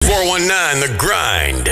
419 The Grind.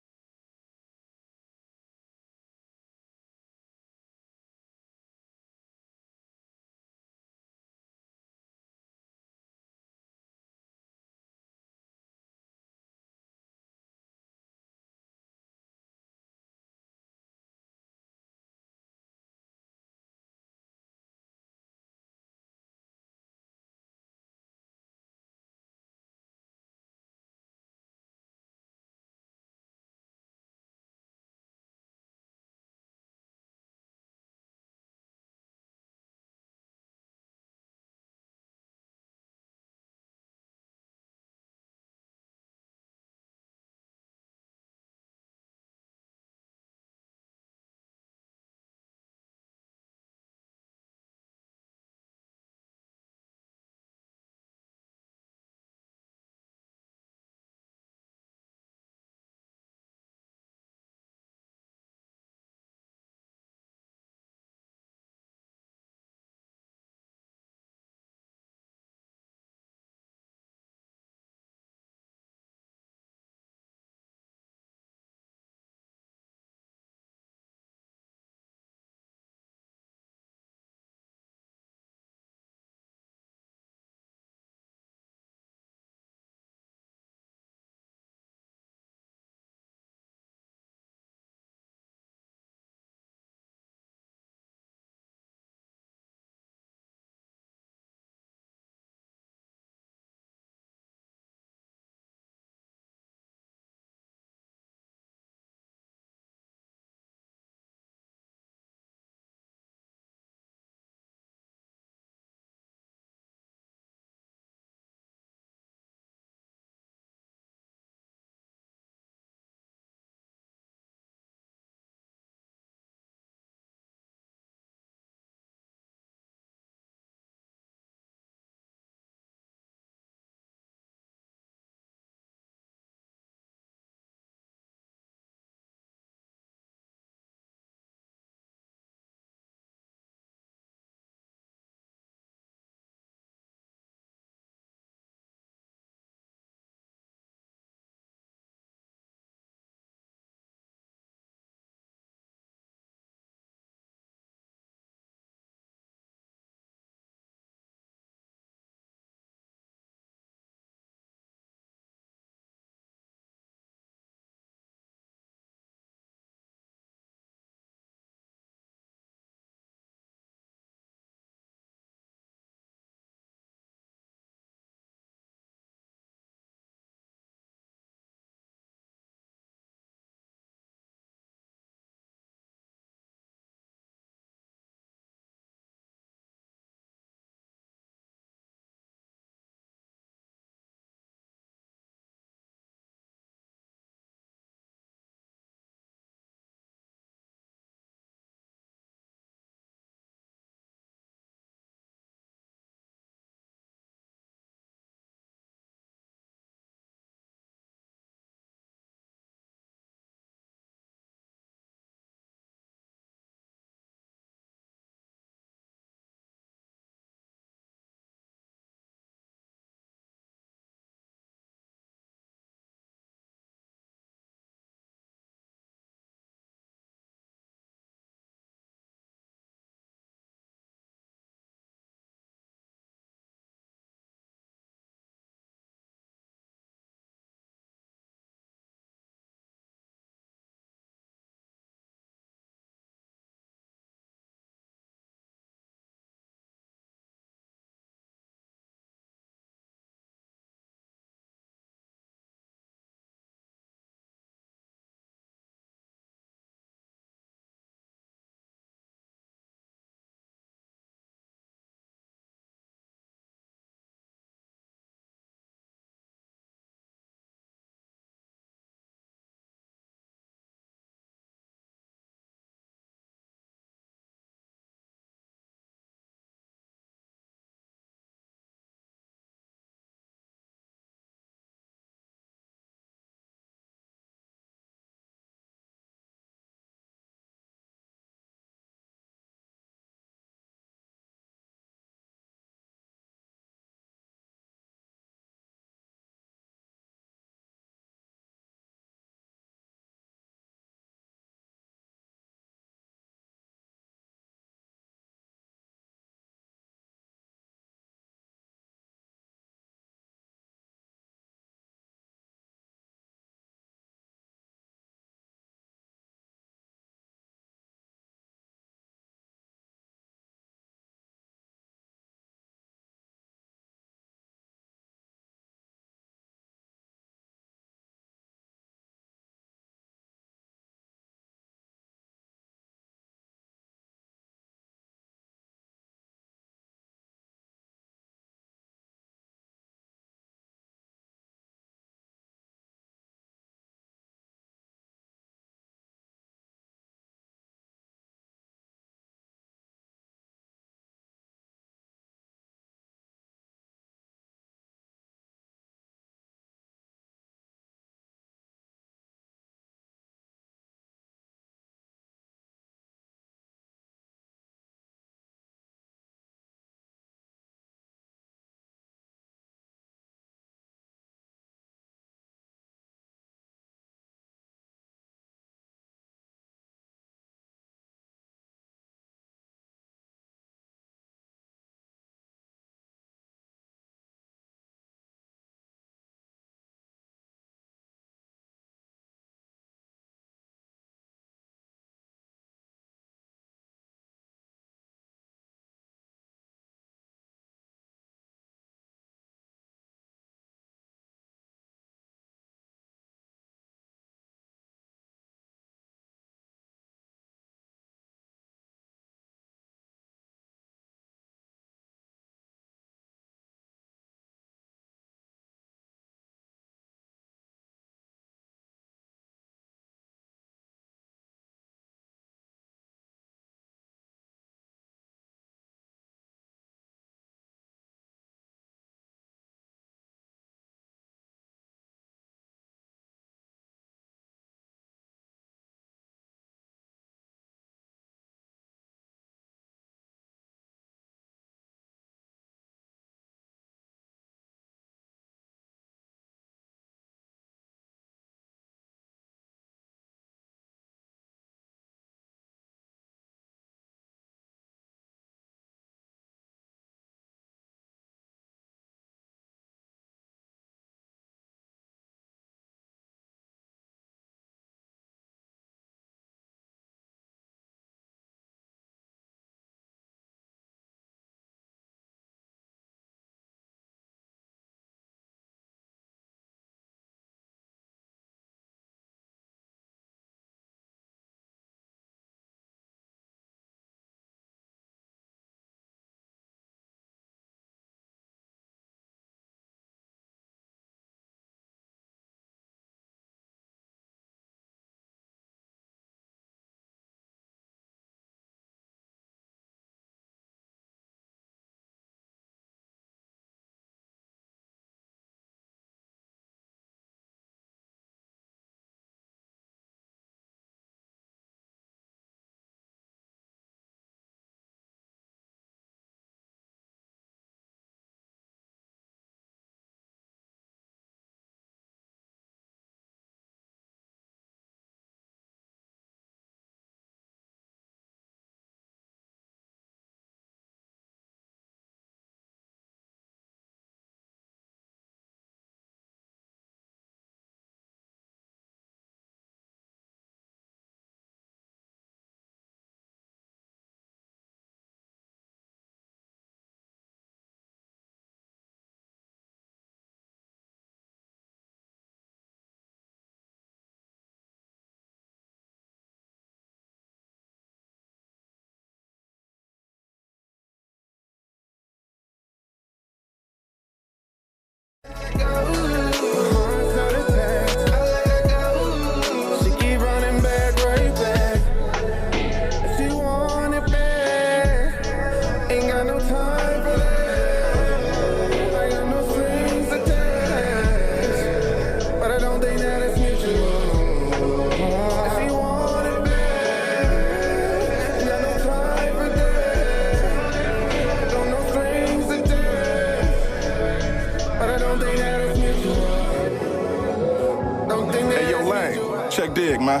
dig, man.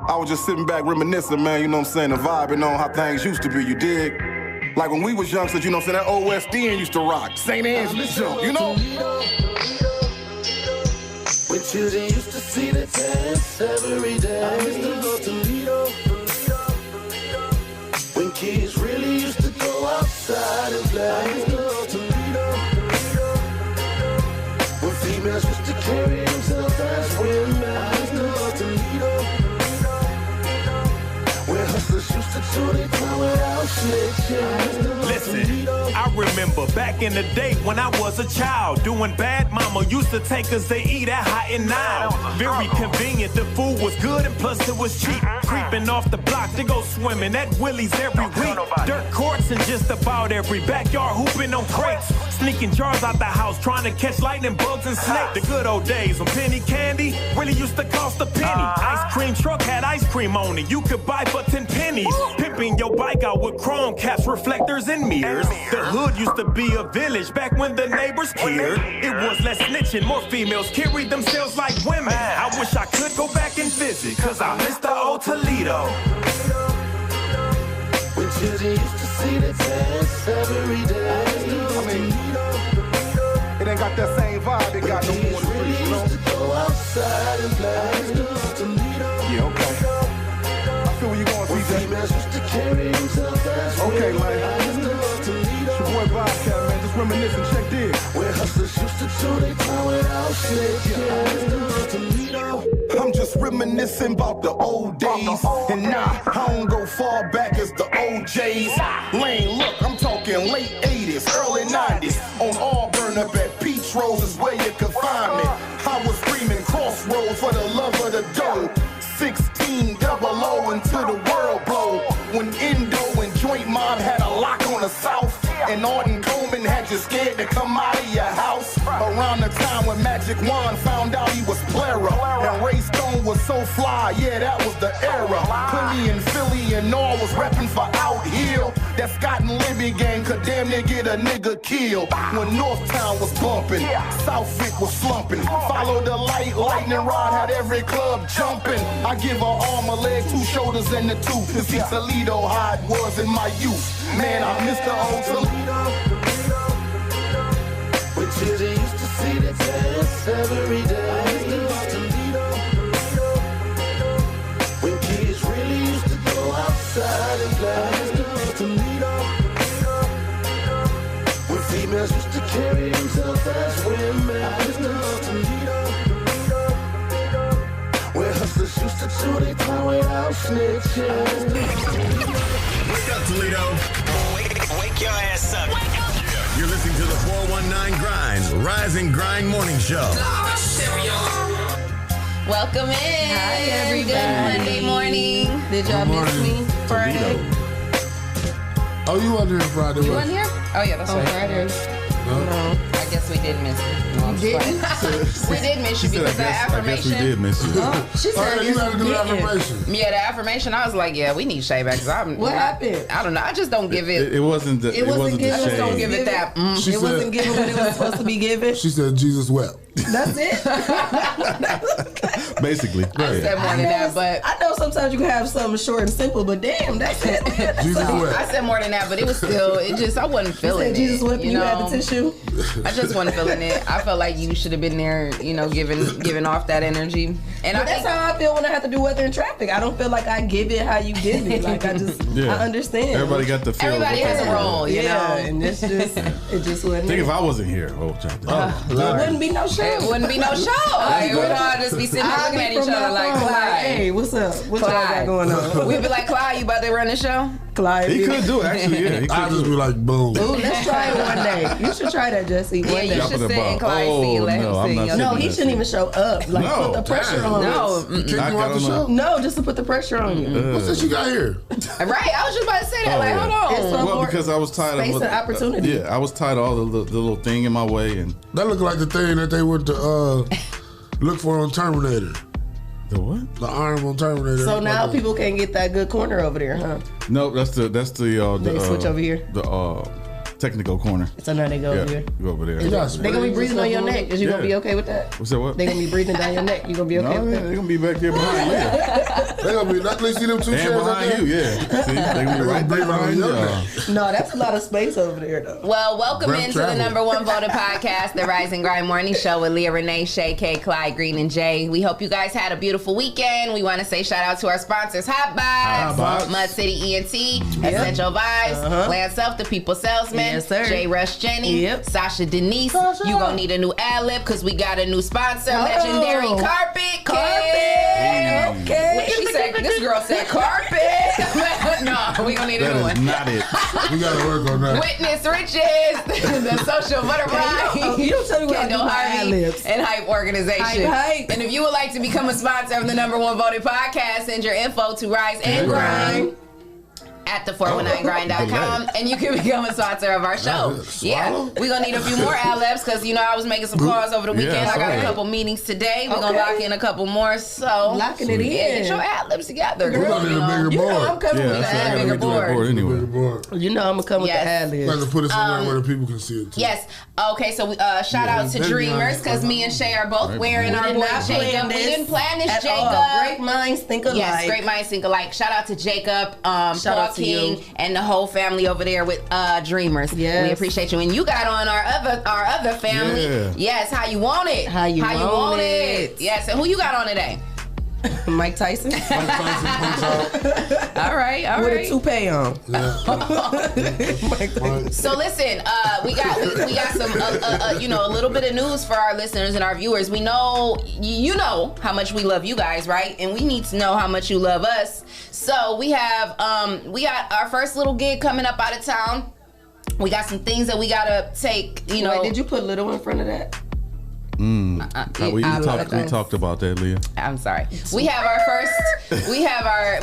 I was just sitting back reminiscing, man, you know what I'm saying, and vibing on how things used to be, you dig? Like when we was youngsters, you know what I'm saying, that OSDN used to rock. St. Angeles jump, you know? When children used to see the test every day. I used to go to Toledo. When kids really used to go outside and play. I used to go to Toledo. When females used to carry themselves as women. I used to go to Toledo. When hustlers used to do their time without snitching. Listen, I remember back in the day when I was a child, doing bad, mama used to take us to eat at Hot and Now. Very convenient, the food was good and plus it was cheap. Creeping off the block to go swimming at Willie's every week. Dirt courts and just about every backyard hooping on crates. Sneaking jars out the house, trying to catch lightning bugs and snakes. The good old days when penny candy really used to cost a penny. Ice cream truck had ice cream on it, you could buy for 10 pennies. Pimping your bike out with chrome caps, reflectors, and mirrors. The hood used to be a village back when the neighbors cared. It was less snitching, more females carried themselves like women. I wish I could go back and visit, cause I miss the old Toledo. When children used to see the test every day. I mean, it ain't got that same vibe it got no more than really you know? used to go outside and play. Yeah, okay. I feel where you going, CJ. Females used to carry themselves as Okay, women. man. It's your boy Bobcat, man. Just reminiscing, check this. Where hustlers used to do their time without snitching. I'm just reminiscing about the old days. And nah, I don't go far back as the OJs. Lane, look, I'm talking late 80s, early 90s. On Auburn up at Peach Rose is where you could find me. I was screaming crossroads for the love of the dough. 16 double O until the world blow. When Indo and Joint Mob had a lock on the South. And Orton Coleman had you scared to come out of your house. Around the time when Magic Wand found out he was plera. And Ray Stone was so fly, yeah, that was the era. Philly and Philly and all was reppin' for Out Hill. That Scott and Libby gang could damn near get a nigga killed. When Northtown was bumpin', Southwick was slumpin'. Follow the light, lightning rod had every club jumpin'. I give her arm, a leg, 2 shoulders, and a tooth. To see Toledo how it was in my youth. Man, I miss the old Toledo. When children used to see the test every day. When kids really used to go outside and play. When females used to carry themselves as women. When hustlers used to do their time without snitching. Wake up, Toledo. Wake your ass up. You're listening to the 419 Grind, Rise and Grind Morning Show. Welcome in. Hi, everybody. Good Monday morning. Did y'all miss me Friday? Oh, you wasn't here Friday, You was wasn't here? Oh, yeah, that's On right. Friday. No. I guess we did miss you. No, I'm You just playing. We did miss you because that affirmation. I guess we did miss you. She Oh, said yeah, you this got to do the weekend. affirmation. Yeah, the affirmation, I was like, yeah, we need Shae back. What happened? I don't know. I just don't give it. It wasn't the. It wasn't the given. I just don't shade. give it that. She It said, wasn't given when it was supposed to be given. She said Jesus wept. That's it. Basically. I said more than that, but I know sometimes you can have something short and simple, but damn, that's it. Jesus I wept. said more than that, but it was still, I wasn't You feeling said Jesus it. wept and you had the know? tissue. I just wasn't feeling it. I felt like you should have been there, giving off that energy. And But that's how I feel when I have to do weather and traffic. I don't feel like I give it how you give it. Like I understand. Everybody got the feel. everybody has a role, you know. And it's just, it just wasn't. Think it. if I wasn't here. It wouldn't be no show. It wouldn't be no show. Like, we'd all just be sitting there looking at each other like, Clyde. Hey, what's up? What y'all got going on? We'd be like, Clyde, you about to run the show? Clyde. He could do it, actually, yeah. He I'll could just do be it. like, boom. Ooh, let's try it one day. You should try that, Jesse. One Yeah, day. you should Dropping the sit in ball. Clyde's seat and let Oh, no, I'm him not sing. No, sitting he shouldn't even show up. Like, No, put the pressure dang. on No, us. Kick you I out the don't know. show? No, just to put the pressure on you. What's this you got here? right? I was just about to say that. Oh, like, yeah. hold on. It's so- Well, more because I was tired space of and opportunity. Yeah, I was tired of all the little thing in my way and That looked like the thing that they went to look for on Terminator. the what? The arm on Terminator. So now people can't get that good corner over there, huh? No, that's the They switch over here. The technical corner. So now they go over here. Go over there. They gonna be breathing on your neck. Is you gonna be okay with that? What's that? What? They gonna be breathing down your neck. You gonna be okay with that? They're gonna be back there behind you. They gonna be. Let me see them two And chairs out behind there. you, yeah. See, they gonna be right there behind you. No, that's a lot of space over there, though. Well, welcome Breath into travel. the #1 voted podcast, the Rise and Grind Morning Show with Leah, Renee, Shae, K, Clyde, Green, and Jay. We hope you guys had a beautiful weekend. We want to say shout out to our sponsors, Hot Box, Mud City ENT, Essential Vibes, Land Self, the People Salesman, Yes, sir. J. Rush Jenny, Sasha Denise. You gonna need a new ad-lib because we got a new sponsor, Legendary Carpet. Okay. She said, this girl said carpet. No, we gonna need a new That is one. not it. We gotta work on that. Witness Riches, the Social Butterfly, You don't tell me what I do Kendall with my Harvey, ad-libs. and Hype Organization. Hype. And if you would like to become a sponsor of the #1 voted podcast, send your info to Rise and Grind at the419grind.com, and you can become a sponsor of our show. Yeah, we're gonna need a few more ad-libs because I was making some calls over the weekend. I got a couple meetings today. We're gonna lock in a couple more. So Locking it in. get your ad-libs together, We girl. gonna need a bigger board. I'm coming with the that's ad bigger We do that board. anyway. Bigger board. You know I'm gonna come with the ad We libs. have to put it somewhere where the people can see it too. Yes. Okay, so shout out to that'd be Dreamers nice. because me and Shae are both wearing our boy Jacob. We didn't plan this, at Jacob. all. Great minds think alike. Yes, great minds think alike. Shout out to Jacob, Shout Paul out to King, you. and the whole family over there with Dreamers. Yes. We appreciate you. And you got on our other family. Yeah. Yes, how you want it. How you want it. Yes, and who you got on today? Mike Tyson with Mike Tyson punch out. All right. a toupee on. So listen, we got some a little bit of news for our listeners and our viewers. We know you know how much we love you guys, right? And we need to know how much you love us. So we got our first little gig coming up out of town. We got some things that we gotta take. Wait, did you put little in front of that? We talked about that, Leah. I'm sorry. We have our first. Well,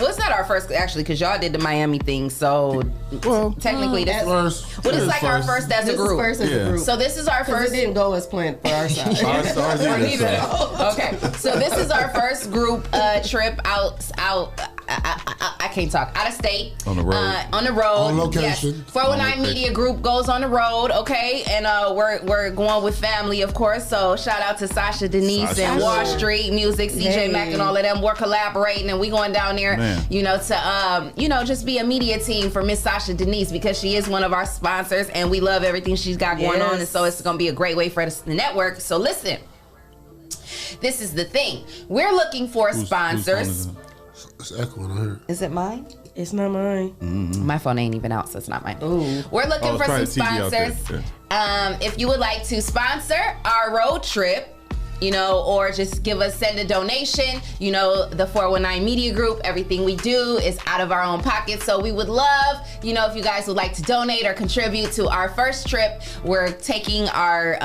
it's not our first actually, because y'all did the Miami thing. So technically, this is like our first as a group. So this is our first. It didn't go as planned for our side. Ours either, so. Okay, so this is our first group trip out. I can't talk. Out of state. On the road. On location. Yes. 419 Media Group goes on the road, okay? And we're going with family, of course. So shout out to Sasha Denise and Wall Street Music, CJ Mack and all of them. We're collaborating and we going down there, to just be a media team for Miss Sasha Denise because she is one of our sponsors and we love everything she's got going on. And so it's going to be a great way for us to network. So listen, this is the thing. We're looking for sponsors. It's echoing, I heard. Is it mine? It's not mine. My phone ain't even out, so it's not mine. Ooh. We're looking for some try the TV out there. sponsors. If you would like to sponsor our road trip, or just send a donation, the 419 Media Group, everything we do is out of our own pockets. So we would love, if you guys would like to donate or contribute to our first trip. We're taking our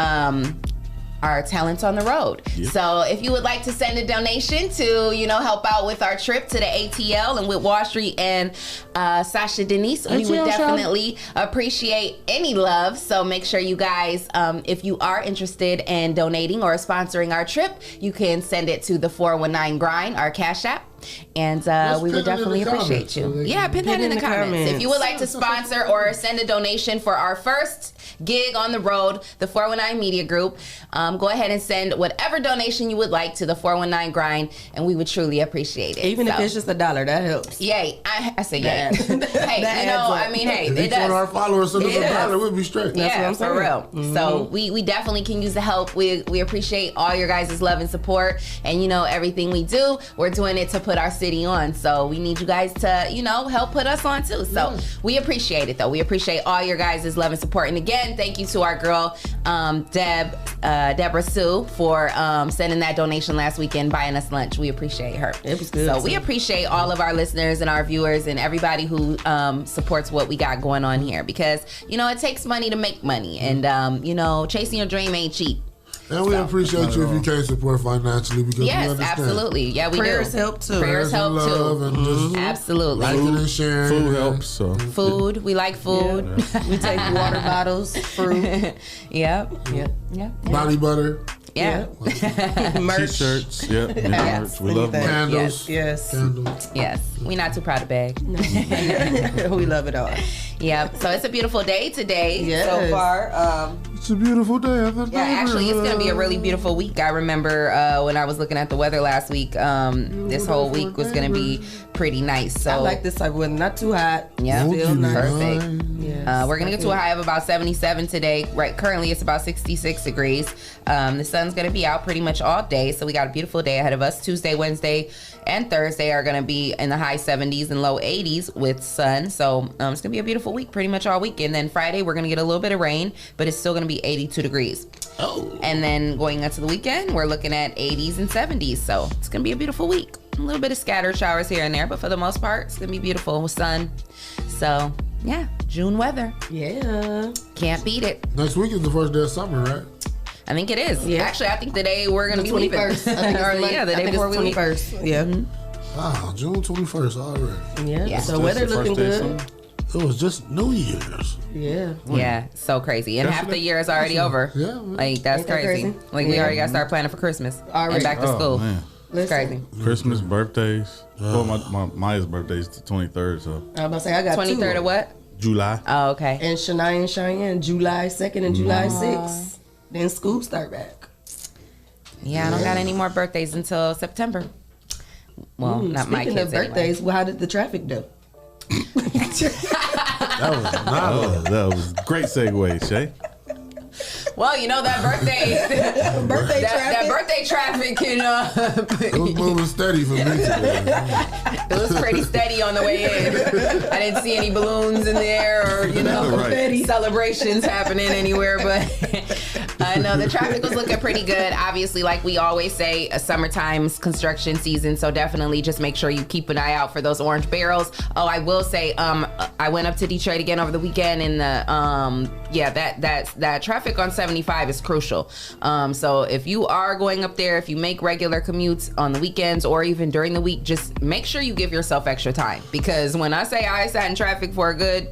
talents on the road. Yep. So if you would like to send a donation to, help out with our trip to the ATL and with Wall Street and Sasha Denise, we would definitely appreciate any love. So make sure you guys, if you are interested in donating or sponsoring our trip, you can send it to the 419 Grind, our Cash App. And we would definitely appreciate you. Pin that in the comments. If you would like to sponsor or send a donation for our first gig on the road, the 419 Media Group, go ahead and send whatever donation you would like to the 419 Grind, and we would truly appreciate it. Even if it's just $1, that helps. Yay. I say yay. Hey, If it each one of our does. followers send us $1, we'll be straight. That's what I'm for saying. real. So we definitely can use the help. We appreciate all your guys' love and support, and everything we do, we're doing it to put our city on. So we need you guys to, help put us on too. So we appreciate it though. We appreciate all your guys' love and support. And again, thank you to our girl, Deborah Sue, for sending that donation last weekend, buying us lunch. We appreciate her. It was good. So we appreciate all of our listeners and our viewers and everybody who supports what we got going on here because, it takes money to make money. And, chasing your dream ain't cheap. And we appreciate you if you can't support financially because we understand. Absolutely. Yeah, we Prayers do. help too. Prayers help too. And just Absolutely. liking and sharing. Food helps. So Food. We like food. We take water bottles, fruit. Yep. Body butter. Yeah. Merch. T-shirts. Yep. Yeah, merch. We love merch. Candles. Yes. Candles. Yes. We're not too proud to beg. We love it all. Yep. So it's a beautiful day today Yes. so far. It's a beautiful day. Actually, it's going to be a really beautiful week. I remember when I was looking at the weather last week, this whole week was going to be pretty nice. So I like this type of weather. Not too hot. Yeah. Still nice. Perfect. Yes. We're going to get to a high of about 77 today. Right. Currently, it's about 66 degrees. The sun's going to be out pretty much all day. So we got a beautiful day ahead of us. Tuesday, Wednesday, and Thursday are going to be in the high 70s and low 80s with sun. So it's going to be a beautiful week pretty much all week. And then Friday, we're going to get a little bit of rain, but it's still going to be 82 degrees. Oh. And then going into the weekend, we're looking at 80s and 70s. So it's going to be a beautiful week. A little bit of scattered showers here and there, but for the most part, it's going to be beautiful with sun. So, yeah, June weather. Yeah. Can't beat it. Next week is the first day of summer, right? I think it is. Yeah. Actually, I think the day we're going to be leaving. 21st. I think it's the day before we leave. 21st. Yeah. Wow, June 21st already. Yeah. So weather looking good. It was just New Year's. Yeah. Yeah, so crazy. And half the year is already over. Yeah. Like, that's Ain't that crazy. crazy? Like, we already got to start planning for Christmas. Already. And back to school. Man. It's crazy. Christmas, birthdays. Well, my Maya's birthday is the 23rd, so I was about to say, I got 23rd two. of what? July. Oh, okay. And Shania and Cheyenne, July 2nd and July 6th. Then school start back. Yeah, I don't got any more birthdays until September. Well, not my Speaking kids of birthdays, anyway. well, how did the traffic do? That was not That was a great segue, Shae. Well, you know that birthday, Birthday that traffic? birthday traffic, you know, It was moving steady for me today. it was pretty steady on the way in. I didn't see any balloons in the air or, you know, Right. celebrations happening anywhere, but no, the traffic was looking pretty good. Obviously, like we always say, summertime's construction season, so definitely just make sure you keep an eye out for those orange barrels. Oh, I will say, I went up to Detroit again over the weekend, and that traffic on 75 is crucial. So if you are going up there, if you make regular commutes on the weekends or even during the week, just make sure you give yourself extra time, because when I say I sat in traffic for a good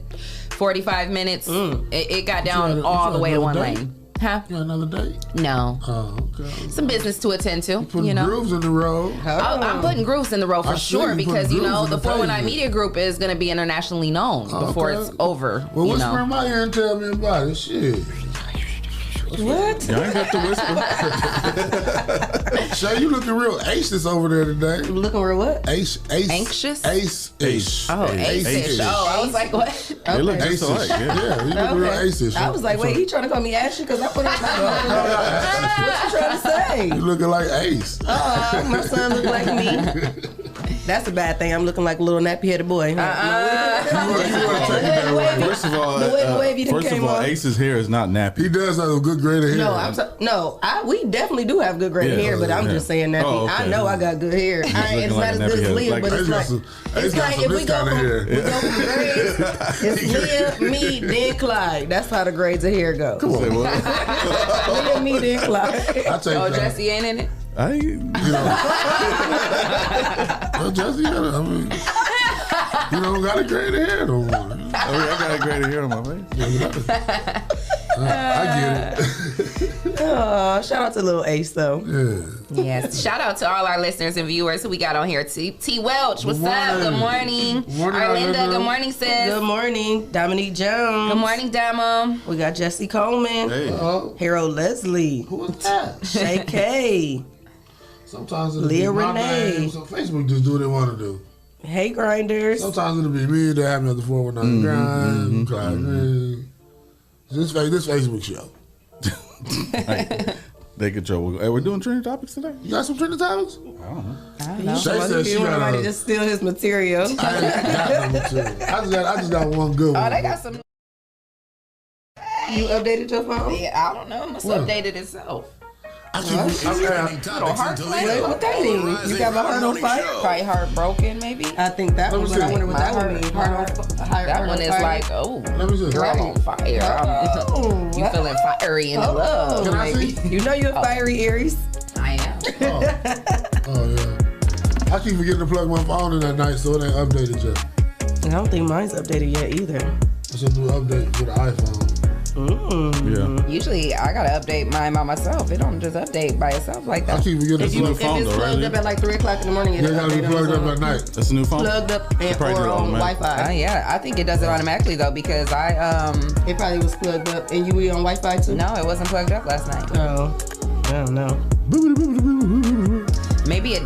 45 minutes, it got down all the way to one lane. Huh? You got another date? No. Oh, okay. Some business to attend to, Putting grooves in the road. I'm putting grooves in the road for I see sure, you because, putting you know, grooves the in the 419 pavement. Media Group is going to be internationally known before Okay. it's over. Well, you whisper know. in my ear and tell me about it. Shit. What? Y'all ain't got to whisper. Shae, you looking real aces over there today. Looking for what? Anxious? Ace-ish. Oh, ace-ish. Oh, I was like, what? They look just alike. Yeah. Yeah, you look real aces. I was like, wait, he trying to call me Ashley because I put on my What you trying to say? You looking like Ace. My son look like me. That's a bad thing. I'm looking like a little nappy-headed boy. You wanna take it that way. First of all, The wave you done came on. Ace's hair is not nappy. He does have a good grade of hair. We definitely do have good gray Yeah, hair, but I'm yeah. just saying that Oh, okay. I know I got good hair. It's looking not like as a good as nappy-head. Leah, but Like- it's like Ace got some if we this go kind of from hair. grades, it's Leah, me, then Clyde. That's how the grades of hair go. Say what? Leah, me, then Clyde. I take Oh, that. Jesse ain't in it? Well, Jesse, I mean, you don't got a grade of hair no more. I got a great hair on my face. I get it. Oh, shout out to little Ace though. Yeah. Yes. Shout out to all our listeners and viewers who we got on here. T Welch, what's up? Good morning. Morning, Arlinda, Arlinda. good morning, sis. Good morning, Dominique Jones. Good morning, Damo. We got Jesse Coleman, Hey. Harold Leslie, Who was that? Shae K. Sometimes it'll Leah be my Renee. name. So Facebook just do what they want to do. Hey Grinders. Sometimes it'll be me that have me at the 419 grind, Clyde Green. This Facebook show. They control. Hey, we're doing trending topics today? You got some trending topics? I don't know. Shae said she You want got somebody a, to steal his material. I ain't got number two. I just got one good one. Oh, they got some. You updated your phone? Yeah, I don't know. It must have updated itself. I keep Heart Wait, what that mean? You got my heart on fire? Probably heartbroken, maybe. I think that Let me one, but I see. wonder what My that heart- one means. my heart- That one is like, oh, Let me see. girl, I'm on fire. Oh, You feeling fiery in love, Can I maybe. see? You know you're a fiery Aries. I am. Oh yeah. I keep forgetting to plug my phone in at night, so it ain't updated yet. I don't think mine's updated yet either. It's a new update for the iPhone. Yeah. Usually, I gotta update mine by myself. It don't just update by itself like I that. keep forgetting If it's plugged up at like 3 o'clock in the morning, They gotta be plugged up at night. That's a new phone. Plugged up and probably do or it on automatic. Wi-Fi. Yeah, I think it does it automatically though because It probably was plugged up, and you were on Wi-Fi too. No, it wasn't plugged up last night. Oh, I don't know. Maybe it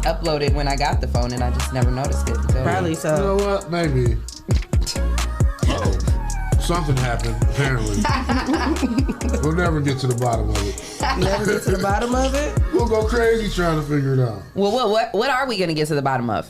uploaded when I got the phone and I just never noticed it. Until Probably You so. know what? Maybe. Something happened, apparently. We'll never get to the bottom of it. Never get to the bottom of it. We'll go crazy trying to figure it out. Well, what are we gonna get to the bottom of?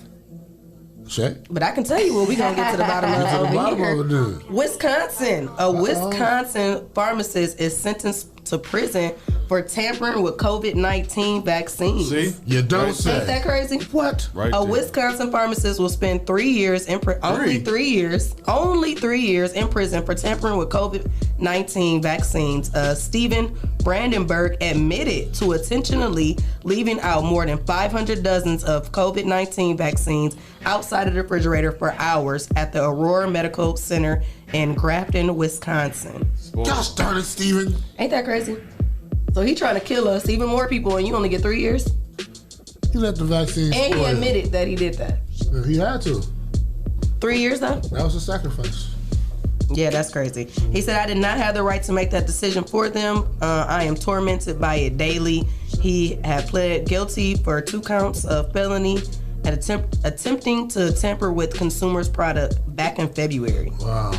Shae? But I can tell you what we gonna get to the bottom of Get to the over bottom here. of it then. Wisconsin. A Wisconsin pharmacist is sentenced to prison for tampering with COVID-19 vaccines. See? You don't Right. say. Ain't that crazy? What? Right A there. Wisconsin pharmacist will spend 3 years in only 3 years in prison for tampering with COVID-19 vaccines. Stephen Brandenburg admitted to intentionally leaving out more than 500 dozens of COVID-19 vaccines outside of the refrigerator for hours at the Aurora Medical Center in Grafton, Wisconsin. Gosh darn it, Steven. Ain't that crazy? So he trying to kill us, even more people, and you only get 3 years? He let the vaccine And he spoil. admitted that he did that. Yeah, he had to. 3 years though? That was a sacrifice. Yeah, that's crazy. He said, I did not have the right to make that decision for them. I am tormented by it daily. He had pled guilty for 2 counts of felony and attempting to tamper with consumers' product back in February. Wow.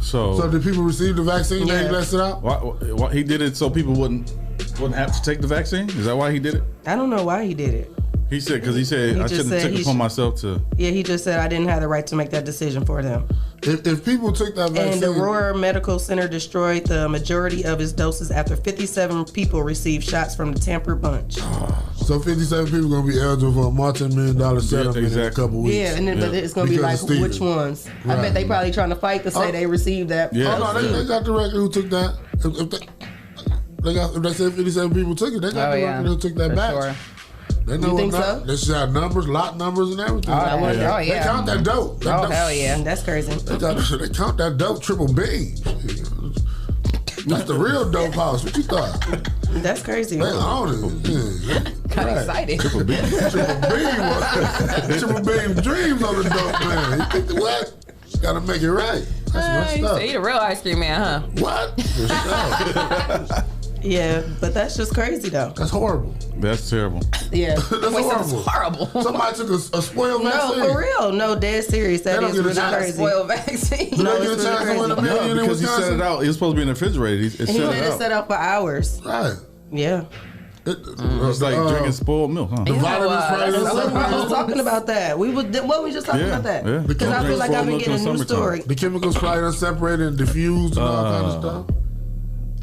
So did people receive the vaccine? Yeah. They blessed it out? why he did it so people wouldn't have to take the vaccine? Is that why he did it? I don't know why he did it. He said because he said He I just shouldn't said take he it upon should- myself to. Yeah, he just said I didn't have the right to make that decision for them. If people took that vaccine, And the Aurora Medical Center destroyed the majority of its doses after 57 people received shots from the tampered bunch. so 57 people gonna be eligible for a multi-million-dollar settlement in a exactly. couple weeks. Yeah, and then, but it's gonna be Because like of Steven. which ones? I Right. bet they probably trying to fight to say they received that. Yeah. Oh no, they got the record who took that. If they said 57 people took it, they got the record who took that for batch. sure. They know You think what so? They should have numbers, lot numbers, and everything. Oh, They yeah. count that dope. That dope. Hell yeah. That's crazy. They count that dope triple B. That's the real dope house. What you thought? That's crazy. They own it. Yeah. Got excited. Triple beam dreams on the dope man. You think what? Gotta make it right. That's You messed up. say you the real ice cream man, huh? What? For sure. Yeah, but that's just crazy though. That's horrible. That's terrible. Yeah. That's horrible. Horrible. Somebody took a spoiled No, vaccine. for real. No, dead serious. That They don't is get a really chance to crazy. Spoiled vaccine. Do No, they get a it's chance to really win a crazy. million in Because he set it Wisconsin? out. It was supposed to be in the refrigerator. It And he set let it it out. set out for hours. Right. Yeah. It's like drinking spoiled milk, huh? The vitamins probably We don't were just separate. talking about that. We were just talking about that. yeah. Because I feel like I've been getting a new story. The chemicals probably done separated and diffused and all kind of stuff.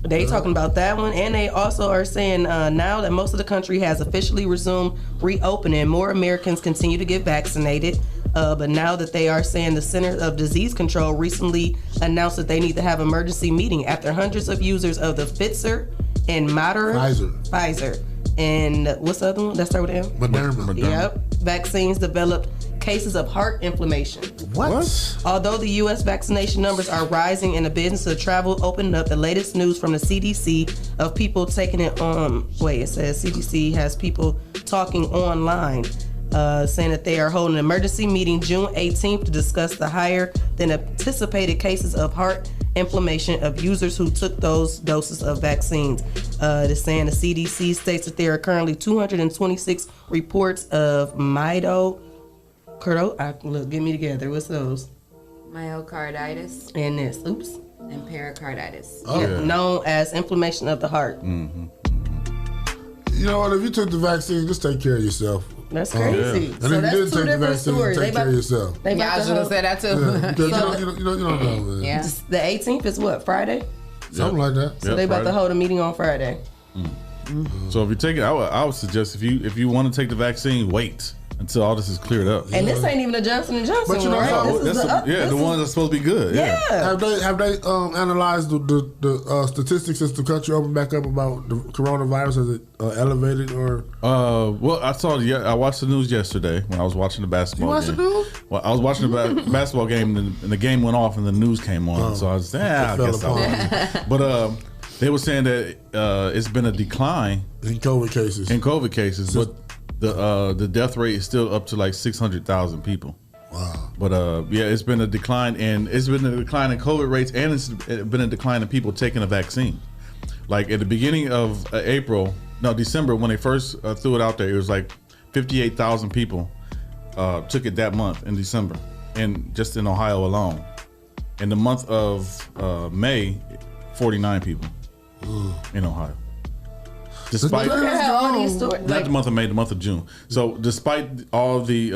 They talking about that one, and they also are saying now that most of the country has officially resumed reopening, more Americans continue to get vaccinated. But now that they are saying the Center of Disease Control recently announced that they need to have emergency meeting after hundreds of users of the Pfizer and Pfizer, and what's the other one? That start with M? Moderna. Yep. Vaccines developed cases of heart inflammation. What? Although the U.S. vaccination numbers are rising and the business of travel opening up, the latest news from the CDC of people taking it on. It says CDC has people talking online, saying that they are holding an emergency meeting June 18th to discuss the higher than anticipated cases of heart inflammation of users who took those doses of vaccines. They're saying the CDC states that there are currently 226 reports of look, get me together. What's those? Myocarditis And this. Oops. and pericarditis. Known as inflammation of the heart. You know what? If you took the vaccine, just take care of yourself. That's crazy. And So if you that's didn't two take the different vaccine, stories. take care of yourself. They Yeah, I was gonna say that too. Yeah, because you don't know, man. Yeah. The 18th is what, Friday? Something like that. So they about to hold a meeting on Friday. So if you take it, I would suggest if you want to take the vaccine, wait until all this is cleared up. And this ain't even a Johnson & Johnson, But you know right? how- This is The ones that's supposed to be good. Yeah. Have they analyzed the statistics since the country opened back up about the coronavirus? Has it elevated or? Well, I watched the news yesterday when I was watching the basketball game. You watched the news? Well, I was watching the basketball game and the game went off and the news came on. So I was I guess I But they were saying that it's been a decline in COVID cases. But the death rate is still up to like 600,000 people. Wow. But it's been a decline, and it's been a decline in COVID rates, and it's been a decline in people taking a vaccine. Like at the beginning of December, when they first threw it out there, it was like 58,000 people took it that month in December, and just in Ohio alone. In the month of May, 49 people in Ohio. Despite not the month of May, the month of June. So despite all the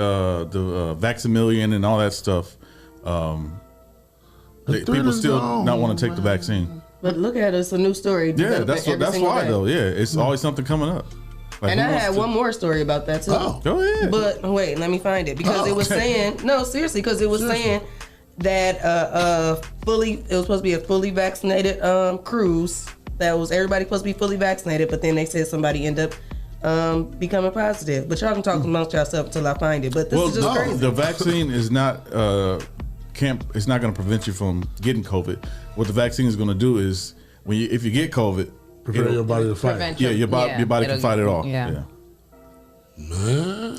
Vaximillion and all that stuff, people still not want to take the vaccine. But look at us, a new story. Yeah, that's why though. Yeah, it's always something coming up. Like, and I had one more story about that too. Oh, go ahead. But wait, let me find it because it was saying seriously, because it was saying that it was supposed to be a fully vaccinated cruise. That was everybody supposed to be fully vaccinated, but then they said somebody ended up becoming positive. But y'all can talk amongst yourself until I find it. But this is just crazy. The vaccine is not it's not going to prevent you from getting COVID. What the vaccine is going to do is if you get COVID, prepare your body to fight. Your body can fight it off. Yeah.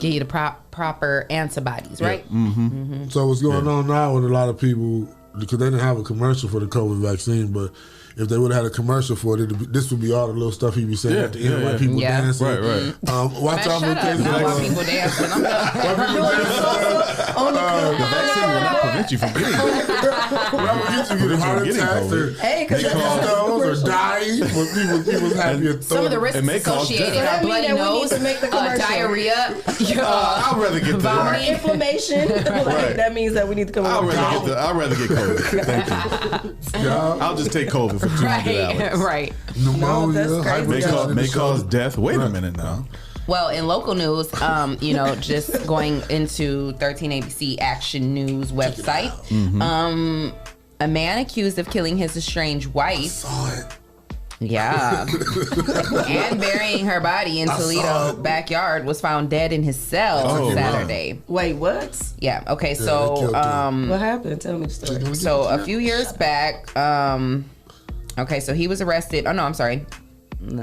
Give you the proper antibodies, right? Mm-hmm. So what's going on now with a lot of people, because they didn't have a commercial for the COVID vaccine, but if they would have had a commercial for it, this would be all the little stuff he'd be saying at the end when people dancing. Right. Watch out for cases of people dancing. I'm the vaccine will not prevent you from getting it. heart attacks or dying. But people's happy. Some of the risks associated are bloody nose, diarrhea. I'd rather get the inflammation. That means that we need to come I'd rather get COVID. Thank you. I'll just take COVID for 200 hours. Right. Pneumonia. May cause death. Wait a minute now. Well, in local news, just going into 13ABC Action News website, a man accused of killing his estranged wife. I saw it. Yeah. And burying her body in Toledo backyard was found dead in his cell on Saturday. Wow. Wait, what? Yeah. Okay. So, what happened? Tell me the story. So a few years back, so he was arrested. Oh no, I'm sorry.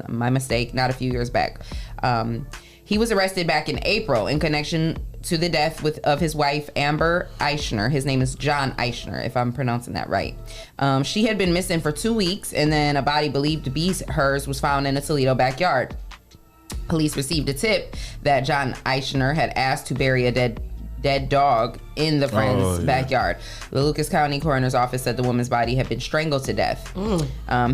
My mistake. Not a few years back. He was arrested back in April in connection to the death of his wife, Amber Eichner. His name is John Eichner, if I'm pronouncing that right. She had been missing for 2 weeks, and then a body believed to be hers was found in a Toledo backyard. Police received a tip that John Eichner had asked to bury a dead dog in the friend's backyard. The Lucas County Coroner's Office said the woman's body had been strangled to death.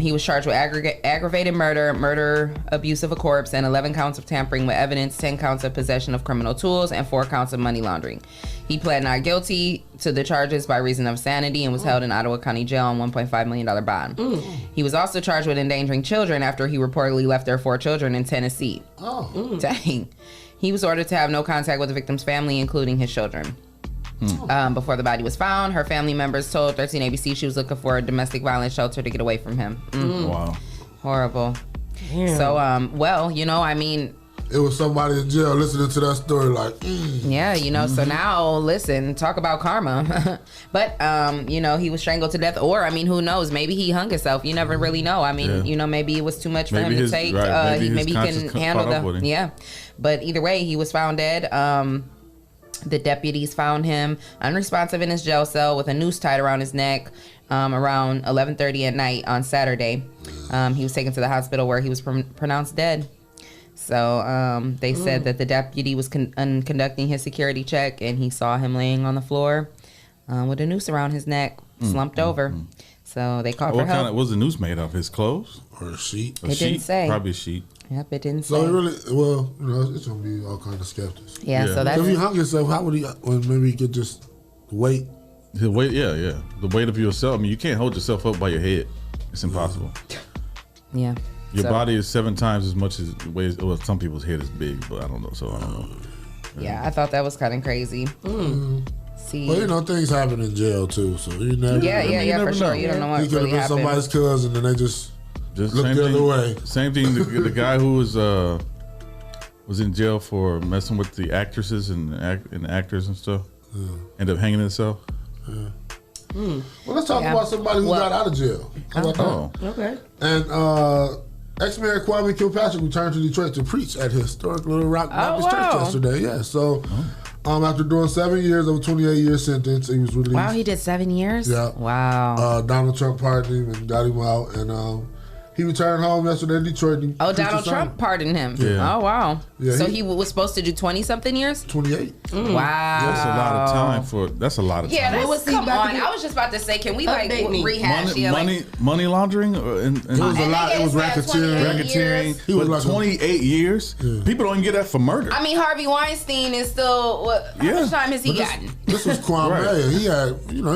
He was charged with aggravated murder, abuse of a corpse, and 11 counts of tampering with evidence, 10 counts of possession of criminal tools, and 4 counts of money laundering. He pled not guilty to the charges by reason of insanity and was held in Ottawa County Jail on $1.5 million bond. He was also charged with endangering children after he reportedly left their 4 children in Tennessee. Dang. He was ordered to have no contact with the victim's family, including his children. Before the body was found, her family members told 13ABC she was looking for a domestic violence shelter to get away from him. Wow. Horrible. Damn. So, I mean... It was somebody in jail listening to that story like... Yeah, so now, listen, talk about karma. But, he was strangled to death. Or, who knows? Maybe he hung himself. You never really know. Maybe it was too much for him to take. Maybe he can handle the... Yeah. But either way, he was found dead. The deputies found him unresponsive in his jail cell with a noose tied around his neck around 11:30 at night on Saturday. He was taken to the hospital where he was pronounced dead. So they said that the deputy was conducting his security check and he saw him laying on the floor with a noose around his neck, slumped over. So they called for help. What was the noose made of? His clothes? Or a sheet? It didn't say. Probably a sheet. Yep, it didn't say. So it's going to be all kind of skeptics. Yeah, so that's... If he hung himself, how would he... maybe he could just wait? The weight, yeah. The weight of yourself. You can't hold yourself up by your head. It's impossible. Yeah. Your body is 7 times as much as weight. Well, some people's head is big, but I don't know. So I don't know. Yeah, I thought that was kind of crazy. See, well, you know, things happen in jail too, so you never. Yeah, for sure. You don't know what he could really have been happened. somebody's cousin, and they just looked same the other thing, way. Same thing. The guy who was in jail for messing with the actresses and actors and stuff. Ended up hanging himself. Well, let's talk about somebody who got out of jail. How about that? Okay. And ex-mayor Kwame Kilpatrick returned to Detroit to preach at historic Little Rock Baptist Church yesterday. Yeah, so after doing 7 years of a 28-year sentence, he was released. Wow, he did 7 years? Yeah. Wow. Donald Trump pardoned him and got him out, and he returned home yesterday in Detroit. Donald Trump pardoned him. Yeah. Oh, wow. Yeah, so he was supposed to do 20-something years? 28. Wow. That's a lot of time that's a lot of time. Yeah, come on. I was just about to say, can we rehash money laundering? It was a lot. It was racketeering. He was like 28 years. Yeah. People don't even get that for murder. I mean, Harvey Weinstein is still, how much time has he gotten? This was Kwame. Right.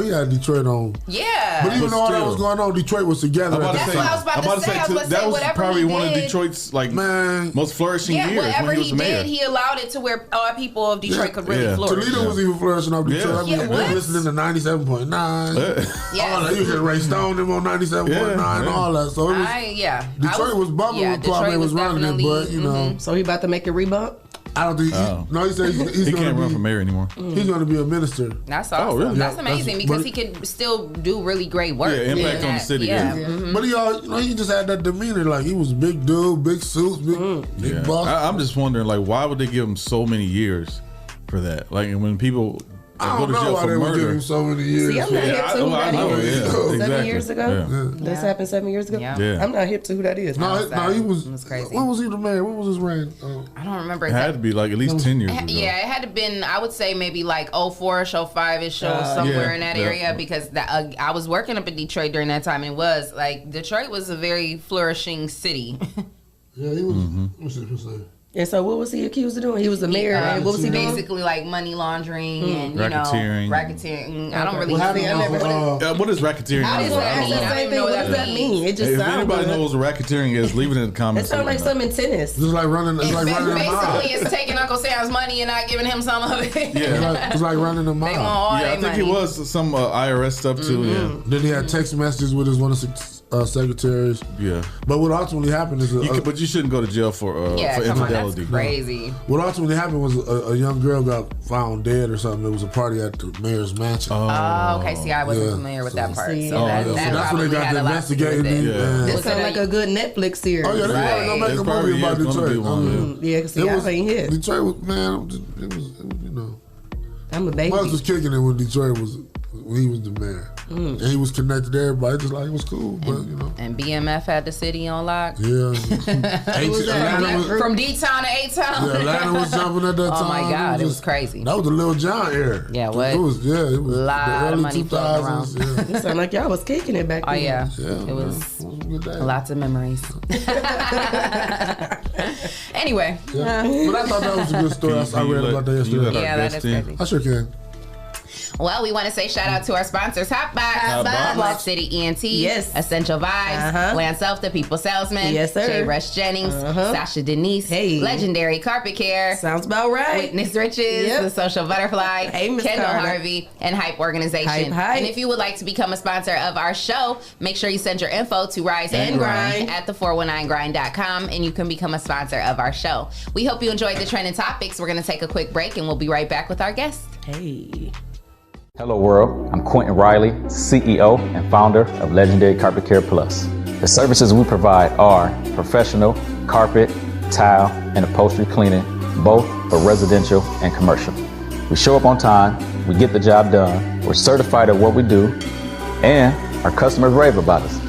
He had Detroit on. Yeah. But even though all that was going on, Detroit was together. That's what I was about to say. That was probably one of Detroit's most flourishing years when he was mayor. He allowed it to where all people of Detroit could really flourish. Toledo was even flourishing off Detroit. Yeah. I mean, listening to 97.9. All that. You heard Ray Stone them on 97.9, all that. So it was, Detroit was bumping when Kwame was running it, but you know. So he about to make a rebump? I don't think. He said he's he going can't to run for mayor anymore. He's going to be a minister. That's awesome. Oh, really? That's amazing because he could still do really great work. Yeah, impact on the city. But he just had that demeanor, like he was a big dude, big suits, big boss. I'm just wondering, like, why would they give him so many years for that? Like, when people I don't know why they would give him so many years. See, I'm not hip to who that is. 7 years ago? Yeah. This happened 7 years ago? Yeah. I'm not hip to who that is. No, he was. It was crazy. When was he the mayor? What was his reign? I don't remember. It had to be like at least 10 years ago. Yeah, it had to been, I would say maybe like 04-ish, 05-ish, somewhere in that area because I was working up in Detroit during that time and it was like, Detroit was a very flourishing city. Yeah, he was. What's it say? And so what was he accused of doing? He was a mayor, and what was he doing? Basically like money laundering and, racketeering. Racketeering. I don't really know. What is racketeering? How does that mean? I don't even know what does that mean? It just if sounds anybody good. knows what racketeering is, leave it in the comments. It sounds like something in tennis. Just like running. It's like running a mile. Basically, it's taking Uncle Sam's money and not giving him some of it. Yeah, it's like running a mile. They want all I think it was some IRS stuff too. Yeah. Then he had text messages with his one of his secretaries. Yeah. But what ultimately happened is, but you shouldn't go to jail for infidelity. That's crazy. What ultimately happened was a young girl got found dead or something. It was a party at the mayor's mansion. Oh, okay. See, I wasn't familiar with that part. So that's when they got to investigate me. This sounds like a good Netflix series. Oh yeah, they're gonna make a movie about Detroit. Yeah, because I ain't hit. Detroit was, man, it was you know. I'm a baby. Must was kicking it when Detroit was when he was the mayor. And he was connected to everybody, just like it was cool, but you know. And BMF had the city on lock. Yeah. From D-Town to A-Town. Yeah, Atlanta was jumping at that time. Oh my God, it was crazy. That was the Lil Jon era. Yeah, what? It was a lot of money floating around. It sounded like y'all was kicking it back then. Oh yeah, it was lots of memories. Anyway. Yeah. But I thought that was a good story. I read about that yesterday. Yeah, that is crazy. I sure can. Well, we want to say shout out to our sponsors, Hotbox, Black City ENT, Essential Vibes, Land Self, the People Salesman, Shae Rush Jennings, Sasha Denise, Legendary Carpet Care, sounds about right, Witness Riches, The Social Butterfly, Kendall Harvey, and Hype Organization. And if you would like to become a sponsor of our show, make sure you send your info to Rise and Grind at the419grind.com and you can become a sponsor of our show. We hope you enjoyed the trending topics. We're going to take a quick break and we'll be right back with our guest. Hello world, I'm Quentin Riley, CEO and founder of Legendary Carpet Care Plus. The services we provide are professional carpet, tile, and upholstery cleaning, both for residential and commercial. We show up on time, we get the job done, we're certified at what we do, and our customers rave about us.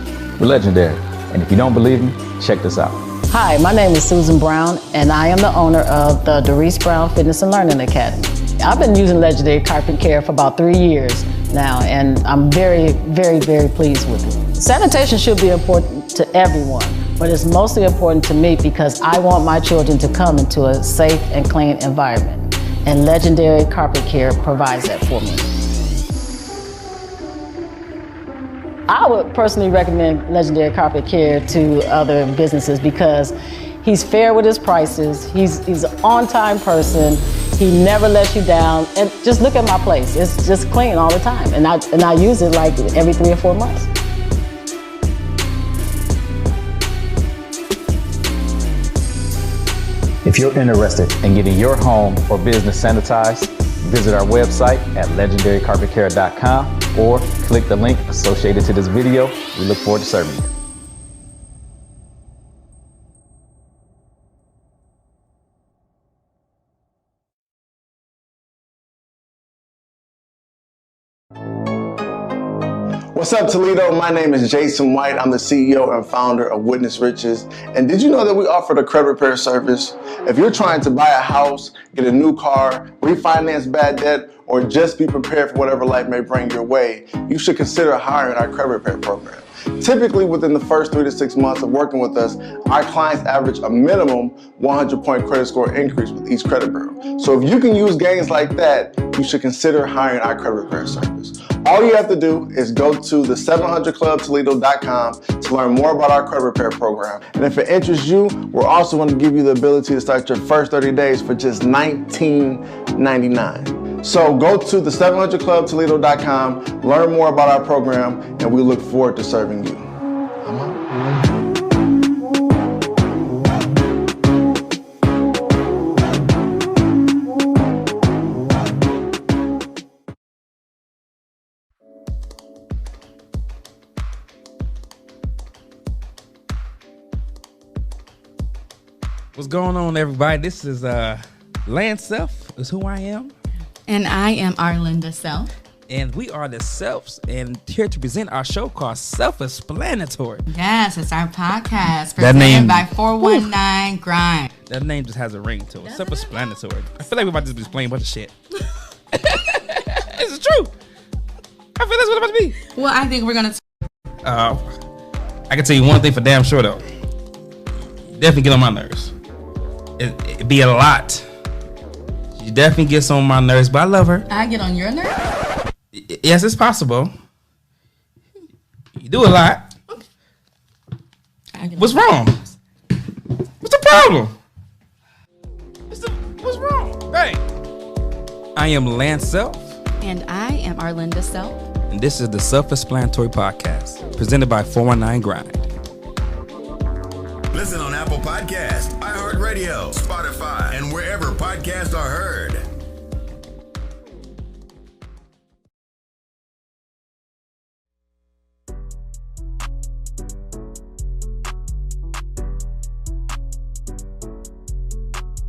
We're legendary, and if you don't believe me, check this out. Hi, my name is Susan Brown, and I am the owner of the Doris Brown Fitness and Learning Academy. I've been using Legendary Carpet Care for about 3 years now, and I'm very, very, very pleased with it. Sanitation should be important to everyone, but it's mostly important to me because I want my children to come into a safe and clean environment, and Legendary Carpet Care provides that for me. I would personally recommend Legendary Carpet Care to other businesses because he's fair with his prices, he's an on-time person, He never lets you down. And just look at my place. It's just clean all the time. And I use it like every 3 or 4 months. If you're interested in getting your home or business sanitized, visit our website at legendarycarpetcare.com or click the link associated to this video. We look forward to serving you. What's up, Toledo? My name is Jason White. I'm the CEO and founder of Witness Riches. And did you know that we offer the credit repair service? If you're trying to buy a house, get a new car, refinance bad debt, or just be prepared for whatever life may bring your way, you should consider hiring our credit repair program. Typically, within the first 3 to 6 months of working with us, our clients average a minimum 100-point credit score increase with each credit bureau. So if you can use gains like that, you should consider hiring our credit repair service. All you have to do is go to the 700clubtoledo.com to learn more about our credit repair program. And if it interests you, we're also going to give you the ability to start your first 30 days for just $19.99. So go to the 700clubtoledo.com, learn more about our program, and we look forward to serving you. What's going on, everybody? This is Lance Self is who I am. And I am Arlinda Self. And we are the Selfs, and here to present our show called Self-Explanatory. Yes, it's our podcast presented by 419 Grind. That name just has a ring to it. Self-Explanatory. I feel like we're about to just be explaining a bunch of shit. This is true. I feel that's what it's about to be. Well, I think we're going to... I can tell you one thing for damn sure, though. Definitely get on my nerves. It'd be a lot. She definitely gets on my nerves, but I love her. I get on your nerves? Yes, it's possible. You do a lot. What's wrong? What's the problem? What's wrong? Hey. I am Lance Self. And I am Arlinda Self. And this is the Self-Explanatory Podcast, presented by 419 Grind. Listen on Apple Podcasts, iHeartRadio, Spotify, and wherever podcasts are heard.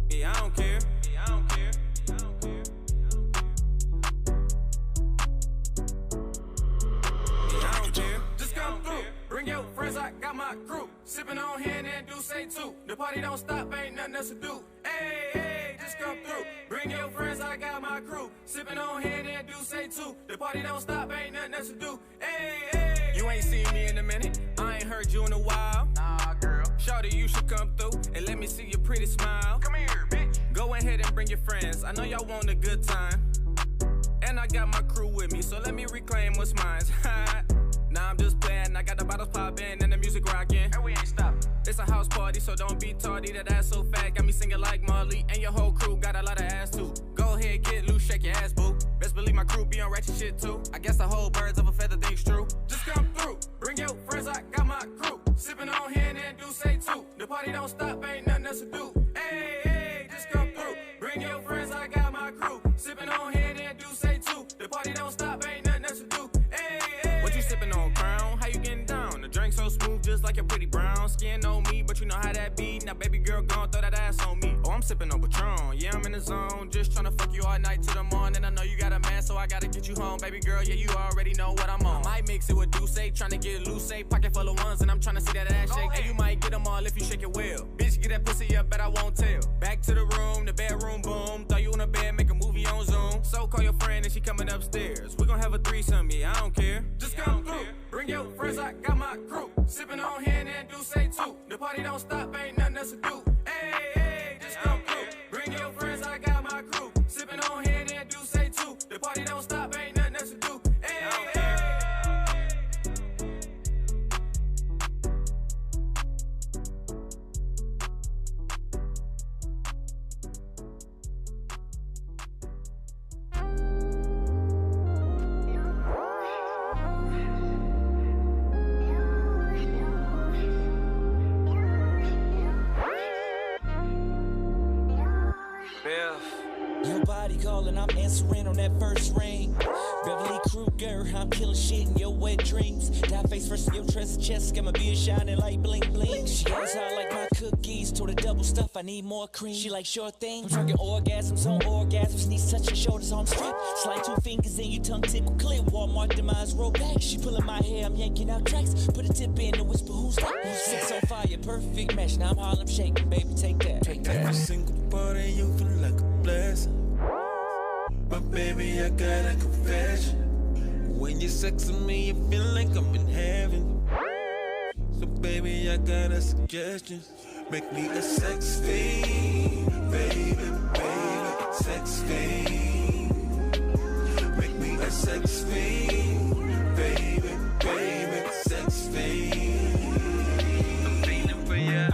Yeah, I don't care. Yeah, I don't care. I don't care. Yeah, I don't care. Just come through. Bring your friends, I got my crew. Sipping on hand and do say too. The party don't stop, ain't nothing else to do. Hey, hey, just come through. Bring your friends, I got my crew. Sipping on hand and do say too. The party don't stop, ain't nothing else to do. Hey, hey. You ain't seen me in a minute. I ain't heard you in a while. Nah, girl. Shawty, you should come through and let me see your pretty smile. Come here, bitch. Go ahead and bring your friends. I know y'all want a good time. And I got my crew with me, so let me reclaim what's mine. Nah, I'm just playing. I got the bottles popping and the music rocking. And we ain't stopping. It's a house party, so don't be tardy. That ass so fat, got me singing like Marley. And your whole crew got a lot of ass too. Go ahead, get loose, shake your ass, boo. Best believe my crew be on ratchet shit too. I guess the whole birds of a feather thing's true. Just come through, bring your friends, I got my crew. Sipping on hand and do say too. The party don't stop, ain't nothing else to do. Hey, hey, just come through. Bring your friends, I got my crew. Sipping on hand and do say too. The party don't stop, ain't nothing else to do. Hey, hey. What you sipping on, Crown? How you getting down? The drink so smooth, just like your pretty brown skin on me, but you know how that be. Now, baby girl, gon' throw that ass on me. Oh, I'm sipping on Patron. Yeah, I'm in the zone. Just tryna fuck you all night till the morning. I know you got a man, so I gotta get you home. Baby girl, yeah, you already know what I'm on. I might mix it with Douce, tryna get loose, pocket full of ones, and I'm tryna see that ass shake. And you might get them all if you shake it well. Bitch, get that pussy up, but I won't tell. Back to the room, the bedroom, boom. Throw you in the bed, make a movie on Zoom. So call your friend and she coming upstairs. We gon' have a threesome, yeah, I don't care. Just come through, bring your friends, I got my crew. Sipping on hand and do say too. The party don't stop, ain't nothing else to do. Hey, hey, just come through. Bring your friends, I got my crew. Sipping on hand and do say too. The party don't stop, ain't nothing else to do. Hey, hey. Somebody calling, I'm answering on that first ring. Beverly Kruger, I'm killing shit in your wet dreams. Die face first in your dress chest, got my beard shining like bling bling. She asks how I like my cookies, told her double stuff, I need more cream. She like short things, I'm drinking orgasms on orgasms, knees touching shoulders on strip. Slide 2 fingers in your tongue tickle clip. Walmart demise roll back. She pulling my hair, I'm yanking out tracks. Put a tip in and whisper who's that? Six on fire, perfect match. Now I'm Harlem shaking, baby, take that. Take that. Every single part of you feel like a blessing. But baby, I got a confession. When you're sexing me, you feel like I'm in heaven. So baby, I got a suggestion. Make me a sex fiend, baby, baby, sex fiend. Make me a sex fiend, baby, baby, sex fiend. I'm feeling for ya.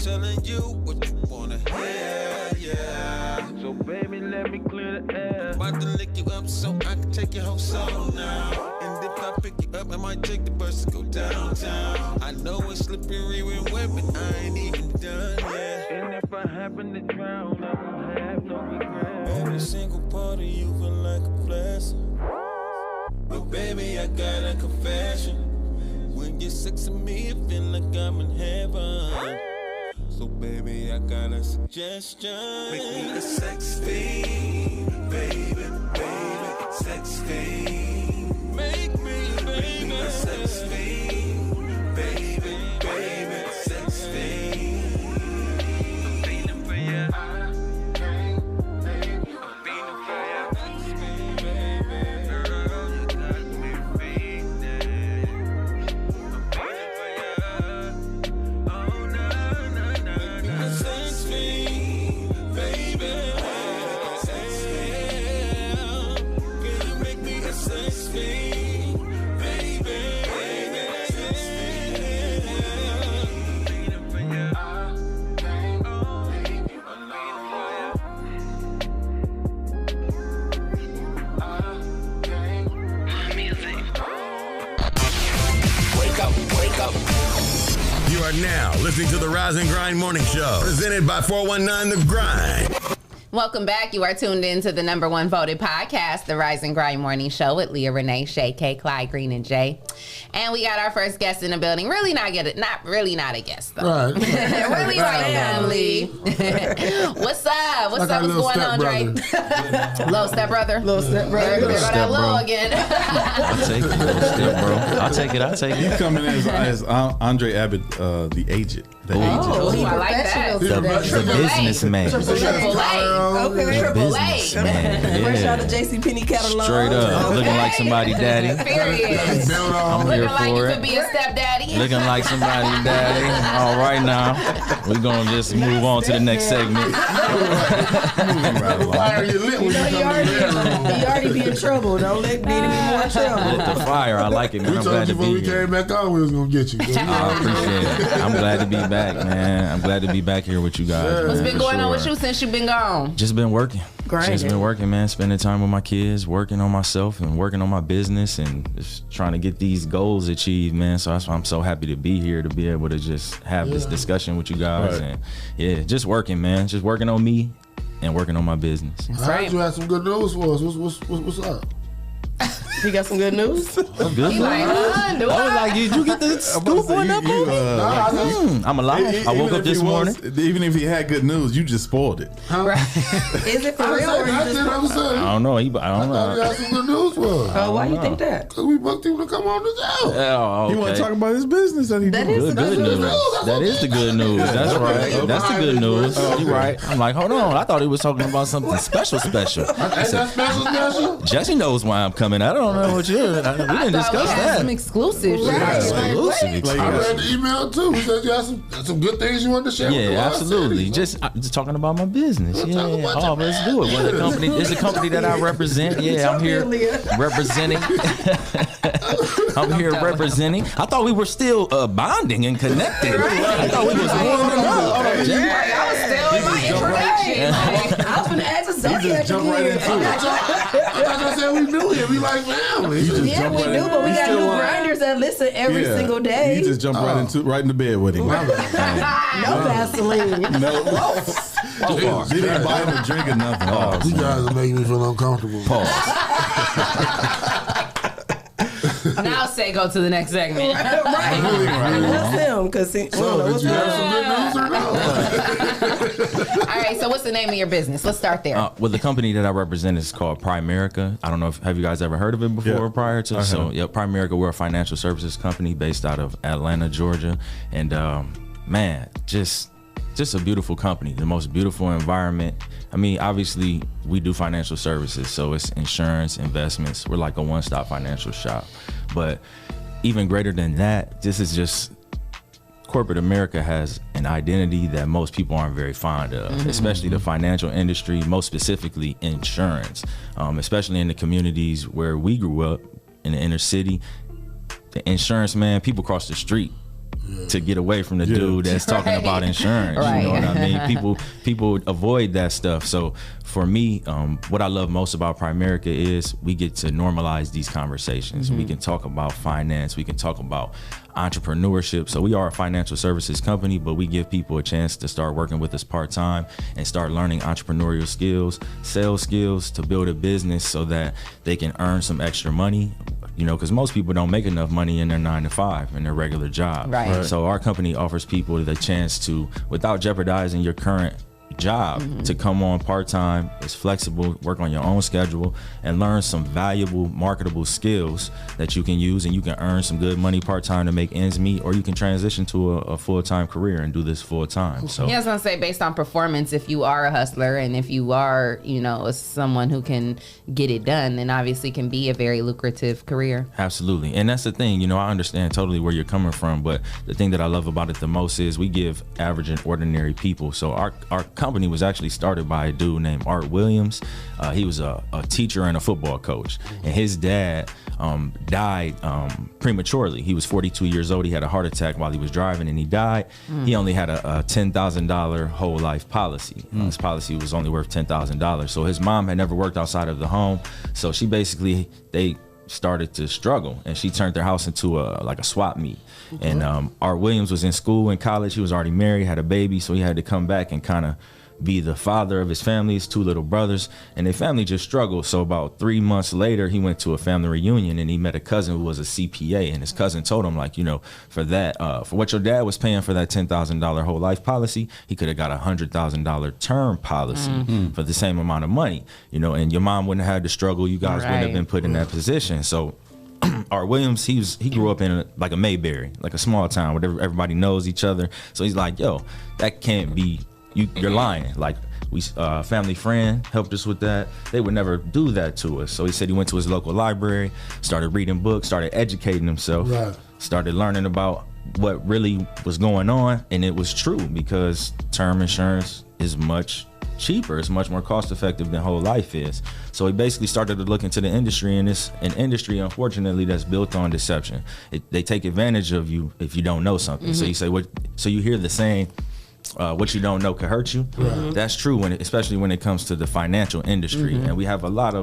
Telling you what you wanna hear, yeah. So baby, let me clear the air. I'm about to lick you up so I can take your whole soul now. And if I pick you up, I might take the bus and go downtown. I know it's slippery when wet, but I ain't even done yet. And if I happen to drown, I won't have no regret. Every single part of you feel like a blessing. But baby, I got a confession. When you're sexing me, it feel like I'm in heaven. So baby, I got a suggestion. Make me a sex fiend, baby, baby, sex fiend. Make me a sex fiend, baby, baby, sex fiend. I'm feeling for ya. I'm feeling for ya. Baby, girl, you got me feeling. I'm feeling for ya. Oh no. Sex fiend, baby. Can you make me a sex fiend, baby? Wake up, wake up. You are now listening to the Rise and Grind Morning Show, presented by 419 The Grind. Welcome back. You are tuned in to the #1 voted podcast, the Rise and Grind Morning Show with Leah, Renee, Shae, K, Clyde, Green, and Jay. And we got our first guest in the building. Really not a guest though. Right. Really like family. What's up? What's up? What's going on, Dre? Little stepbrother. Little stepbrother. There go that low again. I'll take it, little step, bro. I'll take it. You coming as Andre Abbott, the agent. I like that. The businessman. Triple A. Okay. Triple A. Fresh out of JCPenney catalog. Straight up. Looking like somebody daddy. Period. I'm Looking here like for you it. could be a stepdaddy. Looking like somebody daddy. All right now. We're going to just move on to the next segment. Fire you lit when you already be in trouble. Don't let me be more in trouble. Lit the fire. I like it, man. I'm glad to be here. We came back on, we was going to get you. I appreciate it. I'm glad to be back, man. I'm glad to be back here with you guys. What's been going on with you since you've been gone? Just been working. Grinding. Just been working, man. Spending time with my kids, working on myself and working on my business and just trying to get these goals achieved, man. So that's why I'm so happy to be here, to be able to just have this discussion with you guys. Right. And just working, man. Just working on me and working on my business. I heard you had some good news for us. What's up? You got some good news? Good news. I was like, did you get the scoop on that movie? I'm alive. I woke up this morning. Even if he had good news, you just spoiled it. Right. Is it for real? I don't know. I don't know. You got some good news for us. Why you think that? Because we booked him to come on the show. Oh, okay. He want to talk about his business that he That doing. is Good news. That is the good news. That's right. That's the good news. You're right. I'm like, hold on. I thought he was talking about something special. Ain't that special? Jesse knows why I'm coming. I don't don't know what you're. We didn't discuss that. Some exclusive. Exclusive. I read the email too. You said you had some good things you wanted to share. Yeah, absolutely. Just talking about my business. Yeah. Oh, let's do it. Well, the company is a company that I represent. Yeah, I'm here representing. I'm here representing. I thought we were still bonding and connected. I thought we was warming up. I was still in my introduction. I was gonna ask a You just jump right into it. I thought y'all said we knew him. We like family. Yeah, we do, but we got new grinders that listen every single day. You just jump right into bed with him. No Vaseline. No. She didn't buy him a drink or nothing. You guys are making me feel uncomfortable. Now say go to the next segment. Right. What's him? Because he. Did you have some good news or no? All right. So what's the name of your business? Let's start there. Well, the company that I represent is called Primerica. I don't know have you guys ever heard of it before prior to? So yeah, Primerica. We're a financial services company based out of Atlanta, Georgia, and man, just a beautiful company. The most beautiful environment. I mean, obviously, we do financial services, so it's insurance, investments. We're like a one-stop financial shop. But even greater than that, this is just corporate America has an identity that most people aren't very fond of, especially the financial industry, most specifically insurance, especially in the communities where we grew up in the inner city. The insurance, man, people cross the street to get away from the dude that's talking about insurance. You know what I mean? People avoid that stuff. So for me, what I love most about Primerica is we get to normalize these conversations. We can talk about finance. We can talk about entrepreneurship. So we are a financial services company, but we give people a chance to start working with us part-time and start learning entrepreneurial skills, sales skills to build a business so that they can earn some extra money. You know, because most people don't make enough money in their 9-to-5 in their regular job. Right. So our company offers people the chance to, without jeopardizing your current job, to come on part-time. It's flexible, work on your own schedule, and learn some valuable marketable skills that you can use, and you can earn some good money part-time to make ends meet, or you can transition to a full-time career and do this full-time. So I was gonna say, based on performance, if you are a hustler and if you are, you know, someone who can get it done, then obviously can be a very lucrative career. Absolutely. And that's the thing, you know, I understand totally where you're coming from, but the thing that I love about it the most is we give average and ordinary people. So our company was actually started by a dude named Art Williams. He was a teacher and a football coach, and his dad died prematurely. He was 42 years old. He had a heart attack while he was driving, and he died. He only had a $10,000 whole life policy. His policy was only worth $10,000. So his mom had never worked outside of the home. So she basically, they started to struggle, and she turned their house into a swap meet. And Art Williams was in school, in college. He was already married, had a baby, so he had to come back and kind of be the father of his family, his two little brothers, and their family just struggled. So about 3 months later, he went to a family reunion, and he met a cousin who was a CPA, and his cousin told him, like, you know, for that, for what your dad was paying for that $10,000 whole life policy, he could have got a $100,000 term policy for the same amount of money, you know, and your mom wouldn't have had to struggle. You guys wouldn't have been put in that position. So Art Williams, he grew up in a Mayberry, like a small town where everybody knows each other. So he's like, yo, that can't be, you're lying. Like, we family friend helped us with that. They would never do that to us. So he said he went to his local library, started reading books, started educating himself, started learning about what really was going on. And it was true, because term insurance is much cheaper. It's much more cost effective than whole life is. So he basically started to look into the industry, and it's an industry, unfortunately, that's built on deception. They take advantage of you if you don't know something. So you say, so you hear the saying, what you don't know could hurt you. That's true, especially when it comes to the financial industry. And we have a lot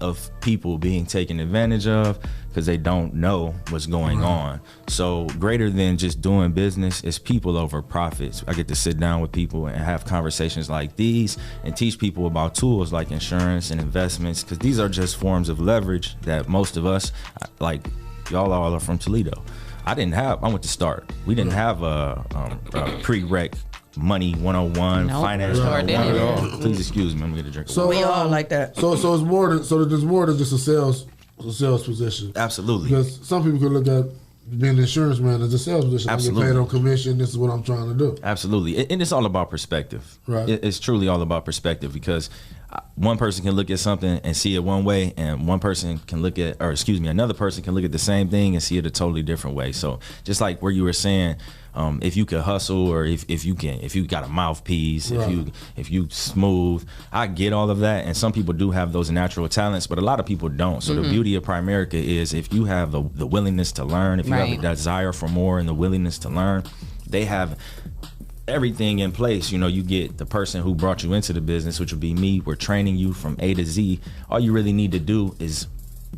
of people being taken advantage of because they don't know what's going on. So greater than just doing business is people over profits. I get to sit down with people and have conversations like these and teach people about tools like insurance and investments, because these are just forms of leverage that most of us, like y'all all are from Toledo. I went to start. We didn't have a prereq money 101, finance 101. Please excuse me, I'm gonna get a drink. So we all like that. So it's more than, so there's more than just a sales position. Absolutely. Because some people could look at being an insurance man as a sales position. Absolutely. I get paid on commission. This is what I'm trying to do. Absolutely. And it's all about perspective. Right. It's truly all about perspective, because one person can look at something and see it one way, and one person can look at, or excuse me, another person can look at the same thing and see it a totally different way. So just like where you were saying, if you could hustle, or if you got a mouthpiece, if you smooth, I get all of that. And some people do have those natural talents, but a lot of people don't. So the beauty of Primerica is if you have the willingness to learn, if you have the desire for more and the willingness to learn, they have everything in place. You know, you get the person who brought you into the business, which would be me. We're training you from A to Z. All you really need to do is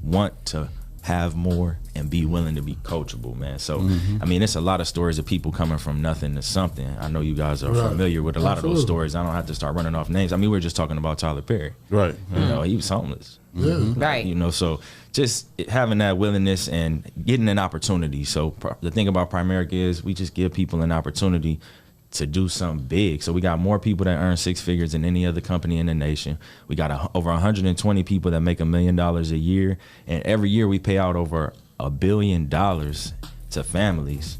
want to have more and be willing to be coachable, man. So I mean, it's a lot of stories of people coming from nothing to something. I know you guys are familiar with a lot of those stories. I don't have to start running off names. I mean, we were just talking about Tyler Perry, right? You know, he was homeless, right? You know, so just having that willingness and getting an opportunity. So the thing about Primerica is we just give people an opportunity to do something big. So we got more people that earn 6 figures than any other company in the nation. We got over 120 people that make $1 million a year. And every year we pay out over $1 billion to families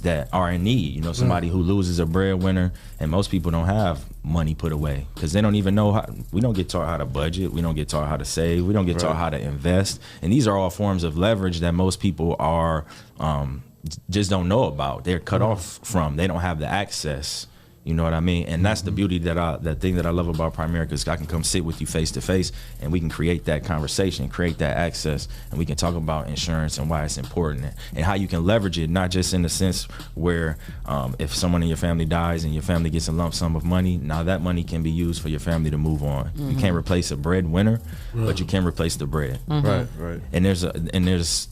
that are in need. You know, somebody who loses a breadwinner, and most people don't have money put away because they don't even know how. We don't get taught how to budget. We don't get taught how to save. We don't get taught how to invest. And these are all forms of leverage that most people are just don't know about. They're cut off from. They don't have the access. You know what I mean? And that's the beauty that thing that I love about Primerica is I can come sit with you face to face and we can create that conversation, create that access, and we can talk about insurance and why it's important and how you can leverage it, not just in the sense where if someone in your family dies and your family gets a lump sum of money, now that money can be used for your family to move on. You can't replace a breadwinner, but you can replace the bread. Right. And there's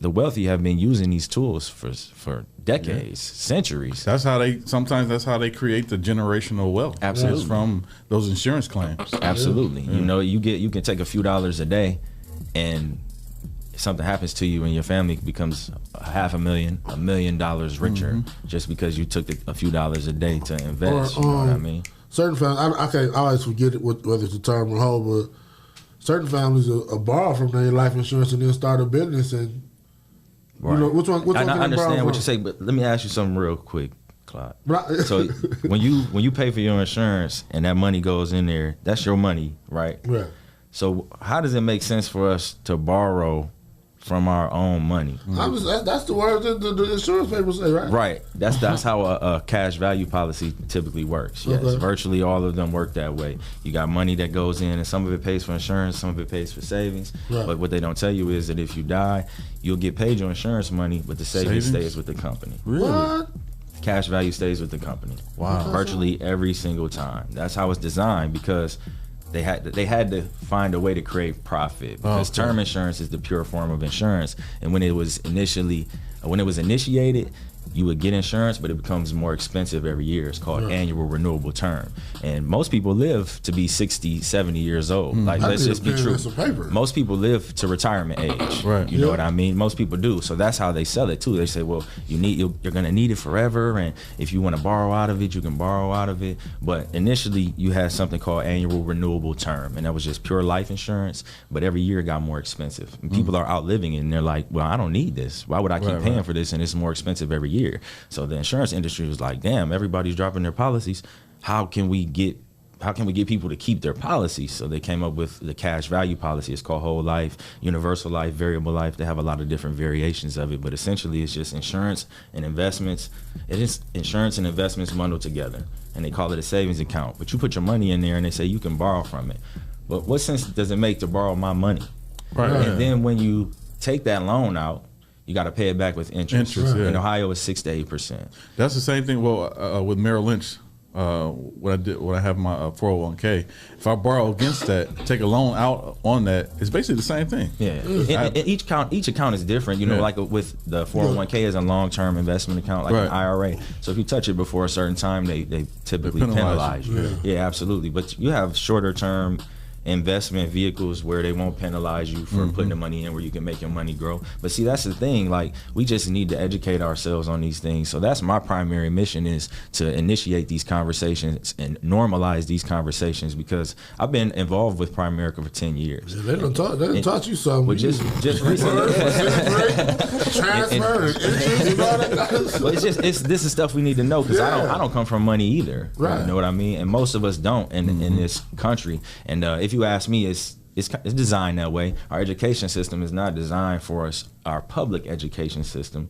the wealthy have been using these tools for decades, centuries. That's how they create the generational wealth. Absolutely. It's from those insurance claims. Absolutely. You know, you can take a few dollars a day, and something happens to you and your family becomes $500,000, $1 million richer just because you took a few dollars a day to invest. You know what I mean? Certain families, I always forget it, whether it's a term or whole, but certain families will borrow from their life insurance and then start a business and. Right. You know, which one I understand what you say, but let me ask you something real quick, Clyde. So when you pay for your insurance and that money goes in there, that's your money, right? Right. So how does it make sense for us to borrow from our own money? That's the word that the insurance papers say, right? Right. That's how a cash value policy typically works. Yes. Okay. Virtually all of them work that way. You got money that goes in, and some of it pays for insurance, some of it pays for savings. Right. But what they don't tell you is that if you die, you'll get paid your insurance money, but the savings stays with the company. Really? What? Cash value stays with the company. Wow. Virtually every single time. That's how it's designed because they had to find a way to create profit because term insurance is the pure form of insurance. And when it was initiated, you would get insurance, but it becomes more expensive every year. It's called annual renewable term. And most people live to be 60, 70 years old. Like, let's just be true. Most people live to retirement age. Right. You know what I mean? Most people do. So that's how they sell it too. They say, well, you're going to need it forever. And if you want to borrow out of it, you can borrow out of it. But initially you had something called annual renewable term. And that was just pure life insurance. But every year it got more expensive. And people are outliving it. And they're like, well, I don't need this. Why would I keep paying for this? And it's more expensive every year. So the insurance industry was like, damn, everybody's dropping their policies. How can we get people to keep their policies? So they came up with the cash value policy. It's called whole life, universal life, variable life. They have a lot of different variations of it, but essentially it's just insurance and investments. It is insurance and investments bundled together, and they call it a savings account. But you put your money in there and they say you can borrow from it. But what sense does it make to borrow my money? Right. And then when you take that loan out, you got to pay it back with interest. In Ohio, it's 6 to 8%. That's the same thing. Well, with Merrill Lynch, when I have my 401k, if I borrow against that, take a loan out on that, it's basically the same thing. Yeah. And each account is different. You know, like with the 401k is a long-term investment account, like an IRA. So if you touch it before a certain time, they typically penalize you. Yeah, absolutely. But you have shorter-term investment vehicles where they won't penalize you for putting the money in, where you can make your money grow. But see, that's the thing. Like, we just need to educate ourselves on these things. So that's my primary mission, is to initiate these conversations and normalize these conversations, because I've been involved with Primerica for 10 years. Yeah, they done taught you something. Well, just recently. Transfer, interest, and all that. But this is stuff we need to know, because I don't come from money either. Right. You know what I mean? And most of us don't in this country. And if you ask me, it's designed that way. Our education system is not designed for us. Our public education system,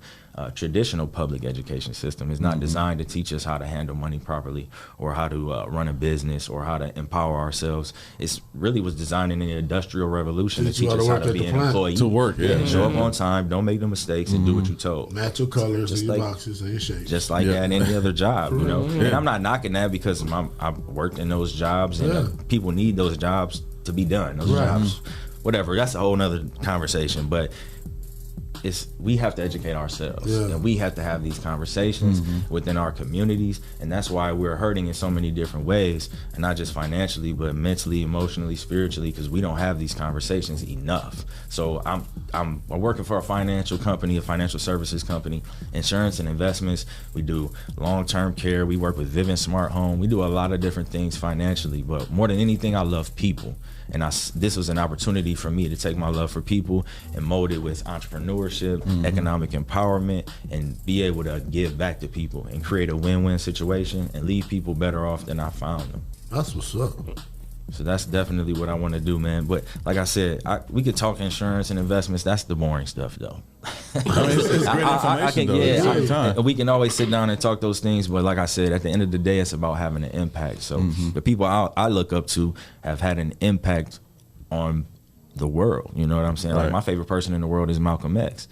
traditional public education system, is not designed to teach us how to handle money properly, or how to run a business, or how to empower ourselves. It really was designed in the Industrial Revolution to teach us how to be an employee, to work, show up on time, don't make the mistakes, and do what you're told. Match your colors and your boxes and your shapes. Just like at any other job, you know. And I'm not knocking that, because I've worked in those jobs, and people need those jobs to be done. Those jobs, whatever. That's a whole nother conversation. But we have to educate ourselves, and we have to have these conversations within our communities, and that's why we're hurting in so many different ways, and not just financially, but mentally, emotionally, spiritually, because we don't have these conversations enough. So I'm working for a financial company, a financial services company, insurance and investments. We do long-term care. We work with Vivint Smart Home. We do a lot of different things financially, but more than anything, I love people. And this was an opportunity for me to take my love for people and mold it with entrepreneurship, economic empowerment, and be able to give back to people and create a win-win situation and leave people better off than I found them. That's what's up. So that's definitely what I want to do, man. But like I said, we could talk insurance and investments. That's the boring stuff, though. It's great information, though. We can always sit down and talk those things, but like I said, at the end of the day, it's about having an impact. So the people I look up to have had an impact on the world. You know what I'm saying? Like, my favorite person in the world is Malcolm X.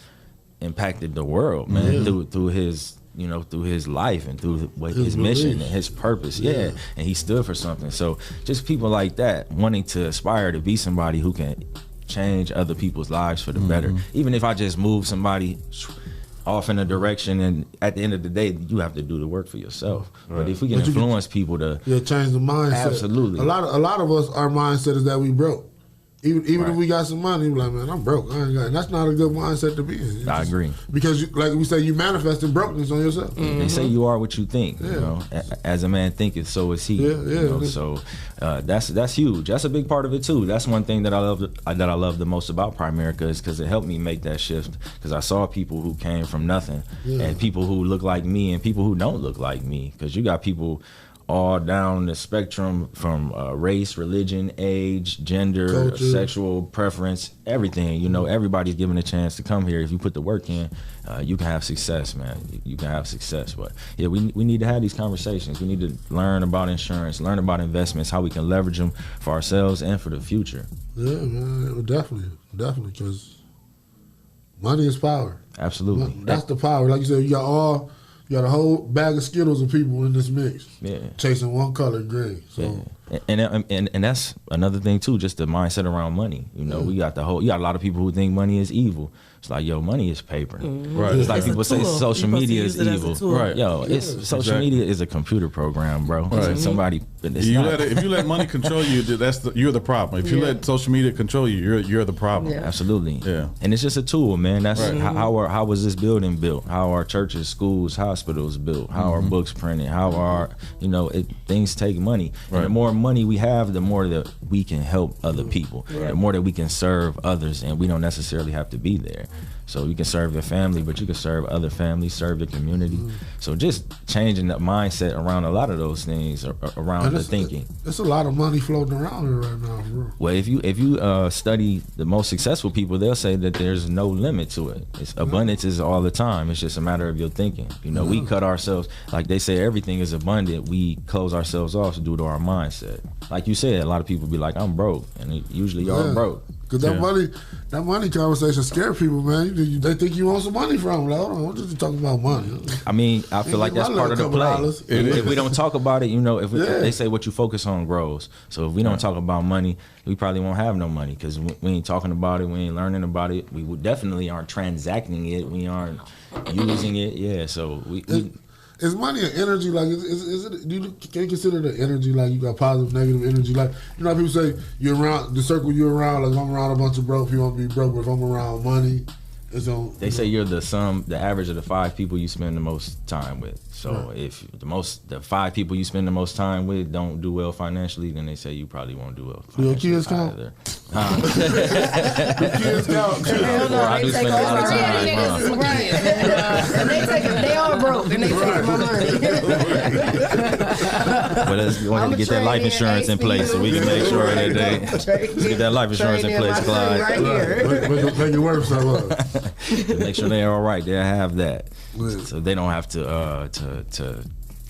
Impacted the world, man, through his, through his life and through his mission and his purpose. And he stood for something. So just people like that wanting to aspire to be somebody who can change other people's lives for the better. Even if I just move somebody off in a direction, and at the end of the day, you have to do the work for yourself. But if we can influence people to change the mindset. Absolutely. A lot of us, our mindset is that we broke. Even if we got some money, we're like, man, I'm broke. I ain't got. And that's not a good mindset to be in. I agree. Because, like we say, you manifesting brokenness on yourself. They say you are what you think. You know, as a man thinketh, so is he. So that's huge. That's a big part of it too. That's one thing that I love the most about Primerica, is because it helped me make that shift. Because I saw people who came from nothing, and people who look like me, and people who don't look like me. Because you got people all down the spectrum, from race, religion, age, gender, culture, sexual preference, everything. Everybody's given a chance to come here. If you put the work in, you can have success, man. You can have success. But we need to have these conversations. We need to learn about insurance, learn about investments, how we can leverage them for ourselves and for the future. Yeah, man, definitely, because money is power. Absolutely. That's the power. Like you said, you got a whole bag of Skittles of people in this mix. Chasing one color, green. So. And that's another thing too, just the mindset around money. We got a lot of people who think money is evil. It's like, money is paper. Right. It's like people say social media is evil. Right. Social media is a computer program, bro. Right. Somebody. If you let money control you, you're the problem. If you let social media control you, you're the problem. Yeah. Absolutely. Yeah. And it's just a tool, man. That's how was this building built? How are churches, schools, hospitals built? How are books printed? How are things take money? Right. And the more money we have, the more that we can help other people. Right. The more that we can serve others, and we don't necessarily have to be there. So you can serve your family, but you can serve other families, serve your community. So just changing the mindset around a lot of those things, around the thinking. There's a lot of money floating around here right now, bro. Well, if you study the most successful people, they'll say that there's no limit to it. Abundance is all the time. It's just a matter of your thinking. We cut ourselves, like they say, everything is abundant. We close ourselves off due to our mindset. Like you said, a lot of people be like, I'm broke, and usually y'all broke. Because that money conversation scare people, man. They think you want some money from them. Like, hold on, we're just talking about money. I mean, I feel like that's part of the play. If we don't talk about it, if they say what you focus on grows. So if we don't talk about money, we probably won't have no money, because we ain't talking about it. We ain't learning about it. We definitely aren't transacting it. We aren't using it. Yeah, so we Is money an energy? Like, is it? Can you consider the energy like you got positive, negative energy? Like, you know, how people say you're around the circle you're around. Like, if I'm around a bunch of broke people, I'm gonna be broke. But if I'm around money, it's on. They say you're the average of the 5 people you spend the most time with. So if the 5 people you spend the most time with don't do well financially, then they say you probably won't do well financially. Your kids count? Either. Your kids count. I do spend a lot of time. They all broke and they take my money. But let's go ahead and get that life insurance in place so we can make sure that let's get that life insurance in place, Clyde. Right here. Make it work so to make sure they're all right. They'll have that. So they don't have to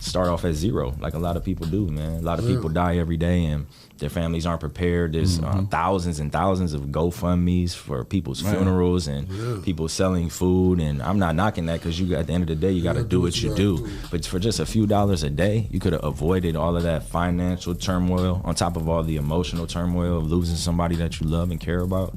start off at zero like a lot of people do, man. A lot of people die every day and their families aren't prepared. There's thousands and thousands of GoFundMes for people's funerals and people selling food. And I'm not knocking that because at the end of the day, you got to do what you do. But for just a few dollars a day, you could have avoided all of that financial turmoil on top of all the emotional turmoil of losing somebody that you love and care about.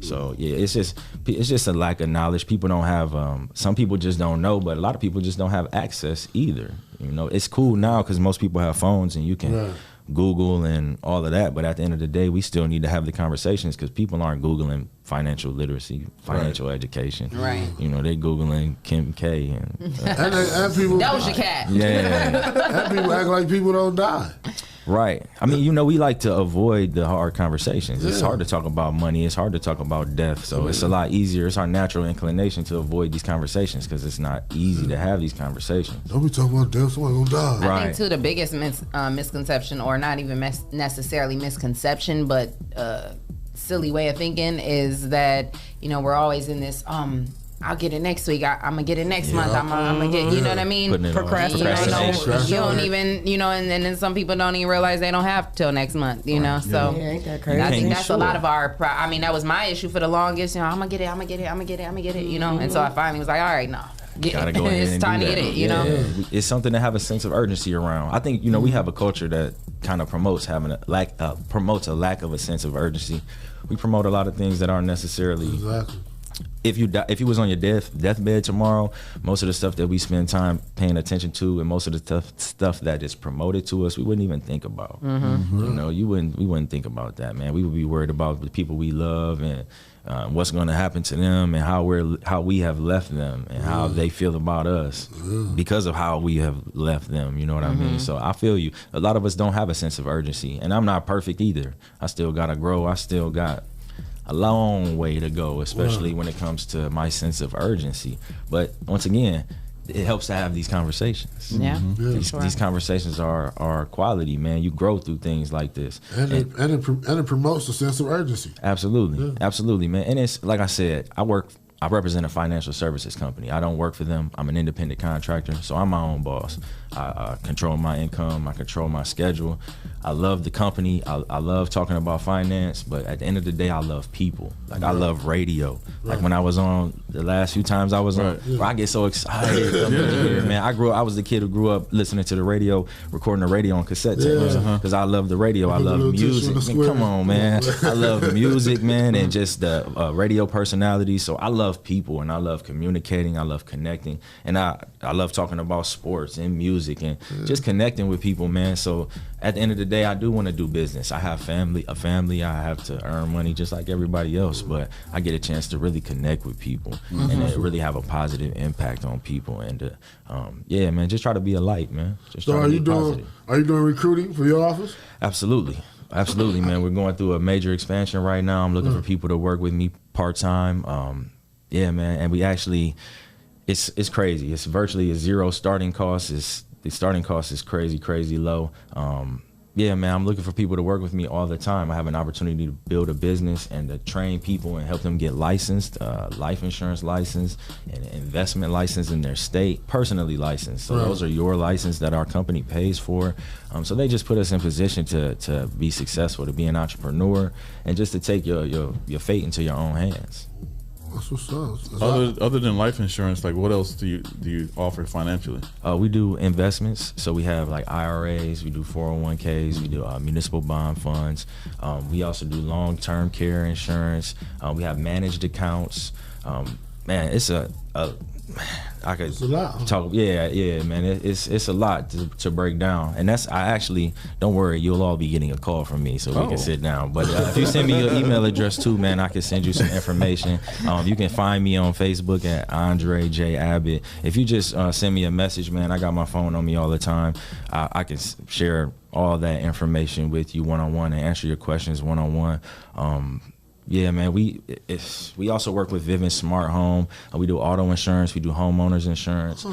So yeah, it's just a lack of knowledge. People don't have. Some people just don't know, but a lot of people just don't have access either. You know, it's cool now because most people have phones and you can Google and all of that. But at the end of the day, we still need to have the conversations because people aren't Googling financial literacy, financial education. Right. You know, they Googling Kim K and people. Doja Cat. Yeah. And people act like people don't die. Right. I mean, you know, we like to avoid the hard conversations. It's hard to talk about money. It's hard to talk about death. So it's a lot easier. It's our natural inclination to avoid these conversations because it's not easy to have these conversations. Don't be talking about death. Somebody gonna die. I think, too, the biggest misconception, or not even necessarily misconception, but silly way of thinking is that, you know, we're always in this, I'll get it next week. I'm gonna get it next month. I'm gonna get, you know what I mean? Procrastination. You don't even, you know, and then some people don't even realize they don't have till next month, you know? So ain't that crazy? I think that's a lot of our, I mean, that was my issue for the longest, you know, I'm gonna get it, you know? And so I finally was like, all right, no. Gotta go ahead it's and time do to that. get it, you know? It's something to have a sense of urgency around. I think, you know, we have a culture that kind of promotes promotes a lack of a sense of urgency. We promote a lot of things that aren't necessarily. Exactly. If you was on your deathbed tomorrow, most of the stuff that we spend time paying attention to, and most of the stuff that is promoted to us, we wouldn't even think about. You know, we wouldn't think about that, man. We would be worried about the people we love and what's going to happen to them and how we have left them and how they feel about us because of how we have left them. You know what I mean? So I feel you. A lot of us don't have a sense of urgency, and I'm not perfect either. I still gotta grow. I still got a long way to go, especially when it comes to my sense of urgency. But once again, it helps to have these conversations. These conversations are quality, man. You grow through things like this, and it promotes a sense of urgency. Absolutely, man. And it's like I said, I represent a financial services company. I don't work for them. I'm an independent contractor, so I'm my own boss. I control my income. I control my schedule. I love the company. I love talking about finance, but at the end of the day, I love people. Like I love radio. Like when I was on the last few times I was on, I get so excited. Man, I was the kid who grew up listening to the radio, recording the radio on cassette tapes because I love the radio. I love music. Man, come on, man. I love music, man, and just the radio personality. So I love people and I love communicating. I love connecting, and I love talking about sports and music and just connecting with people, man. So at the end of the day, I do want to do business. I have a family. I have to earn money just like everybody else, but I get a chance to really connect with people and really have a positive impact on people. And yeah, man, just try to be a light, man. Just so are you doing recruiting for your office? Absolutely, man. We're going through a major expansion right now. I'm looking for people to work with me part-time. Yeah, man, and we actually, it's crazy. It's virtually a zero starting cost. The starting cost is crazy low. Yeah, man, I'm looking for people to work with me all the time. I have an opportunity to build a business and to train people and help them get licensed, life insurance license and investment license in their state, personally licensed. So those are your license that our company pays for. So they just put us in position to be successful, to be an entrepreneur, and just to take your fate into your own hands. That's what's up. Other than life insurance, like what else do you offer financially? We do investments. So we have like IRAs, we do 401ks, we do municipal bond funds. We also do long-term care insurance. We have managed accounts. man, it's I could it's a lot. talk. Yeah, man. It's a lot to break down, and I actually don't worry. You'll all be getting a call from me, so we can sit down. But if you send me your email address too, man, I can send you some information. You can find me on Facebook at Andre J Abbott. If you just send me a message, man, I got my phone on me all the time. I can share all that information with you one-on-one and answer your questions one-on-one. Yeah, man, we also work with Vivint Smart Home. We do auto insurance. We do homeowners insurance.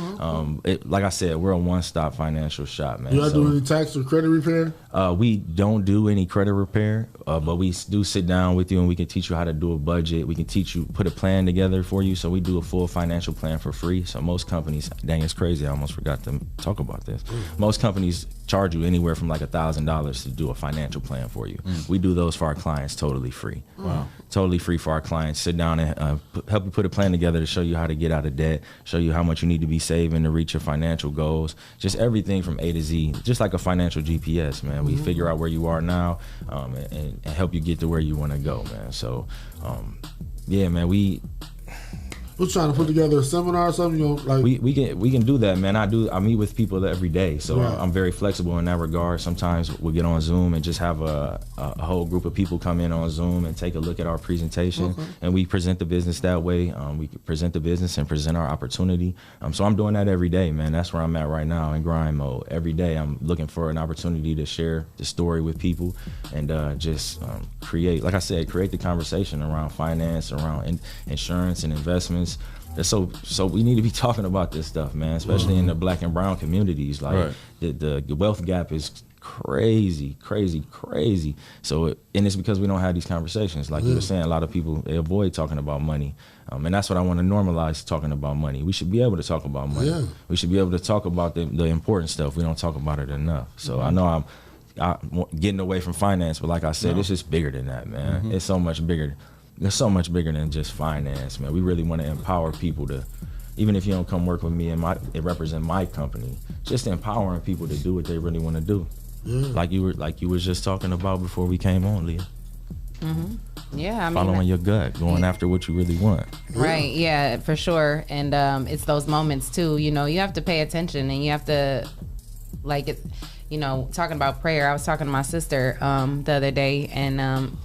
Like I said, we're a one-stop financial shop, man. Do y'all do any tax or credit repair? We don't do any credit repair, but we do sit down with you and we can teach you how to do a budget. We can teach you, put a plan together for you. So we do a full financial plan for free. So most companies, dang, it's crazy. I almost forgot to talk about this. Most companies charge you anywhere from like $1,000 to do a financial plan for you. We do those for our clients totally free. Wow. Totally free for our clients. Sit down and help you put a plan together to show you how to get out of debt, show you how much you need to be saving to reach your financial goals. Just everything from A to Z, just like a financial GPS, man. We figure out where you are now and help you get to where you want to go, man. So, yeah, man, we're trying to put together a seminar or something. You know, like we can do that, man. I meet with people every day, so I'm very flexible in that regard. Sometimes we get on Zoom and just have a whole group of people come in on Zoom and take a look at our presentation, and we present the business that way. We present the business and present our opportunity. So I'm doing that every day, man. That's where I'm at right now in grind mode. Every day I'm looking for an opportunity to share the story with people and just create, like I said, create the conversation around finance, around insurance and investments. So we need to be talking about this stuff, man, especially in the Black and brown communities. Like the wealth gap is crazy. So and it's because we don't have these conversations. Like you were saying, a lot of people, they avoid talking about money. And that's what I want to normalize, talking about money. We should be able to talk about money. Yeah. We should be able to talk about the important stuff. We don't talk about it enough. So I know I'm getting away from finance, but like I said, it's just bigger than that, man. It's so much bigger. It's so much bigger than just finance, man. We really want to empower people to, even if you don't come work with me and it represent my company, just empowering people to do what they really want to do. Like you was just talking about before we came on, Leah. Yeah, I mean, following your gut, going after what you really want. Right, yeah, for sure. And it's those moments too, you know, you have to pay attention and you have to, like, it, you know, talking about prayer. I was talking to my sister the other day, and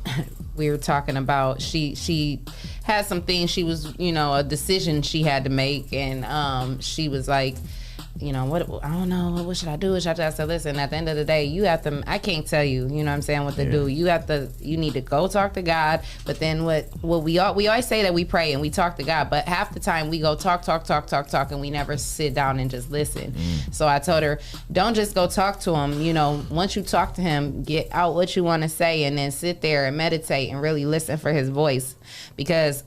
we were talking about she had some things she was, you know, a decision she had to make, and she was like, you know, I don't know, what should I do? I said, listen, at the end of the day, you have to, I can't tell you, you know what I'm saying, what to do. You need to go talk to God. But then what we always say that we pray and we talk to God, but half the time we go talk, and we never sit down and just listen. So I told her, don't just go talk to him. You know, once you talk to him, get out what you want to say and then sit there and meditate and really listen for his voice, because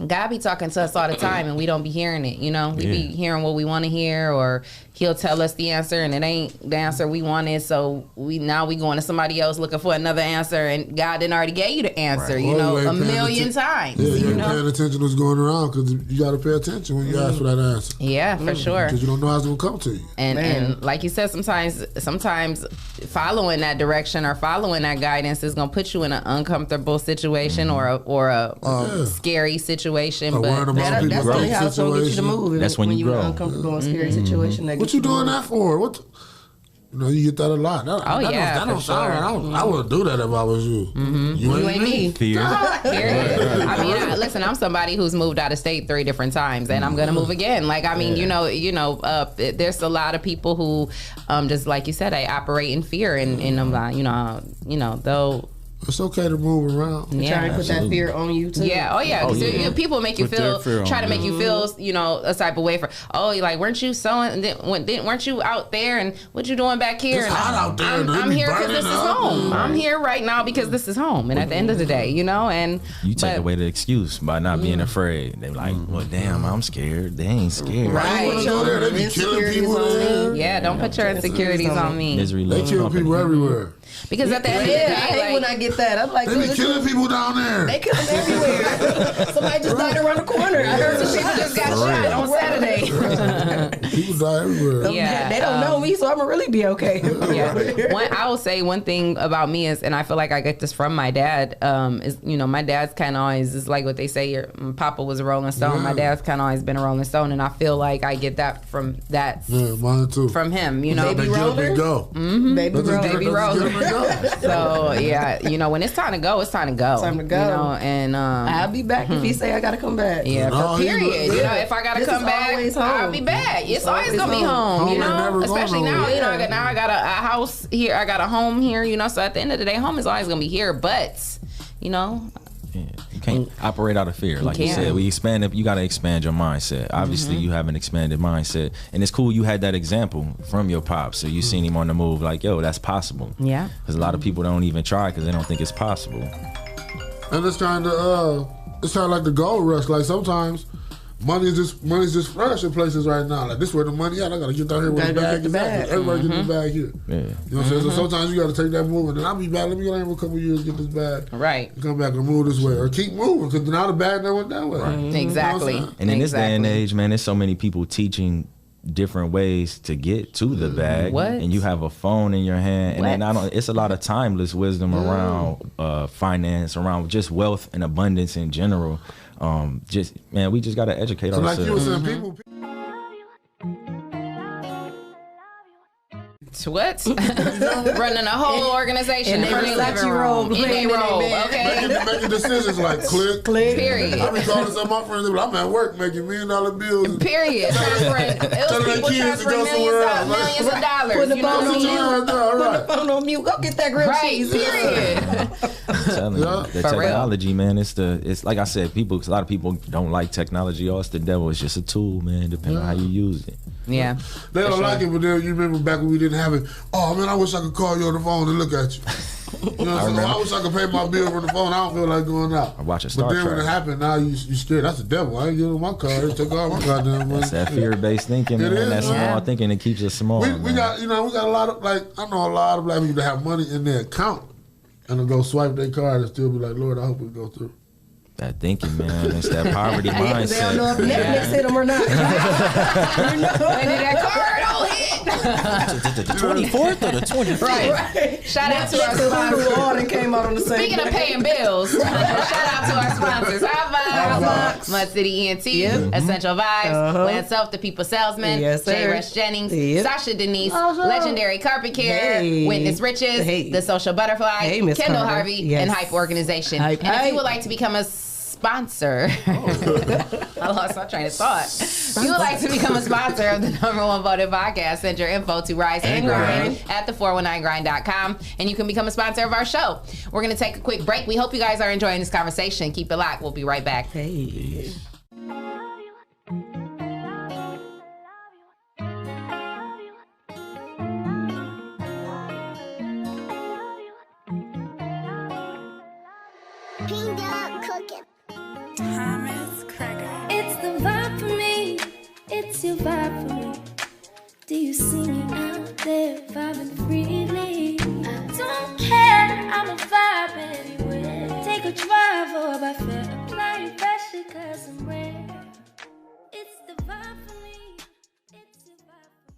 God be talking to us all the time and we don't be hearing it, you know. We be hearing what we want to hear, or he'll tell us the answer and it ain't the answer we wanted, so we going to somebody else looking for another answer, and God didn't already gave you the answer, you know, a million times. Yeah, you ain't paying attention to what's going around, because you got to pay attention when you ask for that answer. Yeah, for sure. Because you don't know how it's going to come to you. And like you said, sometimes following that direction or following that guidance is going to put you in an uncomfortable situation or a scary situation. But that's really how it's going to get you to move. That's when you grow. You're in an uncomfortable and scary situation. What you doing that for? What? You know, you get that a lot. That don't sound right. I wouldn't do that if I was you. You ain't me. Fear. I mean, listen, I'm somebody who's moved out of state 3 different times, and I'm gonna move again. Like, I mean, there's a lot of people who, just like you said, they operate in fear, and though. It's okay to move around. Trying to put that fear on you too. Yeah. Oh yeah. People make you try to make you feel, you know, a type of way for. Oh, like, weren't you sewing? Weren't you out there? And what you doing back here? It's hot out there. I'm here because this is home. I'm here right now because this is home. And at the end of the day, you know, and you take away the excuse by not being afraid. They're like, well, damn, I'm scared. They ain't scared. Right. They be killing people there. Yeah. Don't put your insecurities on me. They kill people everywhere. Because at the end of the day, I hate when I get that. I'm like, they be killing people down there. They kill them everywhere. Somebody just died around the corner. I heard some people just got shot on Saturday. People die everywhere. Yeah, they don't know me, so I'm gonna really be okay. I will say one thing about me is, and I feel like I get this from my dad. Is my dad's kind of always is like what they say. Your Papa was a Rolling Stone. Yeah. My dad's kind of always been a Rolling Stone, and I feel like I get that from that. Yeah, mine too. From him, you know, baby roller. Go. Mm-hmm. Baby roller. So yeah, when it's time to go, it's time to go. Time to go. You know, and I'll be back if he say I gotta come back. Yeah, period. If I gotta come back, I'll be back. It's always gonna be home. You know, especially now. You know, I got a house here. I got a home here. You know, so at the end of the day, home is always gonna be here. But you can't operate out of fear. Like you said, you got to expand your mindset. Obviously, you have an expanded mindset. And it's cool you had that example from your pops. So you seen him on the move like, yo, that's possible. Yeah. Because a lot of people don't even try because they don't think it's possible. And it's kind of like the gold rush. Like sometimes money's just fresh in places right now. Like this where the money at. I gotta get down here with the bag. Everybody get the bag here. Yeah. You know what I'm saying? So sometimes you gotta take that move and then I'll be back. Let me get out here for a couple of years, get this bag. Right. And come back and move this way. Or keep moving, because now the bag never went that way. Right. Exactly. You know and in this day and age, man, there's so many people teaching different ways to get to the bag. What? And you have a phone in your hand. And then it's a lot of timeless wisdom around finance, around just wealth and abundance in general. We just got to educate ourselves. Like you were saying, people. What? Running a whole organization. And they let you roll. Okay. Making decisions like click. Period. I be calling some of my friends. I'm at work making $1 million bills. Period. It was people transferring millions of dollars. Put the phone on mute. Go get that grilled cheese. Period. I'm telling you, the technology, man. It's like I said, a lot of people don't like technology. It's the devil. It's just a tool, man. Depending on how you use it. Yeah. They don't like it, but then you remember back when we didn't have it. Oh man, I wish I could call you on the phone and look at you. You know what I'm saying? I wish I could pay my bill from the phone. I don't feel like going out. I watch a Star But then Trek. when it happened, now you scared. That's the devil. I ain't giving my card. They took all my goddamn money. That's that fear-based thinking, man. That small thinking that keeps us small. We got a lot of I know a lot of black people that have money in their account and they'll go swipe their card and still be like, Lord, I hope it goes through. That thinking, man. It's that poverty mindset. They don't know if Netflix hit them or not. When did that card all hit? The 24th or the 25th? Right. Shout out to our sponsors. Came out on the same Speaking of paying bills, shout out to our sponsors. High Vibes, Mud City ENT, Essential Vibes, Land Self, The People Salesman, Shae Rush Jennings, Sasha Denise, Legendary Carpet Care, Witness Riches, The Social Butterfly, Kendall Harvey, and Hype Organization. And if you would like to become a sponsor. I lost my train of thought. If you would like to become a sponsor of the #1 voted podcast, send your info to Rise and Grind at the419grind.com and you can become a sponsor of our show. We're going to take a quick break. We hope you guys are enjoying this conversation. Keep it locked. We'll be right back. Hey. It's the vibe for me. It's your vibe for me. Do you see me out there vibing freely? I don't care, I'm a vibe anywhere. Take a drive or by fair. Apply pressure cause I'm rare. It's the vibe for me. It's your vibe for me.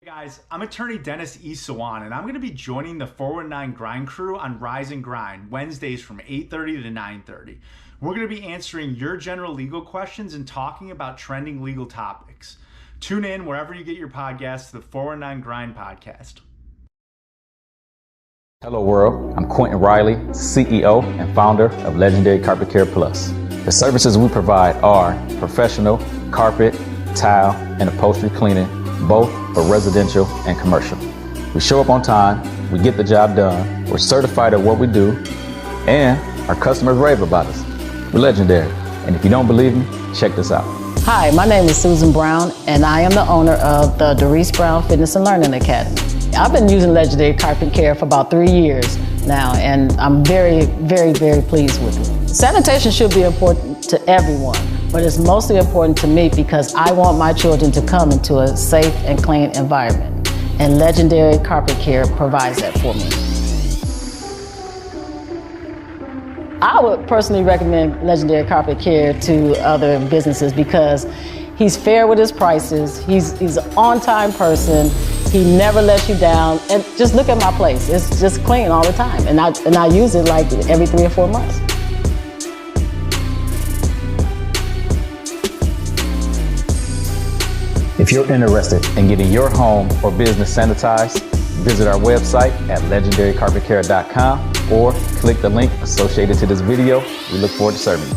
Hey guys, I'm attorney Dennis E. Sawan, and I'm going to be joining the 419 Grind crew on Rise and Grind Wednesdays from 8:30 to 9:30. We're going to be answering your general legal questions and talking about trending legal topics. Tune in wherever you get your podcasts to the 419 Grind podcast. Hello world, I'm Quentin Riley, CEO and founder of Legendary Carpet Care Plus. The services we provide are professional carpet, tile, and upholstery cleaning, both for residential and commercial. We show up on time, we get the job done, we're certified at what we do, and our customers rave about us. We're legendary, and if you don't believe me, check this out. Hi, my name is Susan Brown, and I am the owner of the Doris Brown Fitness and Learning Academy. I've been using Legendary Carpet Care for about 3 years now, and I'm very, very, very pleased with it. Sanitation should be important to everyone, but it's mostly important to me because I want my children to come into a safe and clean environment, and Legendary Carpet Care provides that for me. I would personally recommend Legendary Carpet Care to other businesses because he's fair with his prices. He's an on-time person. He never lets you down. And just look at my place. It's just clean all the time. And I use it like every 3 or 4 months. If you're interested in getting your home or business sanitized, visit our website at legendarycarpetcare.com or click the link associated to this video. We look forward to serving you.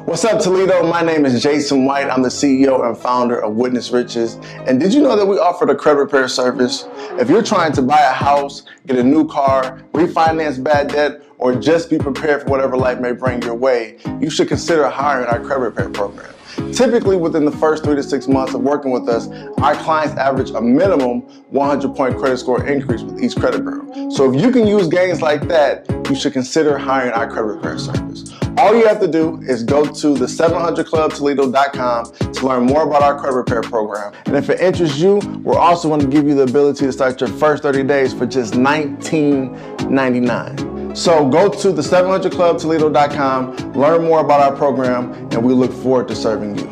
What's up, Toledo? My name is Jason White. I'm the CEO and founder of Witness Riches. And did you know that we offer the credit repair service? If you're trying to buy a house, get a new car, refinance bad debt, or just be prepared for whatever life may bring your way, you should consider hiring our credit repair program. Typically, within the first 3 to 6 months of working with us, our clients average a minimum 100-point credit score increase with each credit bureau. So if you can use gains like that, you should consider hiring our credit repair service. All you have to do is go to the 700clubtoledo.com to learn more about our credit repair program. And if it interests you, we're also going to give you the ability to start your first 30 days for just $19.99. So go to the 700clubtoledo.com, learn more about our program, and we look forward to serving you.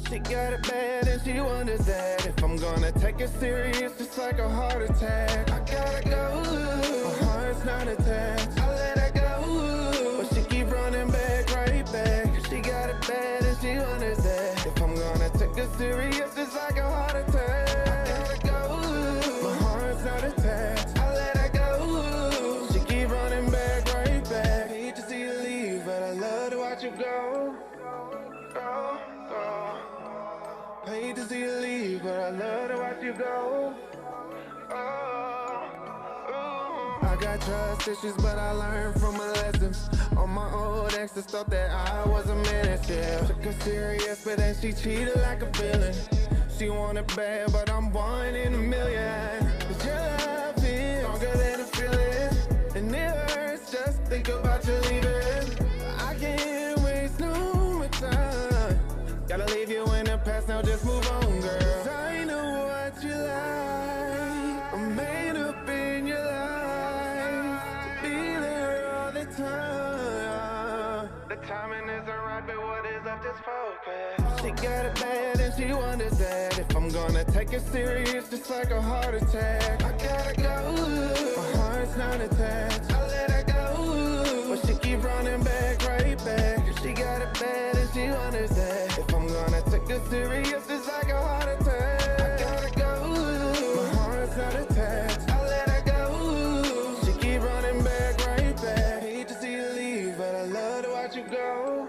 She got it bad and she wonders that if I'm gonna take it serious, it's like a heart attack. I gotta go, my heart's not attached. I let her go, but she keep running back, right back. She got it bad and she wonders that if I'm gonna take it serious, it's like a heart attack. I gotta go, my heart's not attached. I let her go, she keep running back, right back. Hate to see you leave, but I love to watch you go. Hate to see you leave, but I love to watch you go. I got trust issues, but I learned from my lessons. All my old exes thought that I was a menace, yeah. Took her serious, but then she cheated like a villain. She wanted bad, but I'm 1 in a million. 'Cause your love is stronger than a feeling, and it hurts just think about you leaving. I can't waste no more time. Gotta leave you in the past, now just move on, girl. 'Cause I know what you like. I'm made up in your life to be there all the time. The timing isn't right, but what is left is focus. She got it bad and she wonders that if I'm gonna take it serious, just like a heart attack. I gotta go, my heart's not attached. I let her go, but she keep running back, right back. She got it bad and she wonders that if I'm gonna take it serious, it's like a heart attack. I gotta go, my heart's not attached. I let her go, she keep running back, right back. Hate to see you leave, but I love to watch you go.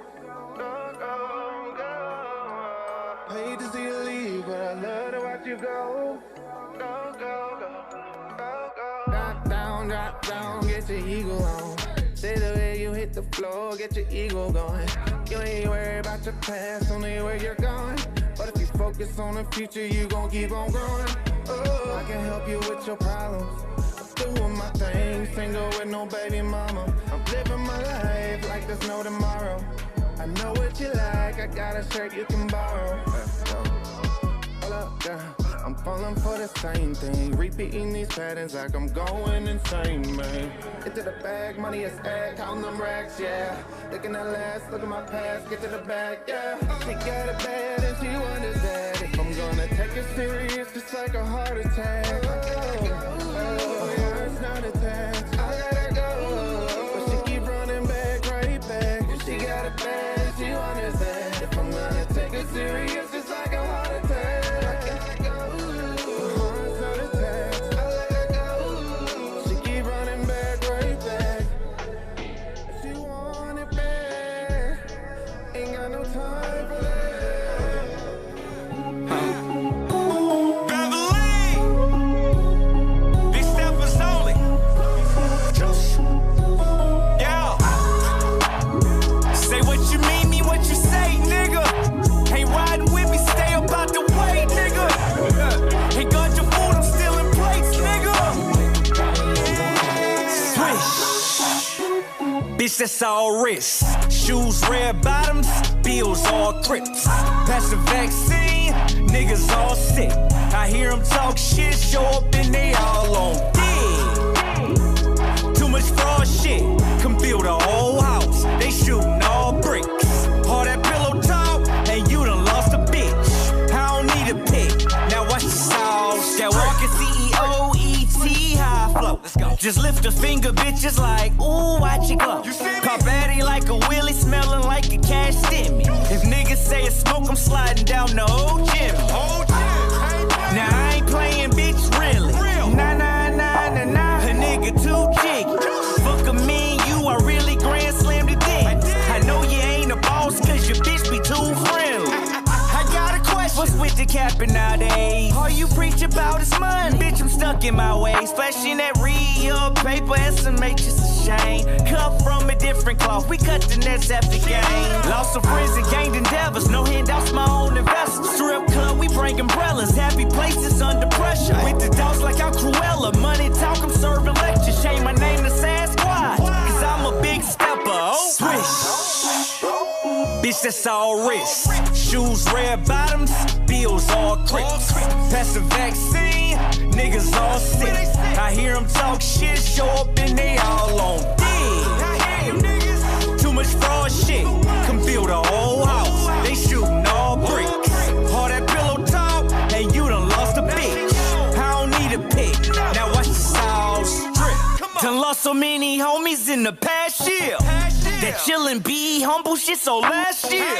Hate to see you leave, but I love to watch you go. Drop down, get your ego on. Say the way you hit the floor, get your ego going. You ain't worried about your past, only where you're going. But if you focus on the future, you gon' keep on growing. Oh, I can help you with your problems. I'm doing my thing, single with no baby mama. I'm living my life like there's no tomorrow. I know what you like, I got a shirt you can borrow. Hold up, girl. I'm falling for the same thing, repeating these patterns like I'm going insane, man. Get to the bag, money is ag, counting them racks, yeah. Looking at last, look at my past, get to the bag, yeah. She got it bad and she wonders that if I'm gonna take it serious, just like a heart attack. Oh, yeah, it's not attached. I let her go, but she keep running back, right back. She got it bad and she wonders that if I'm gonna take it serious, it's like a heart attack. got no time for that. Bitch, that's all wrist. Shoes, red bottoms, bills, all crips. Pass the vaccine, niggas all sick. I hear them talk shit, show up and they all on dick. Too much fraud shit, can build a whole house. They shooting all bricks. All that pillow talk, and you done lost a bitch. I don't need a pick, now watch the sauce. That walking CEO, ET, high flow. Let's go. Just lift a finger, bitches like, ooh, watch it go. Pop Addy like a wheelie, smelling like a cash stimmy. If niggas say it's smoke, I'm sliding down the old gym. Now I ain't playing, bitch, really. Nah, nah, nah, nah, nah. A nigga too jiggy. Fuck a mean, you are really grand slam to dick. I know you ain't a boss, cause your bitch be too friendly. I got a question. What's with the capping nowadays? All you preach about is money. Bitch, I'm stuck in my ways. Splashing that real paper, SMH is a shame. Cut from a different cloth, we cut the nets after game. Lost some friends and gained endeavors, no handouts, my own investors. Strip club, we bring umbrellas, happy places under pressure. With the dogs like I'm Cruella, money talk, I'm serving lectures. Change my name to Sasquatch, cause I'm a big stepper. Oh, swish. Bitch, that's all wrist. Shoes, red bottoms, bills, all crips. Pass the vaccine, niggas all sick. I hear them talk shit, show up and they all on dick. Too much fraud shit, can build a whole house. They shooting all bricks. All that pillow talk, and you done lost a bitch. I don't need a pick, now watch the sauce drip. Done lost so many homies in the past year. That chillin' be humble shit, so last year.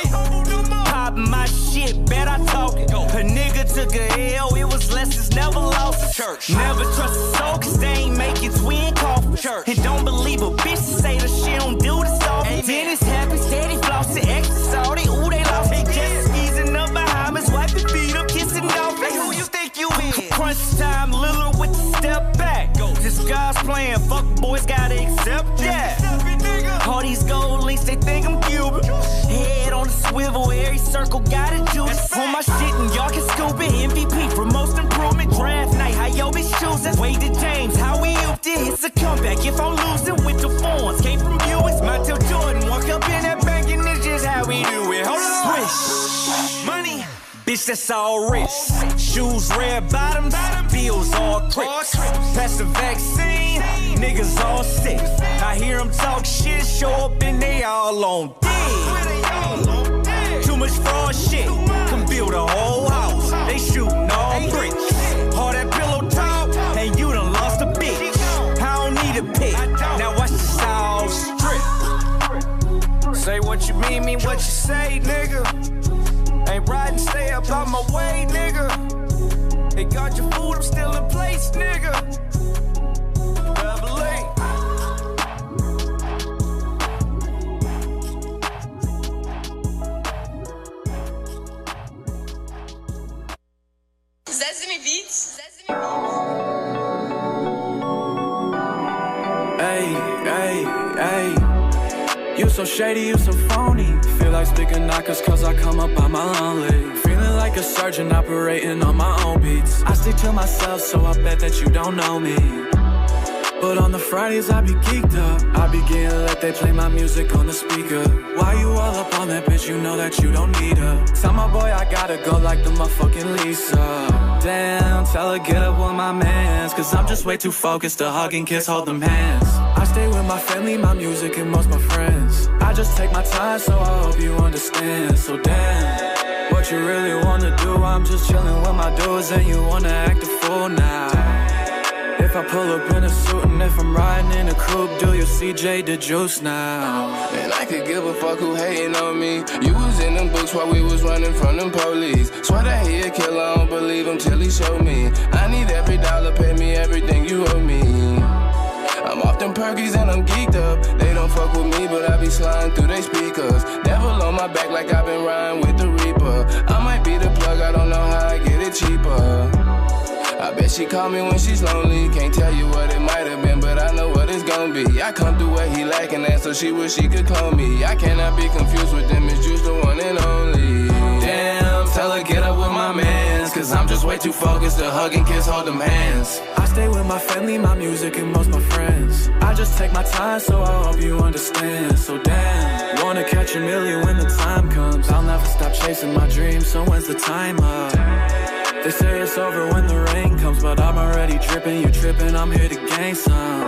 Pop my shit, bet I talk it. A nigga took a L, it was lessons never lost. Church. Never trust a soul, cause they ain't make it twin coffin. Church. And don't believe a bitch to say the shit don't do this all. Dennis happy, steady flossing, extra salty. Ooh, they lost they just squeezing up behind us, wiping feet up, kissing off. Like who you think you is? Crunch time, Lillard with the step back. This guy's playing, fuck boys gotta accept that. All these gold links, they think I'm Cuban. Head on the swivel, every circle got a juice. On my shit and y'all can scoop it. MVP for most improvement. Draft night, how yo bitch choosing. Wade to James, how we upped it. It's a comeback if I'm losing with the phones. Came from Buicks, Montel Jordan. Walk up in that bank and it's just how we do it. Hold on. Swish. Money. Bitch, that's all wrist. Shoes, red bottoms, bills, all crips. Pass the vaccine, niggas all sick. I hear them talk shit, show up and they all on dick. Too much fraud shit, can build a whole house. They shooting all bricks. All that pillow talk, and you done lost a bitch. I don't need a pick, now watch the sauce drip. Say what you mean what you say, nigga. Ain't riding, stay up out my way, nigga. They got your food, I'm still in place, nigga. Double A. Sesame Beats. Hey. You so shady, you so phony. Feel like speaking knockers cause I come up on my lonely. Feeling like a surgeon operating on my own beats. I stick to myself so I bet that you don't know me. But on the Fridays I be geeked up. I be getting let they play my music on the speaker. Why you all up on that bitch, you know that you don't need her. Tell my boy I gotta go like the motherfucking Lisa. Damn, tell her get up with my mans. Cause I'm just way too focused to hug and kiss, hold them hands. I stay with my family, my music, and most my friends. I just take my time, so I hope you understand. So damn, what you really wanna do? I'm just chilling with my dudes and you wanna act a fool now. If I pull up in a suit and if I'm riding in a coupe, do you see J the juice now? And I could give a fuck who hating on me. You was in them books while we was running from them police. Swear that he a killer, I don't believe him till he show me. I need every dollar, pay me everything you owe me. I'm I'm off them perkies and I'm geeked up. They don't fuck with me, but I be sliding through they speakers. Devil on my back like I've been riding with the Reaper. I might be the plug, I don't know how I get it cheaper. I bet she call me when she's lonely. Can't tell you what it might have been, but I know what it's gonna be. I come through what he lacking at, so she wish she could clone me. I cannot be confused with them, it's just the one and only. Damn, tell her get up with my mans, cause I'm just way too focused to hug and kiss, hold them hands. I stay with my family, my music, and most my friends. I just take my time, so I hope you understand. So damn, wanna catch a million when the time comes. I'll never stop chasing my dreams, so when's the time up? They say it's over when the rain comes, but I'm already dripping, you tripping, I'm here to gain some.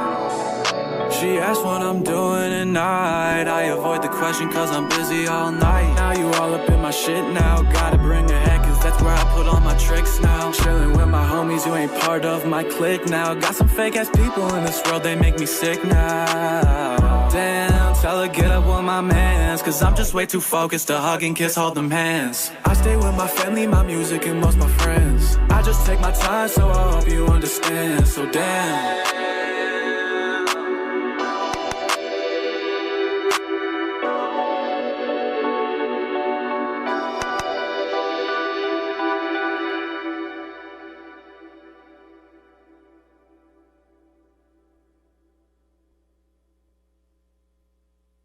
She asked what I'm doing at night. I avoid the question cause I'm busy all night. Now you all up in my shit now. Gotta bring a head cause that's where I put all my tricks now. Chilling with my homies, you ain't part of my clique now. Got some fake ass people in this world, they make me sick now. Damn, tell her get up with my mans, cause I'm just way too focused to hug and kiss, hold them hands. I stay with my family, my music, and most my friends. I just take my time, so I hope you understand. So damn.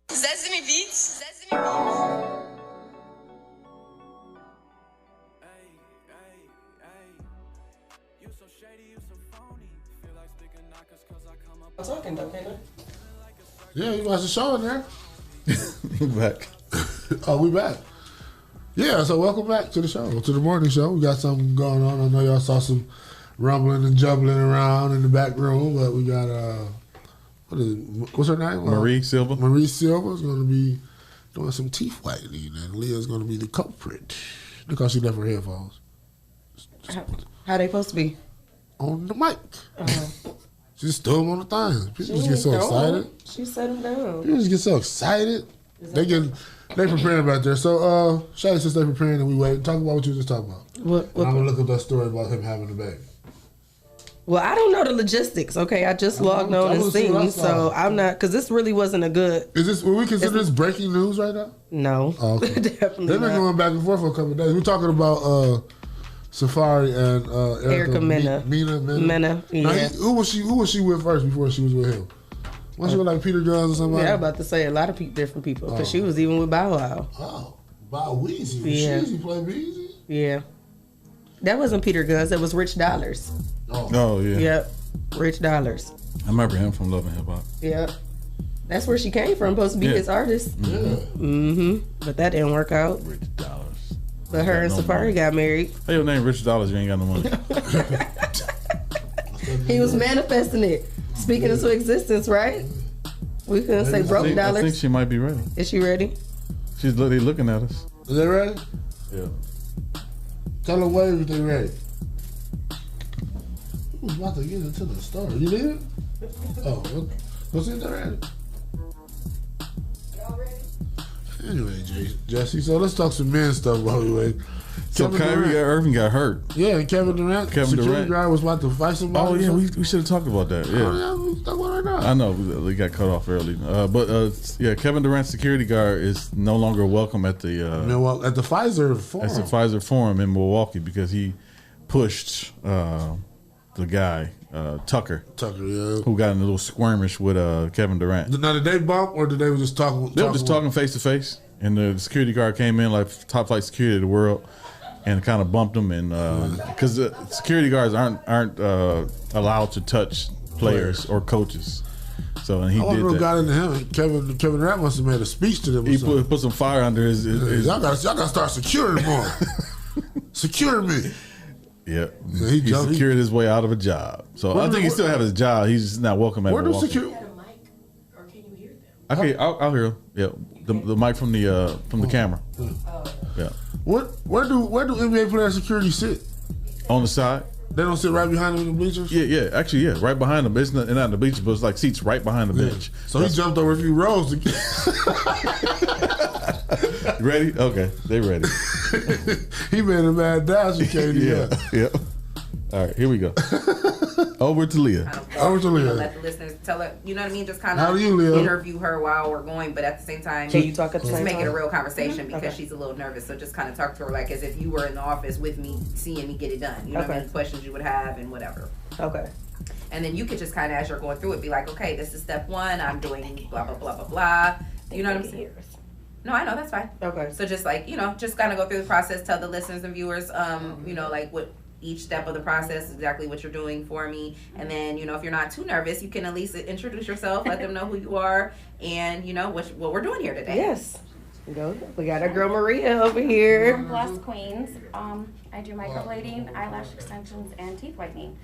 Sesame Beats. I'm talking though, can't I? Yeah, you watch the show in there. We back. Oh, we back. Yeah, so welcome back to the show, to the morning show. We got something going on. I know y'all saw some rumbling and jumbling around in the back room, but we got what's her name? Marie Silva. Marie Silva is going to be doing some teeth whitening, and Leah is going to be the culprit. Look how she left her headphones. How they supposed to be? On the mic. She just threw them on the thing. People just get so excited. She set them down. People just get so excited. They preparing back there. So, Shae, since they preparing and we wait, talk about what you were just talking about. What I'm going to look up that story about him having a baby. Well, I don't know the logistics. Okay, I just logged on and seen, so I'm not, because this really wasn't a good. Is this? Will we consider this breaking news right now? No, okay. Definitely. They've been going back and forth for a couple of days. We're talking about Safari and Erica Mena. Yeah. Now, who was she with first before she was with him? Was she with like Peter Guns or something? Yeah, I'm about to say a lot of different people, because she was even with Bow Wow. Oh, Bow Weezy. Yeah. Sheezy play Weezy? Yeah. That wasn't Peter Guns. That was Rich Dollars. Oh yeah. Yep. Rich Dollars. I remember him from Love and Hip Hop. Yep. That's where she came from. Supposed to be his artist. Yeah. Mm-hmm. But that didn't work out. Rich Dollars. But her and Safari got married. Hey, your name Rich Dollars. You ain't got no money. He was manifesting it, speaking into existence, right? We couldn't say broke dollars. I think she might be ready. Is she ready? She's looking at us. Is they ready? Yeah. Tell them wave if they ready. Who's about to get into the story? You leaving? Oh, go see if they're ready. Anyway, Jesse, so let's talk some men stuff while we wait. So Kyrie Irving got hurt. Yeah, and Kevin Durant. Security guy was about to fight somebody. Oh yeah, we should have talked about that. Yeah, we talk about it right now. I know we got cut off early, but Kevin Durant's security guard is no longer welcome at the Pfizer Forum. At the Pfizer Forum in Milwaukee because he pushed the guy Tucker, who got in a little skirmish with Kevin Durant. Now, did they bump or did they were just talking? They were just talking face to face, and the security guard came in like top flight security of the world, and kind of bumped him, and because security guards aren't allowed to touch players or coaches. So and he did that. Got into him. Kevin Durant must have made a speech to them. He put some fire under his y'all got to start securing more. Secure me. Yeah, he secured his way out of a job. So I think he still have his job. He's just not welcome at Milwaukee. Okay, I'll hear him. Yeah, the mic from the camera. Yeah. Where do NBA players security sit? On the side. They don't sit right behind them in the bleachers? Yeah, actually, right behind them. It's not in the bleachers, but it's like seats right behind the bench. So he jumped over a few rows. Ready? Okay, they ready. He made a mad dash. He came Yeah. All right, here we go. Over to Leah. How would you, Leah? Let the listeners tell her, you know what I mean? Just kind How of do you, Leah? interview her while we're going, but at the same time, Can you talk at the just same make it a time? real conversation because Okay. she's a little nervous. So just kind of talk to her like as if you were in the office with me, seeing me get it done. You know what I Okay. mean? Questions you would have and whatever. Okay. And then you could just kind of, as you're going through it, be like, okay, this is step one. I'm doing blah, blah, blah, blah, blah. You know what I'm saying? No, I know, that's fine. Okay. So just like, just kind of go through the process, tell the listeners and viewers, like what each step of the process, exactly what you're doing for me. And then, if you're not too nervous, you can at least introduce yourself, let them know who you are, and, what we're doing here today. Yes. We got our girl Maria over here. Blessed Queens. I do microblading, eyelash extensions, and teeth whitening.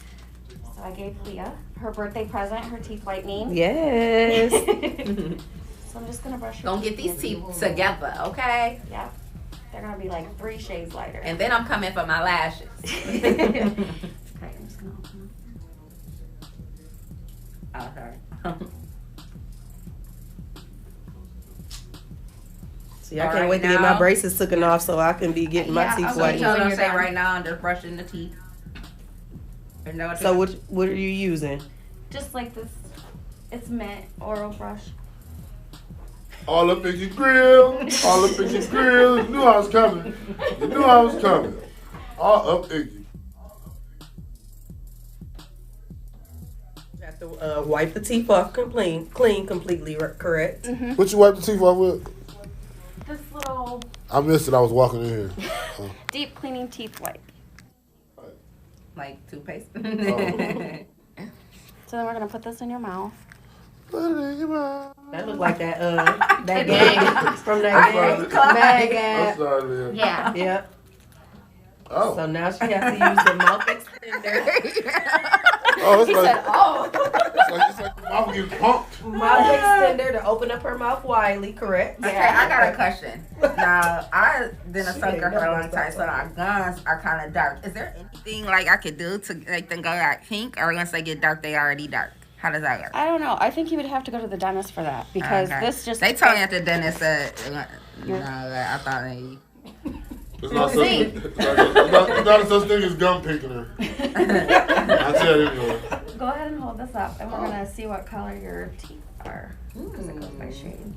So I gave Leah her birthday present, her teeth whitening. Yes. So I'm just going to brush her Don't get these teeth together, okay? Yeah. They're going to be like 3 shades lighter. And then I'm coming for my lashes. Okay, I'm just going to open Oh, sorry. See, I can't wait to get my braces taken off so I can be getting my teeth whitened. Tell them say right now I'm just brushing the teeth. So what are you using? Just like this. It's mint oral brush. All up in your grill. All up in your grill. You knew I was coming. You knew I was coming. All up in you. You have to wipe the teeth off clean completely, correct? Mm-hmm. What you wipe the teeth off with? This little I missed it. I was walking in here. deep cleaning teeth wipe. Like toothpaste. So then we're going to put this in your mouth. That looked like that that gang from that gang. I'm sorry, Leah. Yeah. Yep. Oh. So now she has to use the mouth extender. Oh, it's He like, said, oh. it's like the mouth getting pumped. Mouth extender to open up her mouth widely, correct? Okay, I got a question. Now, I've been a sucker for a long time, so our guns are kind of dark. Is there anything like I could do to make them go like pink, or once they get dark, they already dark? How does that work? I don't know. I think you would have to go to the dentist for that because this just... They told me at the dentist that, I thought they... It's not such thing as gum picking. I tell you. Go ahead and hold this up, and we're going to see what color your teeth are because it goes by shade.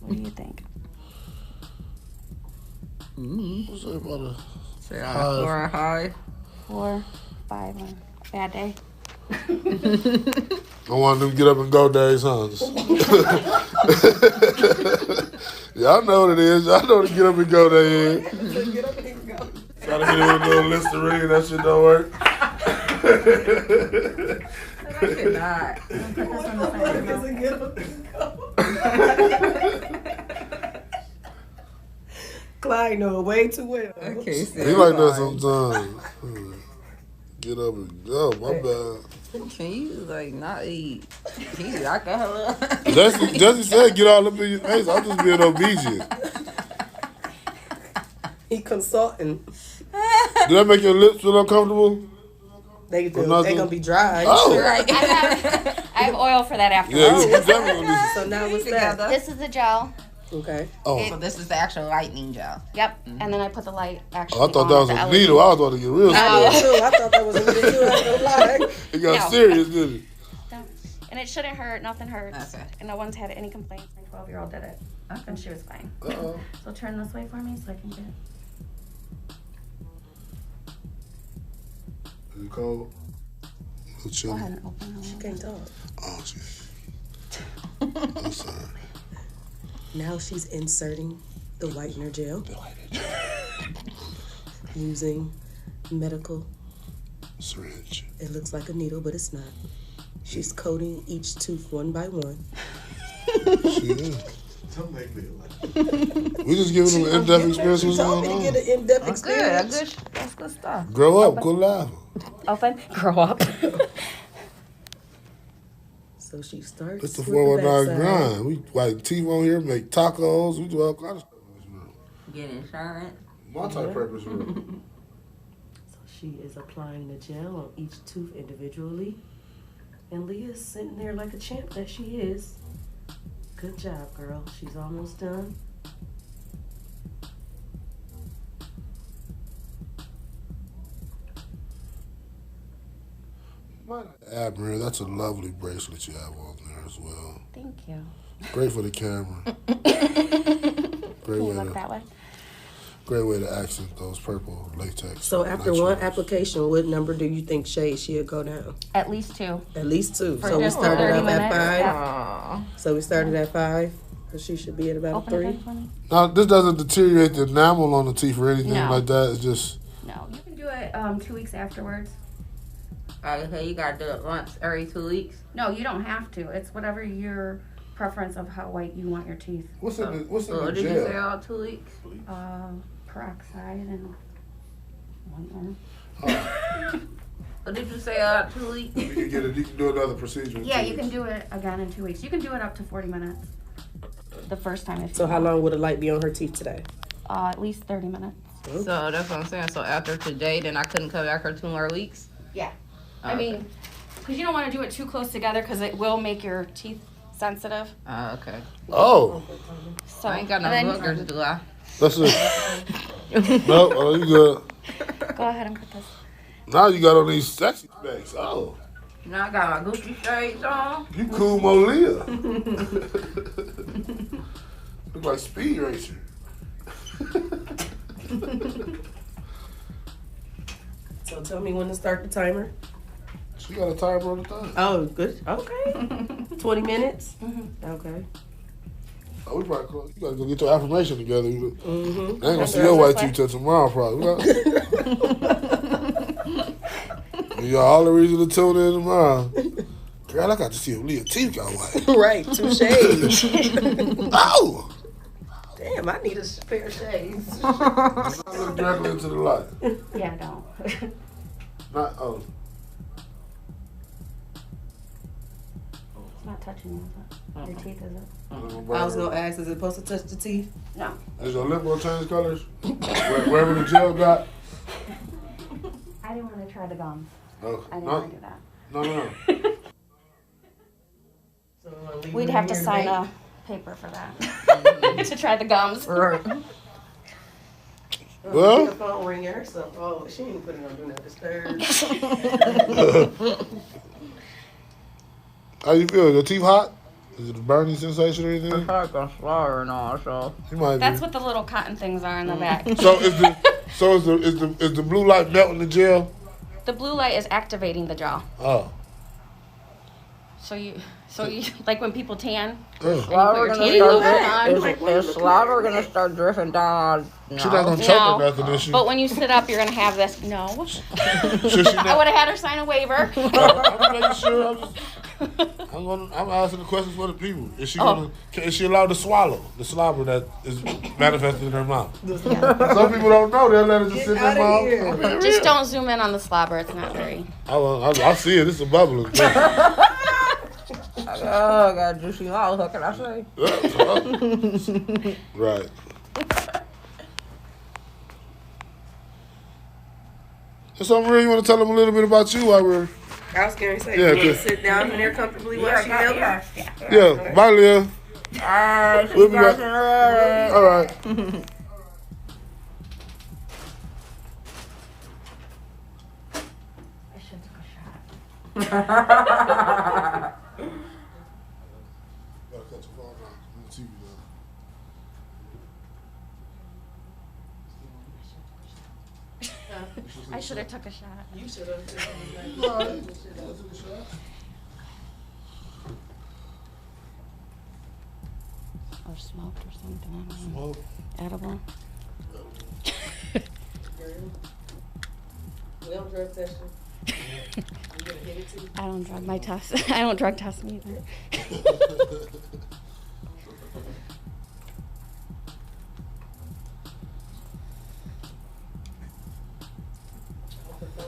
What do you think? What's that about a... Say high. 4, 5, 1. Bad day. I want them to get up and go days, huh? Y'all know what it is. Y'all know to get up and go day. Get up and go. Try to hit it with a little Listerine. That shit don't work. I cannot. Get up and go. Clyde know it way too well. Okay, He like that sometimes. Get up and go. My bad. Can you not eat? He's like a Jesse said get all up in your face. I'm just being obedient. He consulting. Did that make your lips feel uncomfortable? They do. They gonna be dry. Oh. I have oil for that after. Yeah, you definitely need So now what's that? This is the gel. Okay. Oh. So this is the actual lightning gel. Yep. And then I put the light actually. I thought that was a needle. I was about to get real scared. I thought that was a needle too. I ain't gonna lie. It got serious, didn't it? No. And it shouldn't hurt. Nothing hurts. Okay. And no one's had any complaints. My 12-year-old did it. Okay. And she was fine. Uh-oh. So turn this way for me so I can get it. Is it cold? Go ahead and open it. She can't talk. Oh, I'm sorry. Now she's inserting the whitener gel. Using medical syringe. It looks like a needle, but it's not. She's coating each tooth one by one. She is. Don't make me laugh. We just giving them an in-depth experience. What's going on? Get an in-depth experience. Good. That's good stuff. Grow up. Quit laughing. Open. Grow up. So she starts. It's the with 419 backside. grind. We like team on here, make tacos. We do all kinds of stuff in this room. Get insurance. Multi-purpose room. So she is applying the gel on each tooth individually. And Leah's sitting there like a champ that she is. Good job, girl. She's almost done. Admiral, that's a lovely bracelet you have on there as well. Thank you. Great for the camera. Great Can you way look to, that way? great way to accent those purple latex. So after one application, what number do you think she'll go down? At least 2. At least 2. For So we just started 30 up at minutes, 5. yeah. So we started at 5. So she should be at about Open 3. again for me. Now, this doesn't deteriorate the enamel on the teeth or anything No. like that. It's just... No, you can do it 2 weeks afterwards. Okay, you gotta do it once every 2 weeks. No, you don't have to. It's whatever your preference of how white you want your teeth. What's in the What did you say? All 2 weeks? Peroxide and whitener. What did you say? All 2 weeks? You can do another procedure. in Yeah, 2 you can weeks. do it again in 2 weeks. You can do it up to 40 minutes. The first time if So you how want. long would the light be on her teeth today? At least 30 minutes. So that's what I'm saying. So after today, then I couldn't come back for 2 more weeks? Yeah. I mean, because you don't want to do it too close together because it will make your teeth sensitive. Oh, okay. Oh. So I ain't got no and then- boogers, do I? That's it. No, oh, you good. Go ahead and put this. Now you got on these sexy specs. Oh. Now I got my Gucci shades on. You cool Mo Leah. Look like Speed Racer. So tell me when to start the timer. She got a timer on the thing. Oh, good. Okay. 20 minutes? Okay. Oh, we probably close. You gotta go get your affirmation together. Mm-hmm. I ain't gonna see your white teeth till tomorrow, probably. Y'all all the reason to tune in tomorrow. Girl, I got to see if Leah's teeth got white. Right, 2 shades. Oh! Damn, I need a pair of shades. Look directly into the light. Yeah, don't. Not, oh. It's not touching you, is it? Your teeth, is it? I was going to ask, is it supposed to touch the teeth? No. Is your lip gonna change colors? Wherever the gel got? I didn't want to try the gums. Oh, I didn't no. want to do that. No. We'd have to sign a paper for that. To try the gums. Right. Well? The phone ringing or something. Oh, she ain't putting on Do Not Disturb. How you feel? Your teeth hot? Is it a burning sensation or anything? It's like a slur and all, so. You might That's be. what the little cotton things are in the back. So is the blue light melting the gel? The blue light is activating the jaw. Oh. So you like when people tan. Ugh. Slobber your gonna tanning lotion is slobber gonna start drifting down? No. She's not gonna choke or nothing, is she? But when you sit up, you're gonna have this. No. Should she I would have had her sign a waiver. I'm making sure. I'm asking the questions for the people. Is she allowed to swallow the slobber that is manifested in her mouth? Some people don't know. They'll let it just sit in their mouth. Just don't zoom in on the slobber. It's not very. I see it. It's a bubbling. Oh, I got juicy mouth. What can I say? Right. So, something real you want to tell them a little bit about you while we're... I was going to say, Yeah, you want good. to sit down in there comfortably while she helps? Yeah, bye, Leah. We'll be back. All right. I should have took a shot. You should have. Or smoked or something. I don't know. Smoke. Edible. We don't drug test you. I don't drug my test. I don't drug test me either.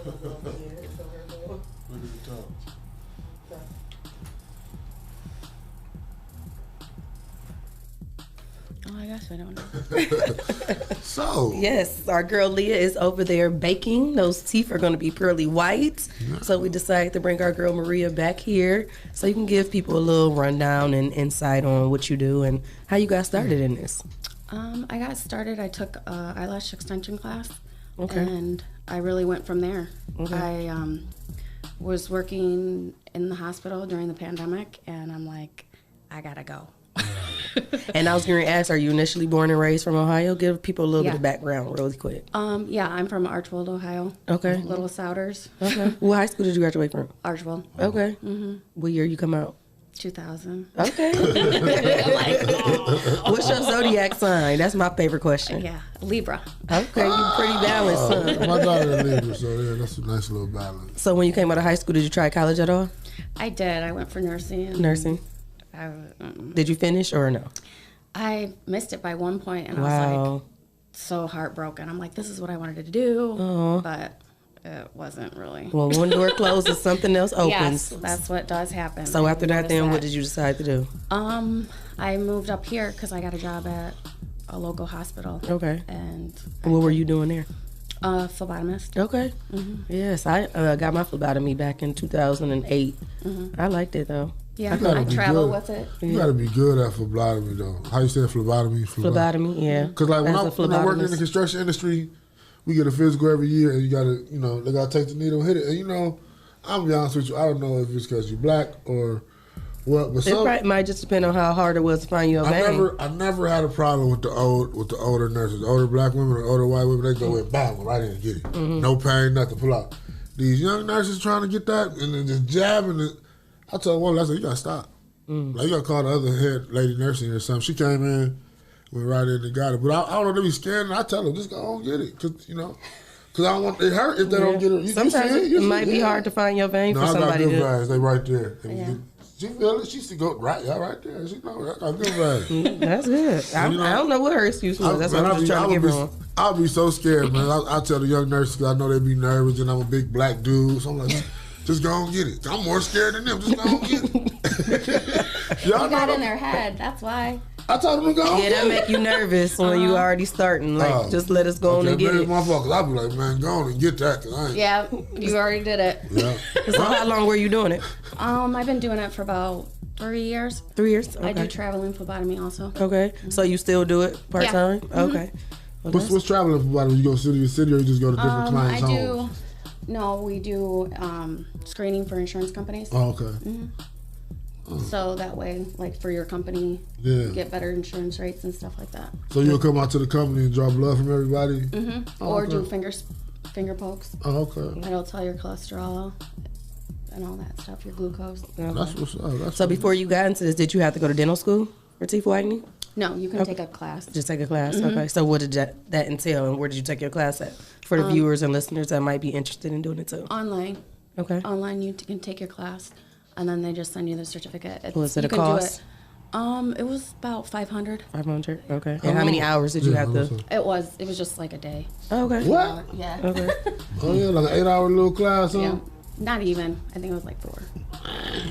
Look at the top. Oh, I guess I don't know. So. Yes, our girl Leah is over there baking. Those teeth are going to be pearly white. So we decided to bring our girl Maria back here so you can give people a little rundown and insight on what you do and how you got started in this. I got started. I took a eyelash extension class. Okay. And I really went from there. Okay. I was working in the hospital during the pandemic, and I'm like, I gotta go. And I was going to ask, are you initially born and raised from Ohio? Give people a little bit of background really quick. Yeah, I'm from Archwold, Ohio. Okay. Little Souders. Okay. What high school did you graduate from? Archwold. Okay. Mm-hmm. What year you come out? 2000. Okay. What's your zodiac sign? That's my favorite question. Yeah, Libra. Okay, you pretty balanced, son. My daughter is Libra, so yeah, that's a nice little balance. So when you came out of high school, did you try college at all? I did. I went for nursing. Nursing. Did you finish or no? I missed it by one point, and I was like so heartbroken. I'm like, this is what I wanted to do, but it wasn't really. Well, one door closes, something else opens. Yes, that's what does happen. So after that, then what did you decide to do? I moved up here because I got a job at a local hospital. Okay. And what were you doing there? Phlebotomist. Okay. Mm-hmm. Yes, I got my phlebotomy back in 2008. Mm-hmm. I liked it though. Yeah, I travel with it. You gotta be good at phlebotomy though. How you say phlebotomy? Phlebotomy, yeah. Because like when I work in the construction industry, we get a physical every year, and you gotta, they gotta take the needle and hit it. And I'm gonna be honest with you, I don't know if it's because you're black or what, but it might just depend on how hard it was to find your vein. I never had a problem with the older nurses, older black women or older white women. They go in, bam, right in and get it. Mm-hmm. No pain, nothing. Pull out. These young nurses trying to get that and then just jabbing it. I told one, I said, you gotta stop. Like, you gotta call the other head lady nursing or something. She came in, went right in and got it. But I don't know, they be scared, and I tell them, just go on get it. Because I don't want it hurt if they don't get it. Sometimes it might be hard to find your vein for somebody I got good vibes. They right there. She feel it. She used to go right there. She know I got good vibes. That's good. I don't know what her excuse was. That's what I'm just trying to give her on. I'll be so scared, man. I tell the young nurses, because I know they be nervous, and I'm a big black dude. So I'm like, just go and get it. I'm more scared than them. Just go and get it. Y'all got in their head. That's why. I told them to go. Yeah, that make you nervous when you already starting. Like, just let us go on and get it. My fault, 'cause I'll be like, man, go on and get that. 'Cause I ain't. Yeah, you already did it. Yeah. So how long were you doing it? I've been doing it for about 3 years. 3 years? Okay. I do traveling phlebotomy also. Okay. So you still do it part-time? Yeah. Mm-hmm. Okay. Well, what's traveling phlebotomy? You go city to city, or you just go to different clients' homes? No, we do screening for insurance companies. Oh, okay. Mm-hmm. So that way, like for your company, you get better insurance rates and stuff like that. So you'll come out to the company and draw blood from everybody? Mm-hmm. Oh, or okay. do finger pokes. Oh, okay. It'll tell your cholesterol and all that stuff, your glucose. That's what's up. So before you got into this, did you have to go to dental school for teeth whitening? No, you can take a class. Just take a class? Mm-hmm. Okay. So what did that entail, and where did you take your class at? For the viewers and listeners that might be interested in doing it too. Online. Okay. Online, you can take your class, and then they just send you the certificate. Was it a cost? It was about $500. $500. Okay. And how many hours did you have to? It was just like a day. Oh, okay. What? Yeah. Okay. Oh yeah, like an 8-hour little class, huh? Yeah. Not even. I think it was like 4.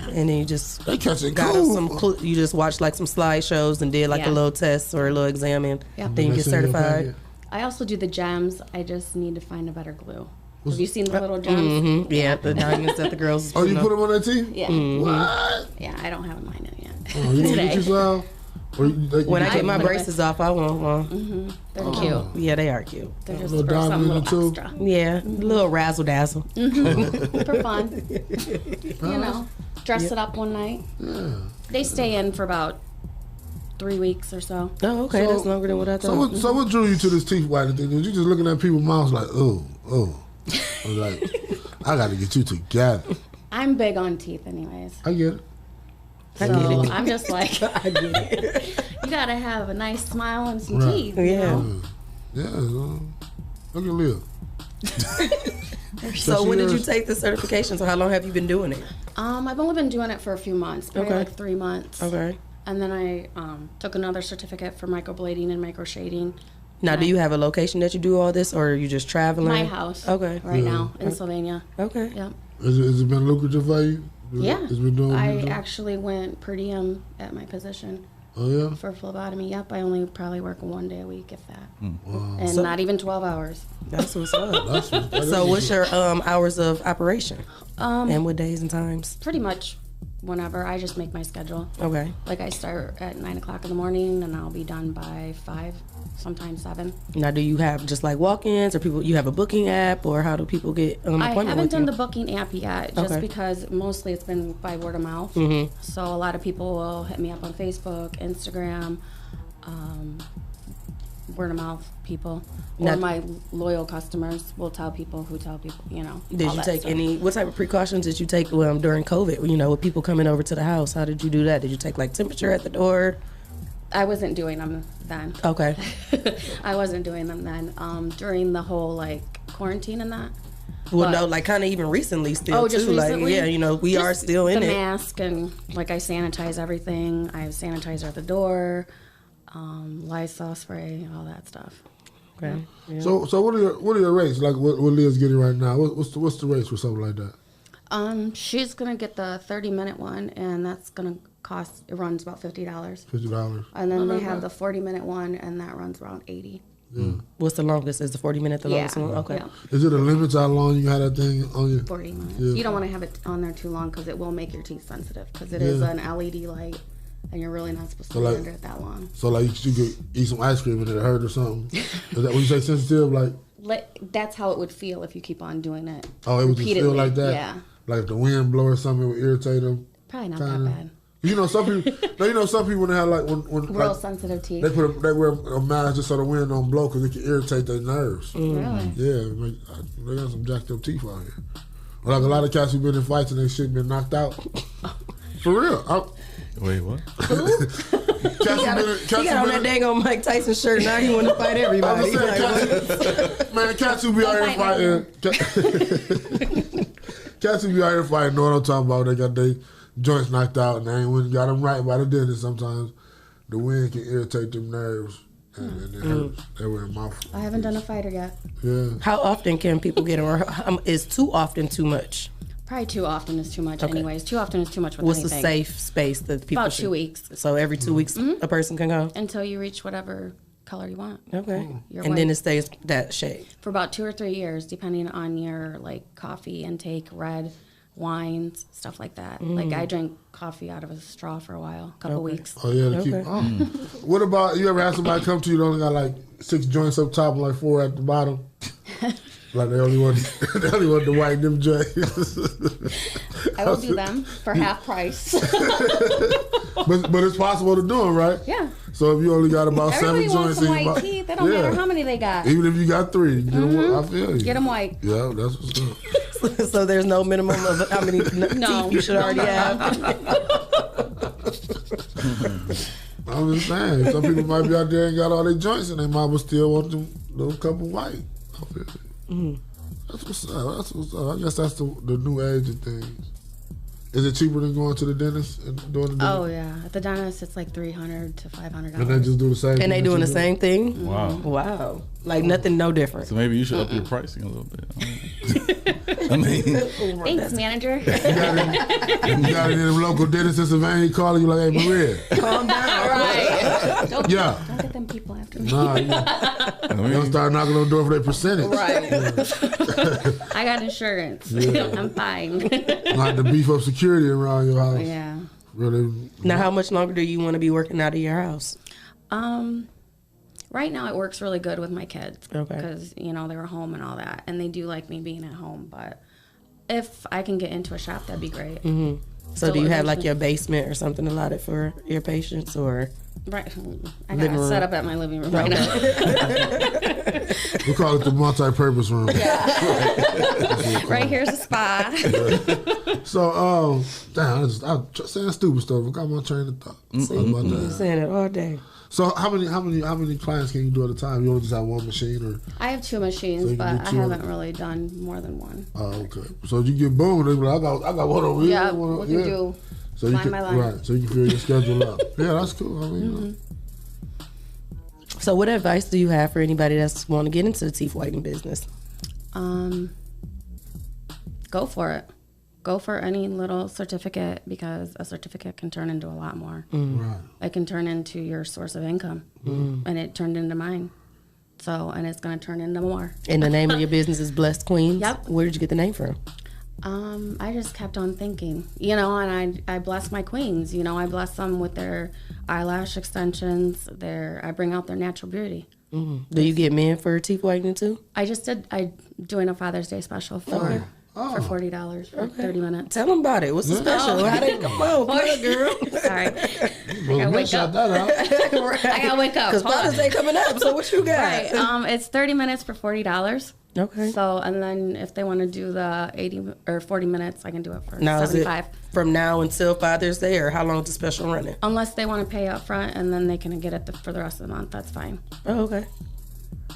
And then you just they catch it got cool. You just watched like some slideshows and did like a little test or a little exam, and then you get certified. I also do the gems. I just need to find a better glue. Have you seen the little gems? Mm-hmm. Yeah, the diamonds that the girls. Oh, you put them on their teeth? Yeah. Mm-hmm. What? Yeah, I don't have mine yet. Oh, you gonna get yourself? When I get my braces off, I want one. Mm-hmm. They're cute. Yeah, they are cute. They're just little for some diamond little in it, extra. Yeah, a little razzle dazzle. For fun. You know, dress it up one night. Yeah. They stay in for about 3 weeks or so. Oh, okay, that's longer than what I thought. So what drew you to this teeth whitening thing? Was you just looking at people's mouths like, oh? I was like, I got to get you together. I'm big on teeth anyways. I get it. So I'm just like, I get it. You got to have a nice smile and some teeth. Yeah. You know? Yeah. Look at Leah. So when did you take the certification? So how long have you been doing it? I've only been doing it for a few months, probably like 3 months. Okay. And then I took another certificate for microblading and microshading. Now, do you have a location that you do all this, or are you just traveling? My house. Okay. Right now in Sylvania. Okay. Yep. Has it been lucrative for you? Yeah. It's been doing I actually went per diem at my position. Oh, yeah? For phlebotomy. Yep. I only probably work 1 day a week, if that. Wow. And not even 12 hours. That's what's up. So what's your hours of operation? And what days and times? Pretty much whenever. I just make my schedule. Okay. Like I start at 9 o'clock in the morning and I'll be done by 5, sometimes 7. Now, do you have just like walk-ins, or you have a booking app, or how do people get an appointment I haven't with done you? the booking app yet, just Okay. because mostly it's been by word of mouth. Mhm. So a lot of people will hit me up on Facebook, Instagram, word of mouth people, or Now- my loyal customers will tell people who tell people, you know. Did all you that take stuff. what type of precautions did you take during COVID? You know, with people coming over to the house, how did you do that? Did you take like temperature at the door? I wasn't doing them then. Okay. I wasn't doing them then. During the whole like quarantine and that. Well, But- no, like kind of even recently still Oh, just too. recently? Like, yeah, you know, we Just are still in the it. mask, and like I sanitize everything. I have sanitizer at the door, Lysol spray, all that stuff. Okay. Yeah. So what are your rates? Like what Leah's getting right now? What's the rates for something like that? She's gonna get the 30-minute one, and that's gonna cost. It runs about $50. $50. And then they have the 40-minute one, and that runs around $80. Yeah. What's the longest? Is the 40-minute the Yeah. longest one? Okay. Yeah. Is it a limit to how long you have that thing on you? 40 minutes. Yeah. You don't want to have it on there too long because it will make your teeth sensitive. Because it is Yeah. an LED light, and you're really not supposed to So, be like- under it that long. So like you could eat some ice cream and it hurt or something. Is that when you say sensitive? Like That's how it would feel if you keep on doing it. oh, it would just feel repeatedly. like that. Yeah. Like if the wind blow or something, it would irritate them. Probably not kinda. that bad. You know, some people. no, you know, some people they have like when Real like, sensitive teeth. they wear a mask just so the wind don't blow because it can irritate their nerves. Really? Yeah, they got some jacked up teeth out here. Or like a lot of cats who've been in fights and they shit been knocked out. For real. Wait, what? Cats He got on that dang old Mike Tyson shirt. Now he want to fight everybody. I'm saying, man, cats who be out here fighting. Cats who be out here fighting know what I'm talking about. They got their joints knocked out and they ain't went and got them right by the dentist. Sometimes the wind can irritate them nerves and it hurts. They wear a mouth. I haven't done a fighter yet. Yeah. How often can people get on? Is too often too much? Probably too often is too much. Okay. Anyways, too often is too much with What's anything. the safe space that people? About should- 2 weeks. So every 2 weeks a person can go. Until you reach whatever color you want. Okay. Your And then white. it stays that shade. For about 2 or 3 years, depending on your like coffee intake, red wines, stuff like that. Like I drank coffee out of a straw for a while, a couple weeks. Oh yeah, to keep. Oh. What about you ever had somebody come to you that only got like 6 joints up top and like 4 at the bottom? Like they only want to whiten them joints. I will do them for half price. but it's possible to do them, right? Yeah. So if you only got about Everybody 7 wants joints, some in your white mouth- teeth. It don't matter how many they got. Even if you got 3, get them, I feel you. Get them white. Yeah, that's what's up. So there's no minimum of how many No. teeth you should already have. I'm just saying, some people might be out there and got all their joints and they mama still want them little couple white. I feel you. That's what's up. That's what's up. I guess that's the new age of things. Is it cheaper than going to the dentist and doing the dentist? Oh yeah, at the dentist it's like $300 to $500. And they just do the same thing. And they doing the that you same thing? Wow. Wow. Like nothing, no different. So maybe you should up your pricing a little bit. I mean, Thanks, manager. do? You got any of them local dentists in Savannah, he calling you like, hey, Maria. Calm down. Right. Don't get them people after me. Nah, you don't start knocking on the door for their percentage. Right. I got insurance. Yeah. I'm fine. Like to beef up security around your house. Yeah. Really. Now, how much longer do you want to be working out of your house? Right now it works really good with my kids. Okay. Because, you know, they were home and all that. And they do like me being at home. But if I can get into a shop, that'd be great. Mm-hmm. So do you have like your basement or something allotted for your patients, or? Right. I got Living it room. set up at my living room right now. We call it the multi-purpose room. Right here's a spa. So, damn, I'm saying stupid stuff. I got my train of thought. About You're that. saying it all day. So how many clients can you do at a time? You only just have one machine, or? I have 2 So machines, you but can do I 2 haven't really done more than one. Oh, okay. So you get boom, they be like, I got one over here. Yeah, one we can do So you line can, by line. right? So you can fill your schedule up. Yeah, that's cool. I mean, So what advice do you have for anybody that's want to get into the teeth whitening business? Go for it. Go for any little certificate, because a certificate can turn into a lot more. Right. It can turn into your source of income, and it turned into mine. So, and it's going to turn into more. And the name of your business is Blessed Queens? Yep. Where did you get the name from? I just kept on thinking, you know, and I bless my queens, you know, I bless them with their eyelash extensions, I bring out their natural beauty. Do you get men for teeth whitening too? I doing a Father's Day special for $40 for 30 minutes. Tell them about it. What's the special? How they come on, girl? Sorry. I gotta wake up. I gotta wake up. Because Father's Day coming up, so what you got? Right. It's 30 minutes for $40. Okay. So, and then if they want to do the 80 or 40 minutes, I can do it for now, $75. is it from now until Father's Day, or how long is the special running? Unless they want to pay up front, and then they can get it for the rest of the month. That's fine. Oh, okay.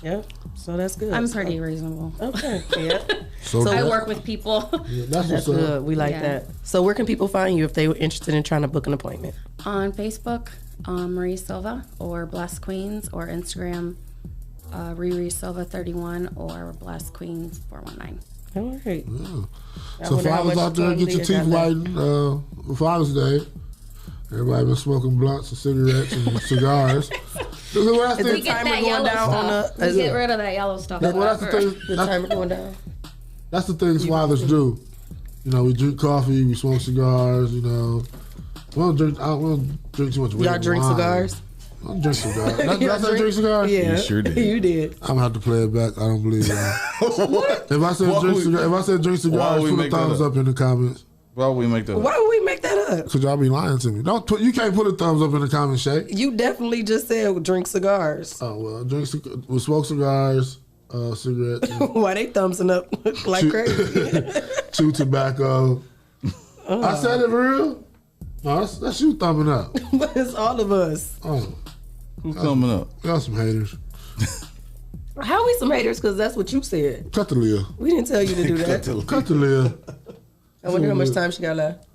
Yep. So that's good. I'm pretty reasonable. Okay. Yeah. So I work with people. Yeah, that's good. We like that. So where can people find you if they were interested in trying to book an appointment? On Facebook, Marie Silva, or Bless Queens, or Instagram, Riri Silva 31, or Bless Queens 419. All right. Yeah. So fathers out there, get your teeth whitened for Father's Day. Everybody been smoking blunts and cigarettes and cigars. We get that yellow stuff. We get rid of that yellow stuff. The timer going down. That's the things fathers do. You know, we drink coffee, we smoke cigars. You know, we don't drink too much. Y'all drink wine. Cigars? I don't drink cigars. That's not drink cigars. Yeah, you sure did. You did. I'm gonna have to play it back. I don't believe that. What? If I said drink cigars, put a thumbs up in the comments. Why would we make that up? Why would we make that up? Because y'all be lying to me. You can't put a thumbs up in the comments, Shae. You definitely just said drink cigars. Oh, well, we smoke cigars, cigarettes. Why they thumbsing up like crazy? Chew tobacco. I said it for real? No, that's you thumbing up. But it's all of us. Oh. Who's thumbing up? Y'all some haters. How we some haters? Because that's what you said. Cut to Leah. We didn't tell you to do that. Cut to Leah. I wonder how much time she got left.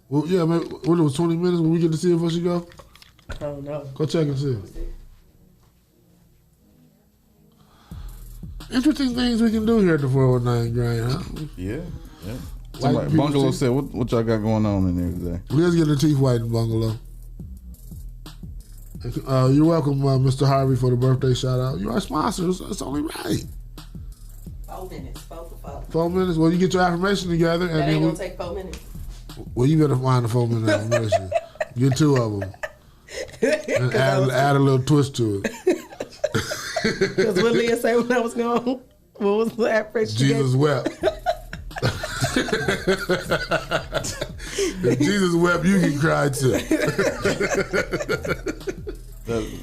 Well, yeah, maybe, what it was 20 minutes when we get to see her before she go? I don't know. Go check and see. Interesting things we can do here at the 419 Grind, huh? Yeah. Somebody, Bungalow said, what y'all got going on in there today? Let's get the teeth whitened, Bungalow. You're welcome, Mr. Harvey, for the birthday shout out. You're our sponsor. It's only right. 4 minutes. 4 for 4. 4 minutes? Well, you get your affirmation together. That ain't going to take 4 minutes. Well, you better find the 4 minute affirmation. Get 2 of them. And add a little twist to it. Because what Leah say when I was gone? What was the affirmation? Jesus wept. If Jesus wept, you can cry too.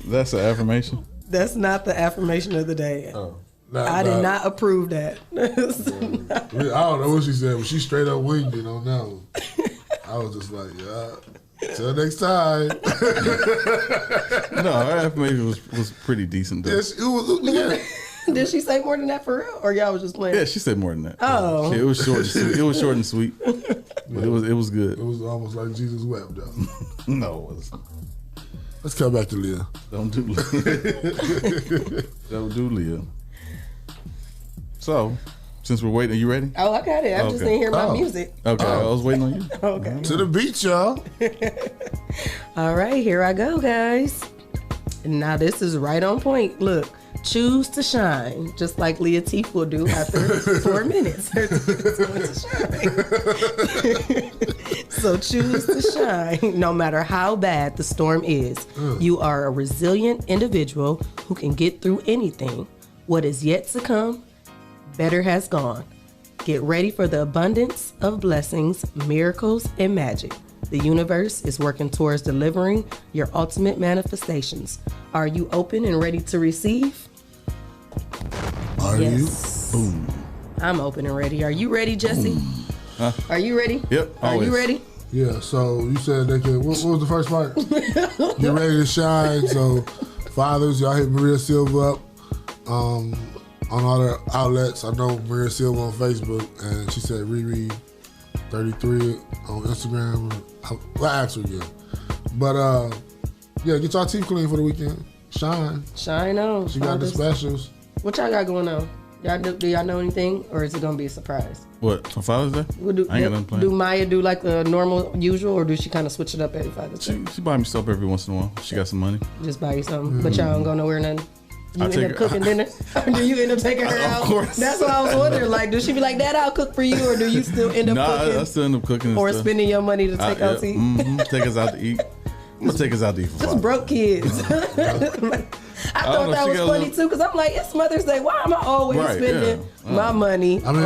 That's an affirmation? That's not the affirmation of the day. Oh. I did not approve that. I don't know what she said, but she straight up winged it on that one. I was just like, yeah. Till next time. No, her affirmation was pretty decent though. Yes, it was. Yeah. Did she say more than that for real, or y'all was just playing? Yeah, she said more than that. Oh, it was short. It was short and sweet, but it was good. It was almost like Jesus wept though. No, it wasn't. Let's come back to Leah. Don't do Leah. Don't do Leah. So, since we're waiting, are you ready? Oh, I got it. I just didn't hear my music. Okay, I was waiting on you. Okay. To the beach, y'all. All right, here I go, guys. Now this is right on point. Look, choose to shine, just like Leah Teeth will do after 4 minutes. Her teeth is going to shine. So choose to shine, no matter how bad the storm is. You are a resilient individual who can get through anything. What is yet to come, better has gone. Get ready for the abundance of blessings, miracles, and magic. The universe is working towards delivering your ultimate manifestations. Are you open and ready to receive? Are you? Boom. I'm open and ready. Are you ready, Jesse? Huh? Are you ready? Yep. Are always. you ready? Yeah, so you said they could, what was the first part? Get ready to shine. So fathers, y'all hit Maria Silva up on all the outlets. I know Maria Silva on Facebook, and she said Riri 33 on Instagram. I asked her again. But yeah, get y'all teeth clean for the weekend. Shine. Shine on. She got the specials. What y'all got going on? Do y'all know anything, or is it gonna be a surprise? What, for Father's Day? I ain't got nothing planned. Do Maya do like the normal, usual, or do she kind of switch it up every Father's Day? She buy me stuff every once in a while. She got some money. Just buy you something, but y'all don't go nowhere, nothing? You end up cooking dinner? Or do you end up taking her out? Of course. That's what I was wondering. Like, does she be like, Dad, I'll cook for you? Or do you still end up cooking? I still end up cooking. Or stuff. spending your money to take out to eat? Take us out to eat. I'm going to take us out to eat for Just fun. broke kids. I thought that was funny too, because I'm like, it's Mother's Day. Why am I always spending my money? I mean,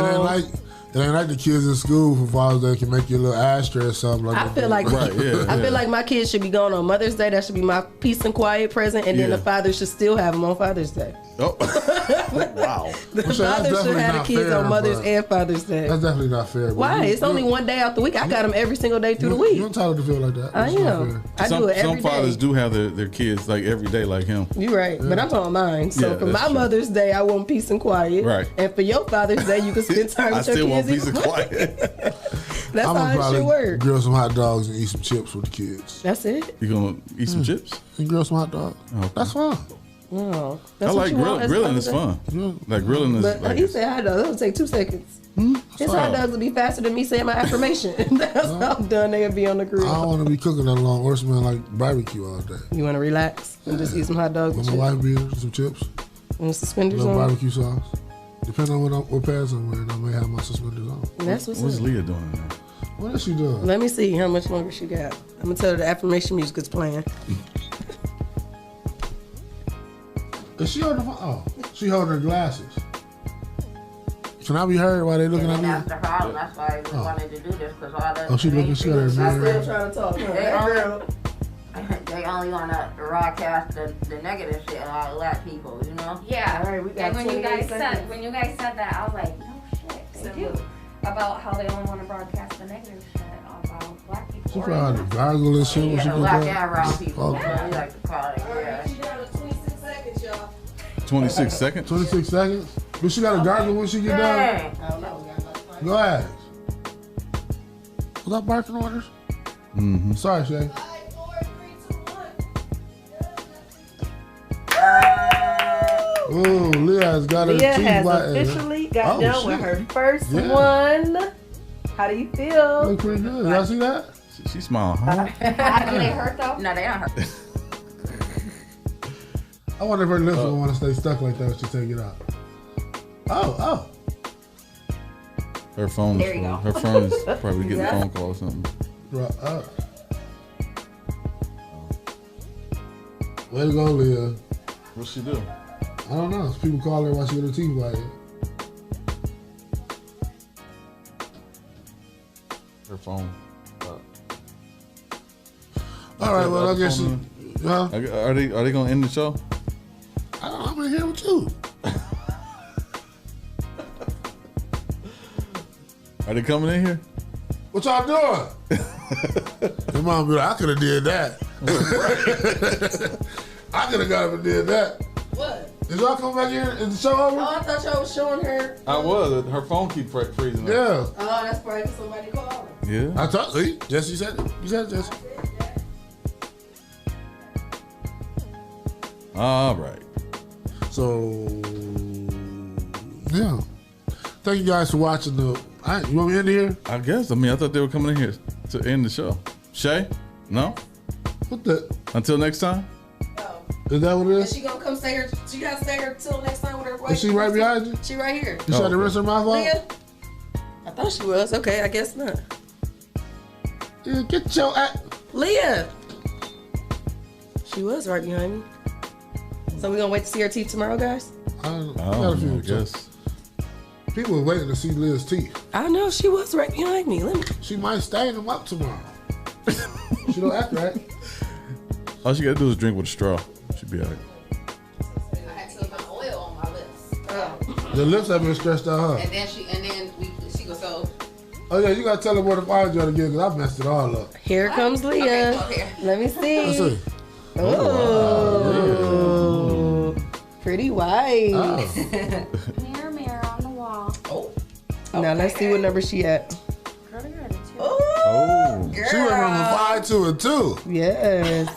it ain't like the kids in school for Father's Day can make you a little ashtray or something like that. I feel like I feel like my kids should be going on Mother's Day. That should be my peace and quiet present, and then the father should still have them on Father's Day. Oh, wow! The father should have the kids on Mother's and Father's Day. That's definitely not fair. Why? It's only one day out the week. I got them every single day through the week. You're entitled to feel like that. I am. I do it every Some day. fathers do have their kids like every day, like him. You're right, but I'm talking mine. So Yeah, for that's my true. Mother's Day, I want peace and quiet. Right. And for your Father's Day, you can spend time I with your still want kids. peace and quiet. That's I'm how it probably should work. grill some hot dogs and eat some chips with the kids. That's it. You gonna eat some chips? And grill some hot dogs. That's fun. No, I that's like what you want as grilling. Is Father's fun. Like grilling is. But like, he said hot dogs. It'll take 2 seconds. His hot dogs will be faster than me saying my affirmation. That's how done they'll be on the grill. I don't want to be cooking that long or smell like barbecue all day. You want to relax and just eat some hot dogs With and my chips? wife beer, some chips, And suspenders little on. barbecue sauce. Depending on what pants I'm wearing, I may have my suspenders on. That's what's What's up. Leah doing now? What is she doing? Let me see how much longer she got. I'm gonna tell her the affirmation music is playing. Is she on the phone? Oh, she holding her glasses. Can I be heard while they looking at me? That's the problem. That's why we wanted to do this, because all the. Oh, she looking. She got her mirror. trying to talk. They only want to broadcast the negative shit and all that people, you know? Yeah. All right, we got And when you 28 guys seconds. said that, I was like, no shit, they do. About how they only want to broadcast the negative shit about black people. She probably had to gargle and shit when she Yeah, get black there. and brown people. Okay. Yeah. We like to call it, yeah. She down to 26 seconds, y'all. 26 seconds. 26 seconds. But she got to gargle when she get done. I don't know. We got about 5 Go ahead. Was that barking orders? Mm-hmm. Sorry, Shae. Oh, Leah has got her Leah teeth has whitened. officially got done with shit. her first Yeah. one. How do you feel? Look pretty good. Y'all see that? She smiled hard. Do they hurt though? No, they don't hurt. I wonder if her lips will want to stay stuck like that when she take it out. Oh. Her phone. There you go. Her phone is probably getting Yeah. a phone call or something. Right up. Way to go, Leah. What's she do? I don't know. People call her while she got her teeth whitened. Her phone. All right, well, I guess she. Huh? Are they gonna end the show? I don't know. I'm in here with you. Are they coming in here? What y'all doing? Your mom be like, I could have did that. I could have got up and did that. What? Did y'all come back here and the show over? Oh, I thought y'all was showing her. I was. Her phone keep freezing. Yeah. Oh, that's probably because somebody called her. Yeah. I told you. Jesse said it. You said it, Jesse. All right. So, yeah. Thank you guys for watching the. You want me in here? I guess. I mean, I thought they were coming in here to end the show. Shae? No? What the? Until next time? Is that what it Is is? she gonna come stay here? She gotta stay here till next time with her wife. Is she right behind you? She right here. You trying to rinse her mouth off? Leah? I thought she was. Okay, I guess not. Yeah, get your ass. Leah. She was right behind me. So we gonna wait to see her teeth tomorrow, guys? I got a few. I guess. People are waiting to see Leah's teeth. I know she was right behind me. Let me. She might stain them up tomorrow. She don't act right. All she gotta do is drink with a straw. She'll be all right. I had to put my oil on my lips. Your lips have been stretched out, huh? And then she goes, so. Oh yeah, you gotta tell her where to find you again because I messed it all up. Here comes Leah. Okay. Let me see. Let's see. Oh, pretty white. Mirror, mirror on the wall. Now let's see what number she at. Oh, She went from a 5 to a 2. Yes.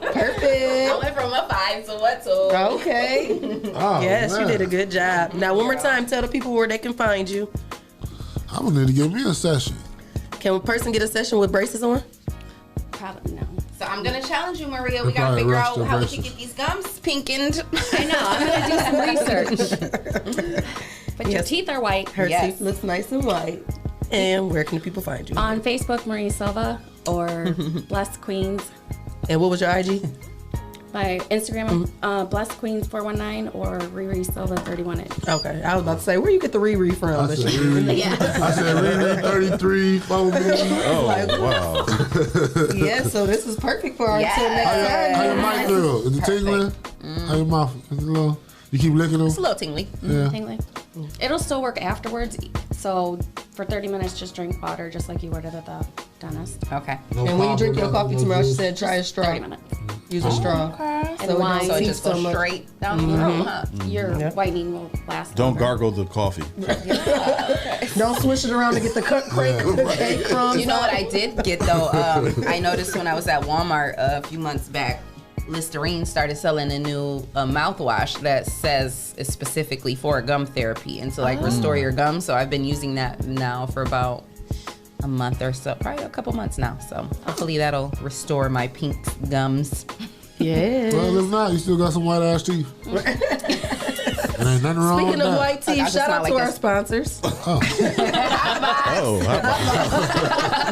Perfect. I went from a 5 to what to? Okay. Oh, Yes, man. you did a good job. Now one more time, tell the people where they can find you. I'm gonna need to give me a session. Can a person get a session with braces on? Probably no. So I'm gonna challenge you, Maria. They We gotta probably figure rushed out your how we braces. can get these gums pinkened. I know. I'm gonna do some research. But your teeth are white. Her teeth looks nice and white. And where can people find you? On Facebook, Marie Silva or Blessed Queens. And what was your IG? My Instagram, Blessed Queens 419 or Riri Silva 31. Okay, I was about to say, where you get the Riri from? I said Riri 33, follow me. Oh, wow. Yeah, so this is perfect for our Yes. until next time. How your mic feel? Is it tingling? How your mouth? Is it a little? You keep licking them? It's a little tingly. Yeah. Tingling. It'll still work afterwards. So for 30 minutes, just drink water just like you would at the dentist. Okay. And when you drink your coffee tomorrow, she said try a straw. 30 minutes. Use a straw. Okay. So wine. So it teeth just goes much. straight down the throat, huh? Your whitening will last Don't longer. gargle the coffee. Don't swish it around to get the cake crumbs. You know what I did get though? I noticed when I was at Walmart a few months back, Listerine started selling a new mouthwash that says it's specifically for gum therapy and to like restore your gums. So I've been using that now for about a month or so, probably a couple months now. So hopefully that'll restore my pink gums. Yeah. Well, if not, you still got some white ass teeth. There ain't nothing wrong Speaking with of that. white teeth, shout out to our sponsors. Oh,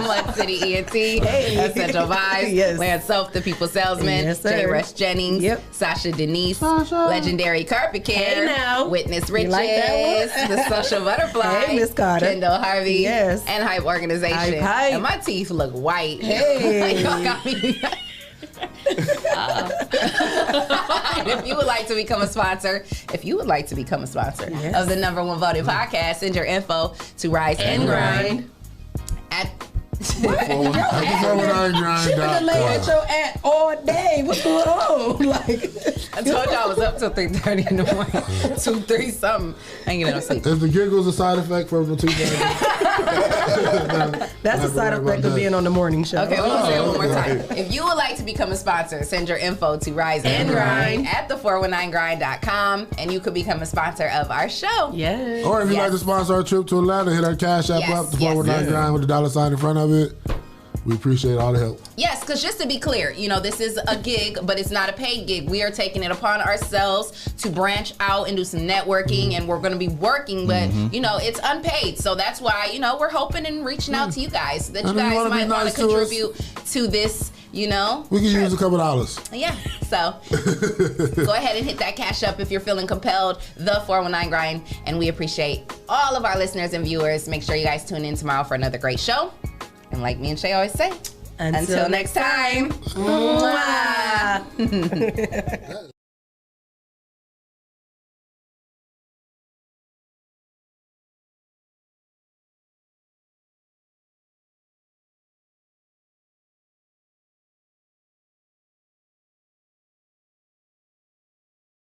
Mud City ENT, Essential Vibes, Yes. Land Soap, The People Salesman, Yes, sir. J. Rush Jennings, Sasha Denise, Legendary Carpet Care, Hey, now. Witness You Riches, like that one? The Social Butterfly, Hey, Miss Carter. Kendall Harvey, Yes. and Hype Organization. Hype. And my teeth look white. Hey. Y'all got me. If you would like to become a sponsor, of the #1 voted podcast, send your info to Rise and Grind at She been laying at your at all day. What's going on? Like, I told you I was up till 3:30 in the morning. 2, 3 something. I ain't getting no sleep. Is the giggles a side effect from the tooth? that's a side effect of being on the morning show. Okay, we're gonna say it one more time. If you would like to become a sponsor, send your info to Rise and Grind at the419grind.com and you could become a sponsor of our show. Yeah. Or if you'd like to sponsor our trip to Atlanta, hit our Cash App up, the 419 Grind with the $sign in front of it. We appreciate all the help. Yes, because just to be clear, you know, this is a gig, but it's not a paid gig. We are taking it upon ourselves to branch out and do some networking, and we're going to be working, but, you know, it's unpaid. So that's why, you know, we're hoping and reaching out to you guys, that you guys might want to contribute to this, you know. We can use a couple dollars. Yeah, so go ahead and hit that Cash Up if you're feeling compelled, the 419 Grind, and we appreciate all of our listeners and viewers. Make sure you guys tune in tomorrow for another great show. And like me and Shae always say, until next time. Mwah.